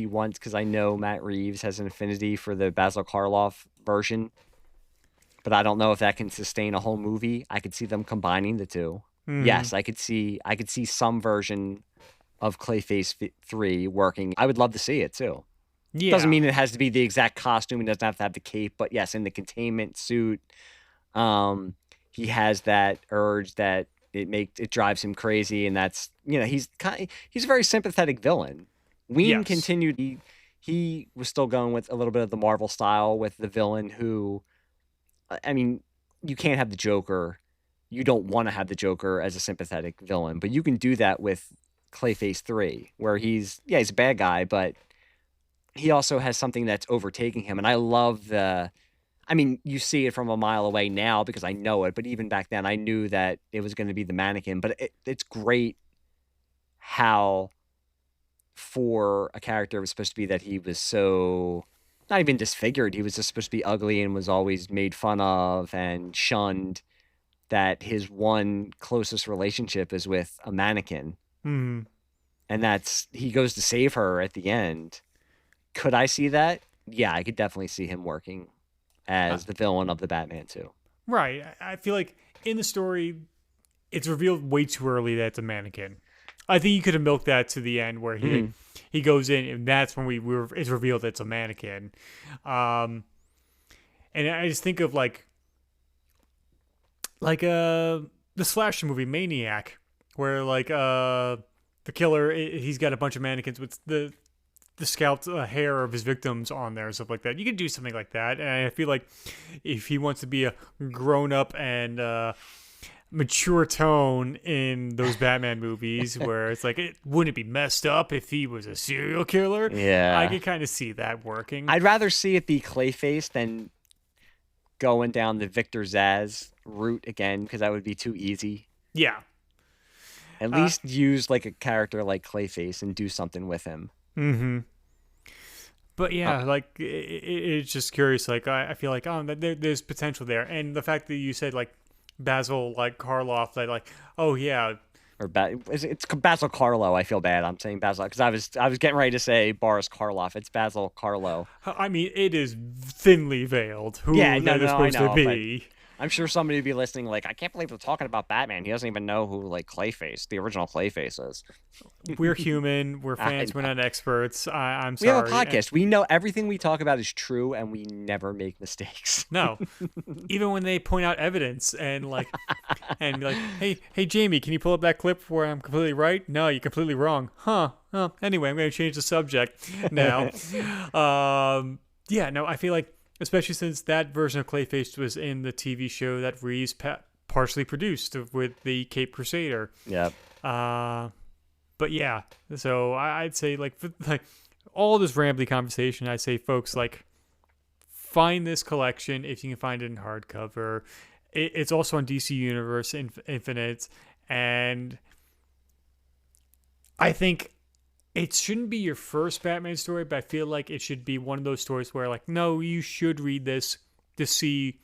I know Matt Reeves has an affinity for the Basil Karloff version, but I don't know if that can sustain a whole movie. I could see them combining the two. Mm-hmm. Yes, I could see some version of Clayface 3 working. I would love to see it too. Yeah. Doesn't mean it has to be the exact costume. It doesn't have to have the cape, but yes, in the containment suit, he has that urge that it drives him crazy, and that's, he's a very sympathetic villain. Ween continued. He was still going with a little bit of the Marvel style with the villain who, I mean, you can't have the Joker. You don't want to have the Joker as a sympathetic villain, but you can do that with Clayface 3, where he's a bad guy, but he also has something that's overtaking him. And I love you see it from a mile away now because I know it, but even back then I knew that it was going to be the mannequin. But it's great how, for a character, it was supposed to be that he was so, not even disfigured, he was just supposed to be ugly and was always made fun of and shunned, that his one closest relationship is with a mannequin. Mm-hmm. And he goes to save her at the end. Could I see that? Yeah, I could definitely see him working as the villain of the Batman too. Right. I feel like in the story, it's revealed way too early that it's a mannequin. I think you could have milked that to the end where he goes in, and that's when it's revealed that it's a mannequin. And I just think of like the slasher movie Maniac, where like the killer, he's got a bunch of mannequins with the scalped hair of his victims on there and stuff like that. You could do something like that, and I feel like if he wants to be a grown-up and mature tone in those Batman movies, where it's like, wouldn't it be messed up if he was a serial killer? Yeah, I could kind of see that working. I'd rather see it be Clayface than going down the Victor Zsasz route again, because that would be too easy. Yeah. At least use like a character like Clayface and do something with him. Mm-hmm. But yeah, like it's just curious. Like I feel like there's potential there, and the fact that you said like Basil like Karloff, like oh yeah, or it's Basil Karlo. I feel bad. I'm saying Basil because I was getting ready to say Boris Karloff. It's Basil Karlo. I mean, it is thinly veiled who that is supposed to be. I'm sure somebody would be listening like, I can't believe they're talking about Batman. He doesn't even know who like Clayface, the original Clayface, is. We're human. We're fans. We're not experts. I'm sorry. We have a podcast. We know everything we talk about is true, and we never make mistakes. No, even when they point out evidence and be like, hey Jamie, can you pull up that clip where I'm completely right? No, you're completely wrong. Huh? Oh, anyway, I'm going to change the subject now. I feel like, especially since that version of Clayface was in the TV show that Reeves partially produced with the Cape Crusader. Yep. But yeah, so I'd say like all this rambly conversation, I'd say folks like find this collection if you can find it in hardcover. It's also on DC Universe Infinite, and I think it shouldn't be your first Batman story, but I feel like it should be one of those stories where, like, no, you should read this to see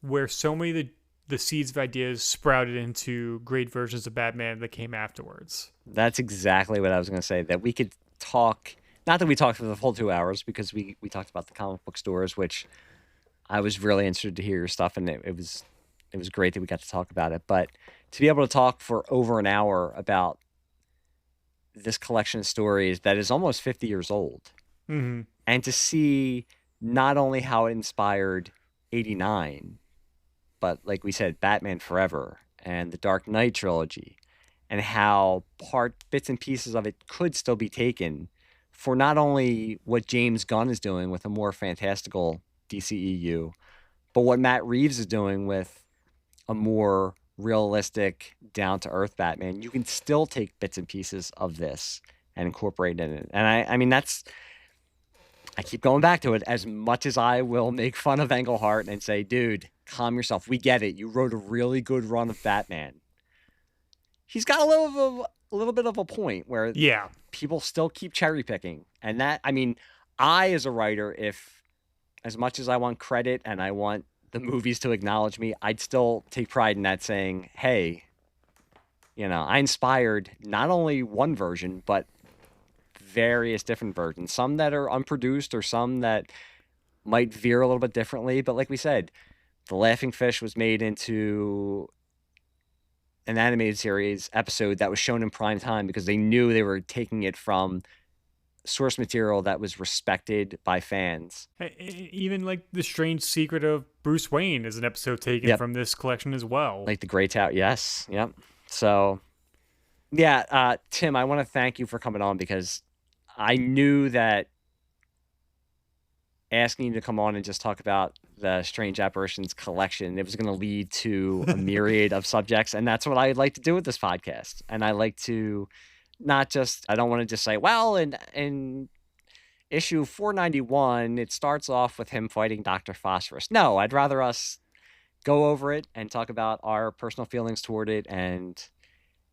where so many of the seeds of ideas sprouted into great versions of Batman that came afterwards. That's exactly what I was going to say, that we could talk Not that we talked for the full 2 hours, because we talked about the comic book stores, which I was really interested to hear your stuff, and it was great that we got to talk about it. But to be able to talk for over an hour about this collection of stories that is almost 50 years old, Mm-hmm. and to see not only how it inspired 89, but like we said, Batman Forever and the Dark Knight trilogy, and how bits and pieces of it could still be taken for not only what James Gunn is doing with a more fantastical DCEU, but what Matt Reeves is doing with a more realistic, down to earth Batman. You can still take bits and pieces of this and incorporate it in it. And I mean, I keep going back to it. As much as I will make fun of Englehart and say, dude, calm yourself. We get it. You wrote a really good run of Batman. He's got a little bit of a point where people still keep cherry picking. And that, I mean, I, as a writer, if as much as I want credit and I want the movies to acknowledge me, I'd still take pride in that, saying, hey, I inspired not only one version, but various different versions, some that are unproduced or some that might veer a little bit differently. But like we said, The Laughing Fish was made into an animated series episode that was shown in prime time because they knew they were taking it from source material that was respected by fans. Even like The Strange Secret of Bruce Wayne is an episode taken from this collection as well. Like the Grey Tower. Yes. Yep. So, yeah, Tim, I want to thank you for coming on, because I knew that asking you to come on and just talk about the Strange Apparitions collection, it was going to lead to a myriad of subjects. And that's what I'd like to do with this podcast. And I like to I don't want to just say, well, in issue 491, it starts off with him fighting Dr. Phosphorus. No, I'd rather us go over it and talk about our personal feelings toward it. And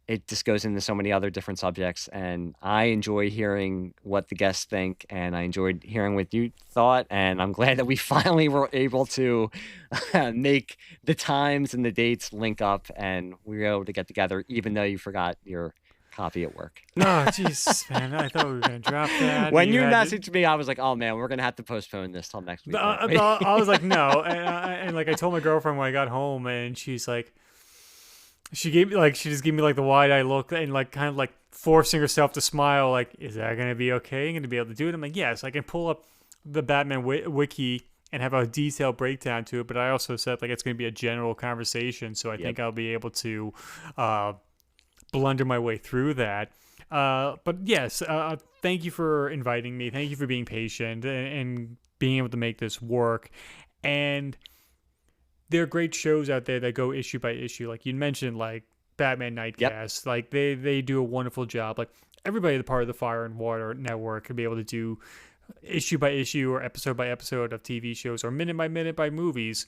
it just goes into so many other different subjects. And I enjoy hearing what the guests think, and I enjoyed hearing what you thought. And I'm glad that we finally were able to make the times and the dates link up, and we were able to get together, even though you forgot your copy at work. Oh, jeez, man. I thought we were going to drop that. When you messaged me, I was like, oh, man, we're going to have to postpone this till next week. I was like, no. And like, I told my girlfriend when I got home, and she's like, she just gave me like the wide eye look, and like kind of like forcing herself to smile. Like, is that going to be okay? I'm going to be able to do it? I'm like, yes, I can pull up the Batman wiki and have a detailed breakdown to it. But I also said like it's going to be a general conversation, so I think I'll be able to blunder my way through that. But yes, thank you for inviting me. Thank you for being patient and being able to make this work. And there are great shows out there that go issue by issue. Like you mentioned, like Batman Nightcast. Like they do a wonderful job. Like everybody, the part of the Fire and Water Network, could be able to do issue by issue or episode by episode of TV shows, or minute by movies.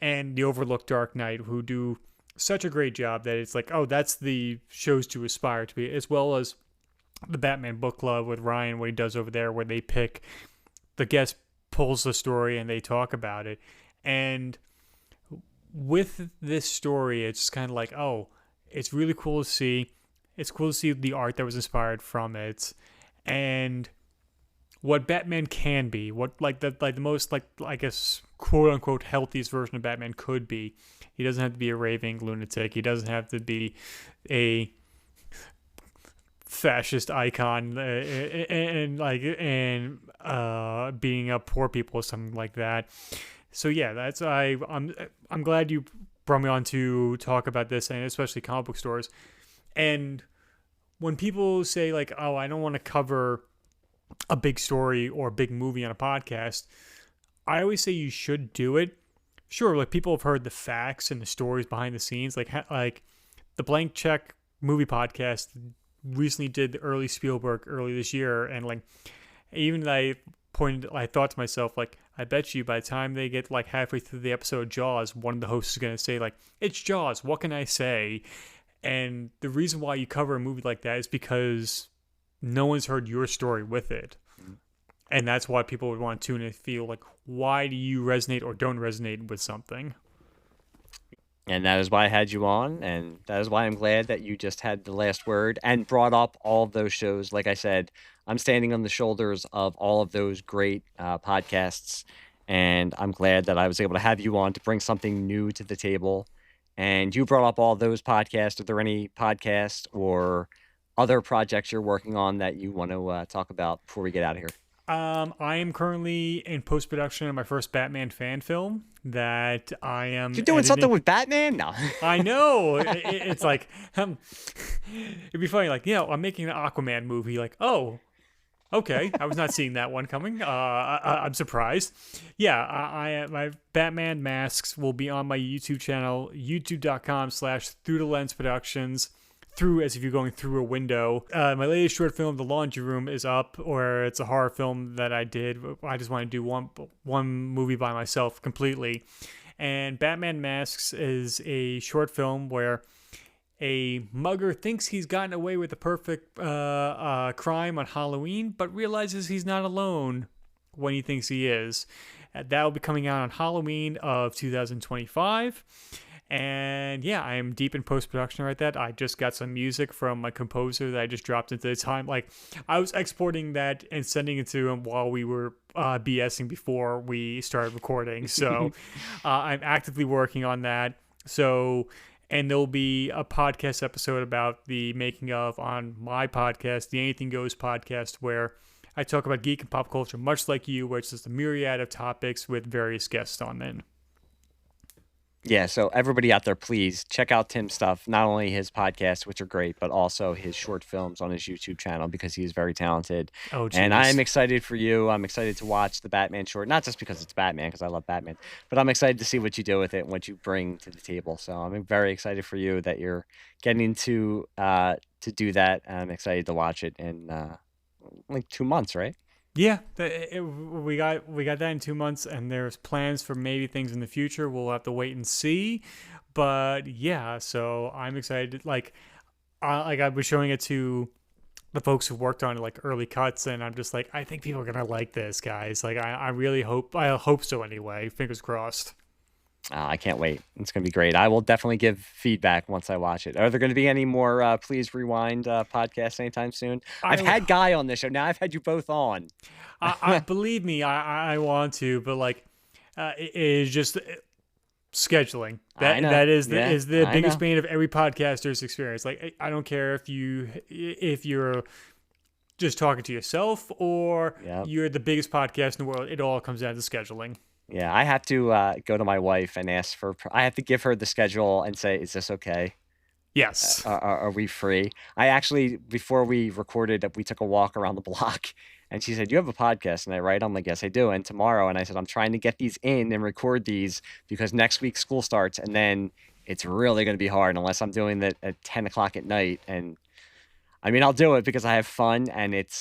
And the Overlooked Dark Knight, who do such a great job that it's like, oh, that's the shows to aspire to be, as well as the Batman Book Club with Ryan, what he does over there, where they pick the guest pulls the story and they talk about it. And with this story, it's kind of like, oh, it's really cool to see. It's cool to see the art that was inspired from it, and what Batman can be, what the most, like, I guess, quote unquote healthiest version of Batman could be. He doesn't have to be a raving lunatic. He doesn't have to be a fascist icon and beating up poor people or something like that. So yeah, I'm glad you brought me on to talk about this, and especially comic book stores. And when people say like, oh, I don't want to cover a big story or a big movie on a podcast, I always say you should do it. Sure, like people have heard the facts and the stories behind the scenes, like the Blank Check movie podcast recently did the early Spielberg early this year, and like even I thought to myself, like, I bet you by the time they get like halfway through the episode of Jaws, one of the hosts is going to say like, it's Jaws, what can I say? And the reason why you cover a movie like that is because no one's heard your story with it. And that's why people would want to tune in and feel like, why do you resonate or don't resonate with something? And that is why I had you on, and that is why I'm glad that you just had the last word and brought up all of those shows. Like I said, I'm standing on the shoulders of all of those great podcasts, and I'm glad that I was able to have you on to bring something new to the table. And you brought up all those podcasts. Are there any podcasts or other projects you're working on that you want to talk about before we get out of here? I am currently in post production of my first Batman fan film that I am You're doing editing. something with Batman? No. I know. It's like, it'd be funny. Like, I'm making an Aquaman movie. Like, oh, okay. I was not seeing that one coming. I'm surprised. Yeah, my Batman masks will be on my YouTube channel, youtube.com/Through the Lens Productions. Through as if you're going through a window. My latest short film, The Laundry Room, is up, or it's a horror film that I did. I just want to do one movie by myself completely. And Batman Masks is a short film where a mugger thinks he's gotten away with the perfect crime on Halloween, but realizes he's not alone when he thinks he is. That will be coming out on Halloween of 2025. And yeah, I am deep in post production right that. I just got some music from my composer that I just dropped into the time. Like, I was exporting that and sending it to him while we were BSing before we started recording. So I'm actively working on that. So, and there'll be a podcast episode about the making of on my podcast, the Anything Goes podcast, where I talk about geek and pop culture, much like you, where it's just a myriad of topics with various guests on it. Yeah, so everybody out there, please check out Tim's stuff, not only his podcasts, which are great, but also his short films on his YouTube channel because he is very talented. Oh, And I am jeez. excited for you. I'm excited to watch the Batman short, not just because it's Batman, because I love Batman, but I'm excited to see what you do with it and what you bring to the table. So I'm very excited for you that you're getting to do that. I'm excited to watch it in like 2 months, right? Yeah, we got that in 2 months, and there's plans for maybe things in the future. We'll have to wait and see, but yeah. So I'm excited. Like I was showing it to the folks who worked on it, like early cuts, and I'm just like, I think people are gonna like this, guys. Like I really hope. I hope so anyway. Fingers crossed. I can't wait. It's going to be great. I will definitely give feedback once I watch it. Are there going to be any more Please Rewind podcasts anytime soon? I've I would. had Guy on this show. Now I've had you both on. I believe me. I want to, but like, it is just scheduling. I That know. that is Yeah, the I biggest know. pain of every podcaster's experience. Like, I don't care if you're just talking to yourself or Yep. you're the biggest podcast in the world. It all comes down to scheduling. Yeah, I have to go to my wife and ask for, I have to give her the schedule and say, is this okay? Yes. Are we free? I actually, before we recorded, we took a walk around the block and she said, you have a podcast tonight, right? I'm like, yes, I do. And tomorrow. And I said, I'm trying to get these in and record these because next week school starts and then it's really going to be hard unless I'm doing that at 10 o'clock at night. And I mean, I'll do it because I have fun and it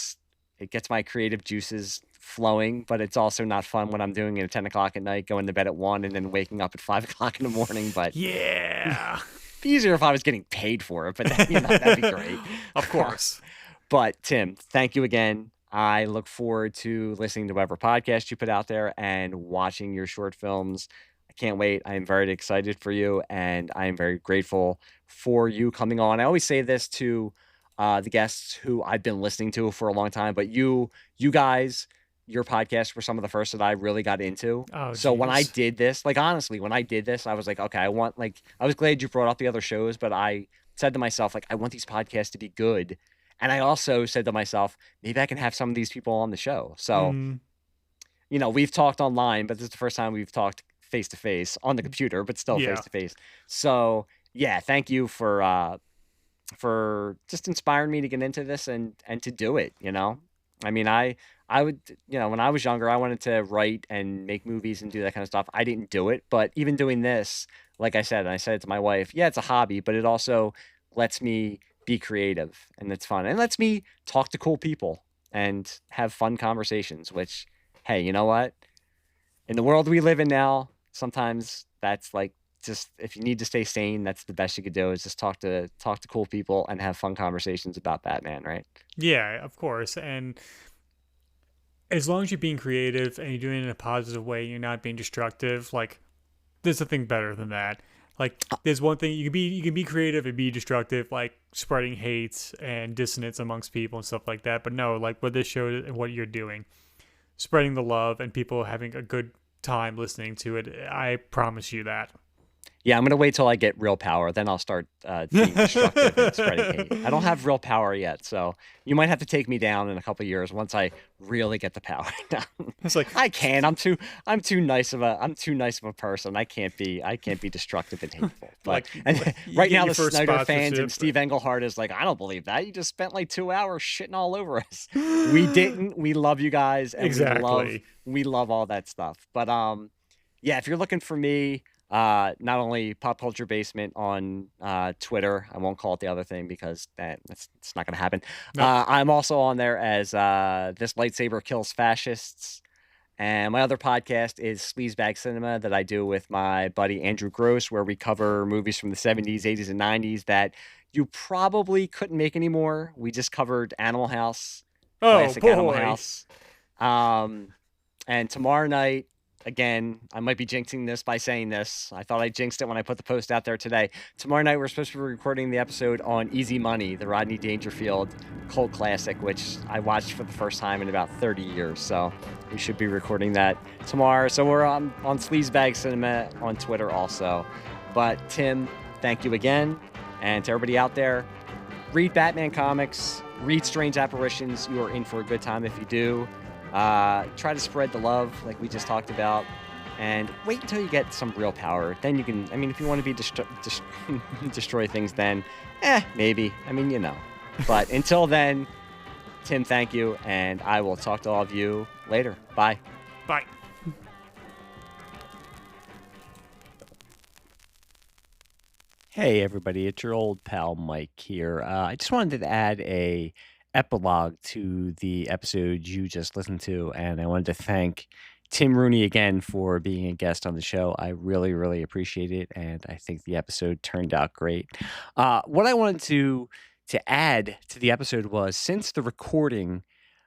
gets my creative juices flowing, but it's also not fun when I'm doing it at 10 o'clock at night, going to bed at 1 and then waking up at 5 o'clock in the morning. But Yeah. be easier if I was getting paid for it, but that'd be great. Of course. But Tim, thank you again. I look forward to listening to whatever podcast you put out there and watching your short films. I can't wait. I am very excited for you, and I am very grateful for you coming on. I always say this to the guests who I've been listening to for a long time, but you guys, your podcasts were some of the first that I really got into. Oh, So when I jeez. did this, like honestly, when I did this, I was like, okay, I was glad you brought up the other shows, but I said to myself, like, I want these podcasts to be good. And I also said to myself, maybe I can have some of these people on the show. So, Mm, we've talked online, but this is the first time we've talked face to face on the computer, but still face yeah. to face. So yeah, thank you for just inspiring me to get into this and to do it. I mean, I would, when I was younger, I wanted to write and make movies and do that kind of stuff. I didn't do it, but even doing this, like I said, and I said it to my wife, yeah, it's a hobby, but it also lets me be creative and it's fun and lets me talk to cool people and have fun conversations, which, hey, you know what? In the world we live in now, sometimes that's like, just if you need to stay sane, that's the best you could do is just talk to cool people and have fun conversations about Batman, right? Yeah, of course. And as long as you're being creative and you're doing it in a positive way, you're not being destructive, like, there's nothing better than that. Like, there's one thing you can be creative and be destructive, like spreading hate and dissonance amongst people and stuff like that. But no, like what this show and what you're doing, spreading the love and people having a good time listening to it. I promise you that. Yeah, I'm gonna wait till I get real power, then I'll start being destructive and spreading hate. I don't have real power yet, so you might have to take me down in a couple years once I really get the power down. It's like, I can't. I'm too nice of a person. I can't be destructive and hateful. But like and you right get now your the first Snyder fans sponsorship. and Steve Englehart is like, I don't believe that. You just spent like 2 hours shitting all over us. We didn't. We love you guys, and Exactly. we love all that stuff. But yeah, if you're looking for me, not only Pop Culture Basement on Twitter, I won't call it the other thing because that's it's not going to happen. Nope. I'm also on there as This Lightsaber Kills Fascists. And my other podcast is Sleazebag Cinema that I do with my buddy Andrew Gross, where we cover movies from the 70s, 80s, and 90s that you probably couldn't make anymore. We just covered Animal House, Oh classic Animal boy. House. Um, and tomorrow night, again, I might be jinxing this by saying this. I thought I jinxed it when I put the post out there today. Tomorrow night, we're supposed to be recording the episode on Easy Money, the Rodney Dangerfield cult classic, which I watched for the first time in about 30 years. So we should be recording that tomorrow. So we're on Sleazebag Cinema on Twitter also. But Tim, thank you again. And to everybody out there, read Batman comics, read Strange Apparitions. You are in for a good time if you do. Try to spread the love like we just talked about, and wait until you get some real power. Then you can, I mean, if you want to be destroy things, then maybe. I mean, you know. But until then, Tim, thank you, and I will talk to all of you later. Bye. Bye. Hey everybody, it's your old pal Mike here. I just wanted to add a epilogue to the episode you just listened to, and I wanted to thank Tim Rooney again for being a guest on the show. I really, really appreciate it, and I think the episode turned out great. What I wanted to add to the episode was, since the recording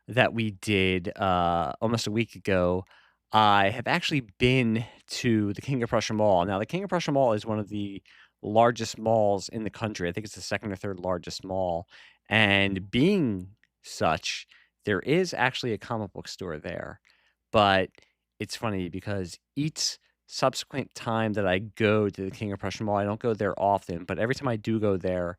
that we did almost a week ago, I have actually been to the King of Prussia Mall. Now, the King of Prussia Mall is one of the largest malls in the country. I think it's the second or third largest mall. And being such, there is actually a comic book store there. But it's funny because each subsequent time that I go to the King of Prussia Mall, I don't go there often, but every time I do go there,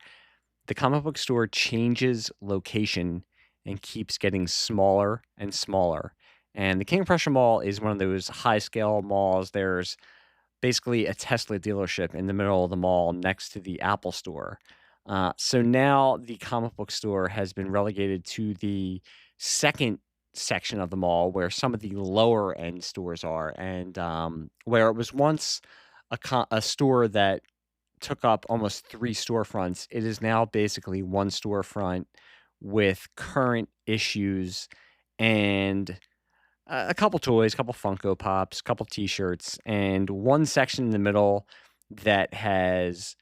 the comic book store changes location and keeps getting smaller and smaller. And the King of Prussia Mall is one of those high scale malls. There's basically a Tesla dealership in the middle of the mall next to the Apple store. So now the comic book store has been relegated to the second section of the mall where some of the lower end stores are. And where it was once a store that took up almost 3 storefronts, it is now basically one storefront with current issues and a couple toys, couple Funko Pops, couple T-shirts, and one section in the middle that has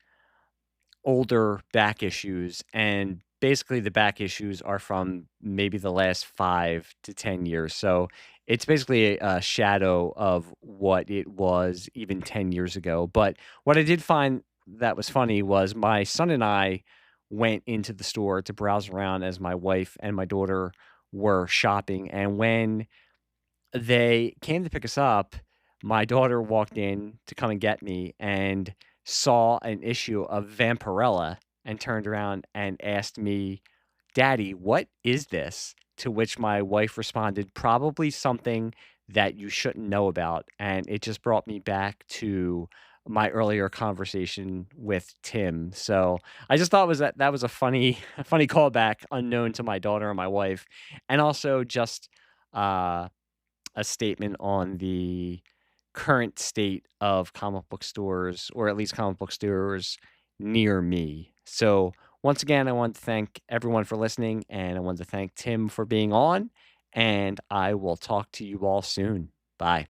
older back issues. And basically, the back issues are from maybe the last 5 to 10 years. So it's basically a shadow of what it was even 10 years ago. But what I did find that was funny was my son and I went into the store to browse around as my wife and my daughter were shopping. And when they came to pick us up, my daughter walked in to come and get me and saw an issue of Vampirella and turned around and asked me, "Daddy, what is this?" To which my wife responded, "Probably something that you shouldn't know about." And it just brought me back to my earlier conversation with Tim. So I just thought was that was a funny a funny callback unknown to my daughter and my wife. And also just uh a statement on the current state of comic book stores, or at least comic book stores near me. So, once again, I want to thank everyone for listening, and I want to thank Tim for being on, and I will talk to you all soon. Bye.